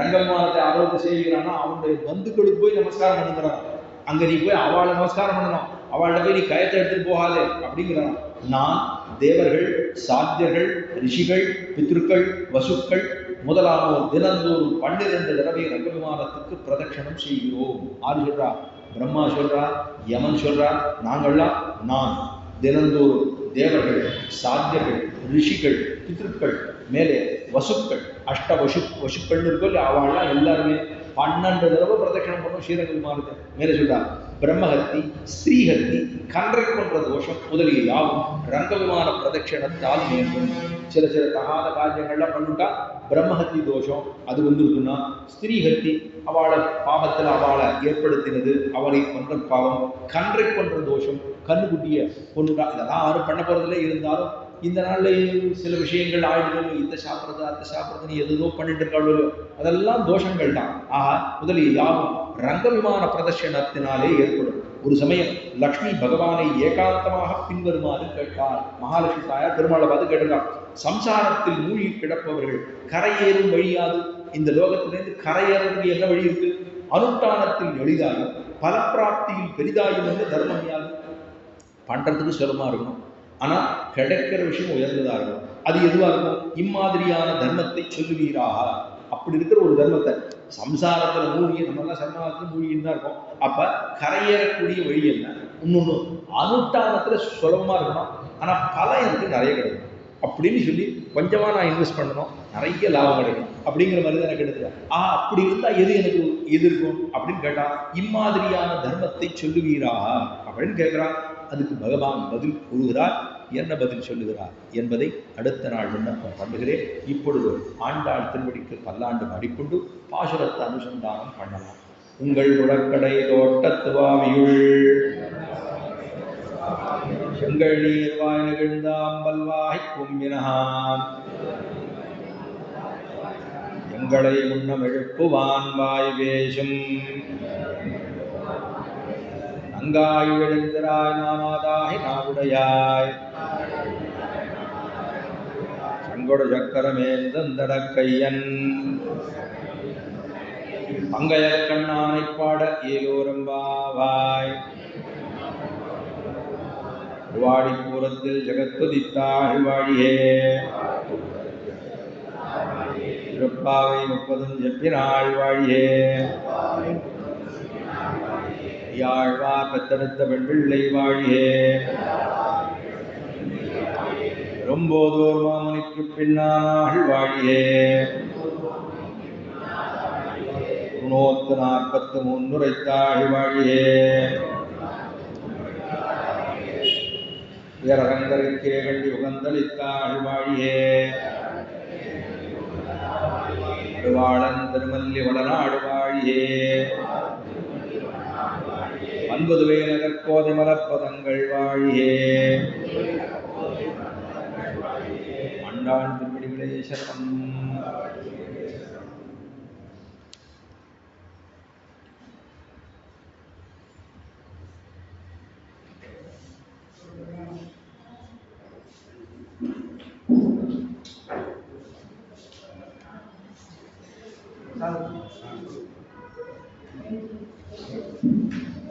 ரங்க விமானத்தை ஆரோக்கியம் செய்கிறான்னா அவனுடைய பந்துக்களுக்கு போய் நமஸ்காரம் பண்ணுங்கிறான். அங்க நீ போய் அவளை நமஸ்காரம் பண்ணணும், அவள்கிட்ட போய் நீ கயத்தை எடுத்துட்டு போகாதே அப்படிங்கிறான். நான் தேவர்கள், சாத்தியர்கள், ரிஷிகள், பித்ருக்கள், வசுக்கள் முதலானோர் தினந்தோறும் 12 தடவை ரங்க விமானத்துக்கு பிரதட்சணம் செய்கிறோம். ஆறு சொல்றா? பிரம்மா சொல்றா, யமன் சொல்றா, நாங்கள்லாம் நான் தினந்தோறும் தேவர்கள், சாத்தியர்கள், ரிஷிகள், பித்ருக்கள், மேலே வசுக்கள், வசுக்கள் இருக்கோ அவள்லாம் எல்லாருமே 12 தடவை பிரதட்சணம் பண்ணும் ஸ்ரீரங்க விமானத்தை. மேலே சொல்றா பிரம்மஹத்தி, ஸ்ரீஹத்தி, கன்றை கொன்ற தோஷம் முதலிய யாவும் ரங்க விமான பிரதட்சணத்தால் நீங்கும். சில தகாத காரியங்கள்லாம் பண்ணிட்டா பிரம்மஹத்தி தோஷம் அது வந்துருக்குன்னா, ஸ்திரீஹத்தி அவளை பாவத்தில் அவளை ஏற்படுத்தினது, அவளை கொன்ற பாவம், கன்றை கொன்ற தோஷம், கண்ணுக்குட்டிய கொண்டுட்டா. இதெல்லாம் யாரும் பண்ண போறதில்லை. இருந்தாலும் இந்த நாள்ல சில விஷயங்கள் ஆயிடுதோ, இந்த சாப்பிட்றது அந்த சாப்பிட்றதுன்னு எதுதோ பண்ணிட்டு இருக்காளோ, அதெல்லாம் தோஷங்கள் தான். ஆஹா முதலில் யாரும் ரங்க விமான பிரதர்ஷனத்தினாலே ஏற்படும். ஒரு சமயம் லக்ஷ்மி பகவானை ஏகாந்தமாக பின்வருமாறு கேட்டார். மகாலட்சுமி தாயார் பெருமாளை பார்த்து கேட்டிருக்கார், சம்சாரத்தில் மூழ்கி கிடப்பவர்கள் கரையேறும் வழியாது, இந்த லோகத்திலிருந்து கரையேறதுக்கு என்ன வழி இருக்கு? அனுஷ்டானத்தில் எளிதாயும் பலப்பிராப்தியில் பெரிதாயும் என்று தர்மம் யாது. பண்றதுக்கு சுலமா இருக்கணும், ஆனா கிடைக்கிற விஷயம் உயர்ந்ததா இருக்கும். அது எதுவா இருக்கும்? இம்மாதிரியான தர்மத்தை சொல்லுவீராக. அப்படி இருக்கிற ஒரு தர்மத்தை, சம்சாரத்துல மூழ்கி நம்மெல்லாம் சர்மாரத்துல மூழ்கின்னு தான் இருக்கும். அப்ப கரையேறக்கூடிய வழி என்ன? இன்னொன்னு அனுஷ்டானத்துல சுலபமா இருக்கணும், ஆனா பலம் எனக்கு நிறைய கிடைக்கும் அப்படின்னு சொல்லி கொஞ்சமா நான் இன்வெஸ்ட் பண்ணணும், நிறைய லாபம் கிடைக்கும் அப்படிங்கிற மாதிரி தான் எனக்கு எடுத்துக்க. அப்படி இருந்தா எது எனக்கு எதிர்க்கும் அப்படின்னு கேட்டா, இம்மாதிரியான தர்மத்தை சொல்லுவீராக அப்படின்னு கேட்கிறான். அதுக்கு பகவான் பதில் கூறுகிறார். என்ன பதில் சொல்லுகிறார் என்பதை அடுத்த நாள் விண்ணப்பம் பண்ணுகிறேன். இப்பொழுது ஆண்டாள் திருவடிக்கு பல்லாண்டு பாடிக்கொண்டு பாசுரத்தை அனுசந்தானம் பண்ணலாம். உங்கள் உடற்கடை தோட்டத்துவாவியுள் செங்கல் நீர்வாய் நிகழ்ந்தாம்பல்வாய் கும்பினான் எங்களை முன்னம் எழுப்புவான் வாய் வேஷம் அங்காய் எழுந்திராய் நானாதாய் நாவுடையாய் சங்கொடு சக்கரமேந்தந்தட கையன் பங்கைய கண்ணானை பாட ஏலோரம்பாவாய் வாடிப்பூரத்தில் ஜெகத்துதித்தாய் வாழியே திருப்பாவை 30 செப்பினாள் வாழியே யாழ்வார் பெத்தெடுத்த பெண்பிள்ளை வாழியே ரொம்போதோர் மாமுனிக்கு பின்னாள் வாழியே 343 உரைத்தாள் வாழியே வீரகந்தருக்கே கண்டி உகந்தளித்தாள் வாழியே அடுவாளன் திருமல்லி வளநாடு வாழியே 9 நகர்கோதை மலப்பதங்கள் வாழியே ஆண்டாள் திருவடிகளே சரணம். Thank you.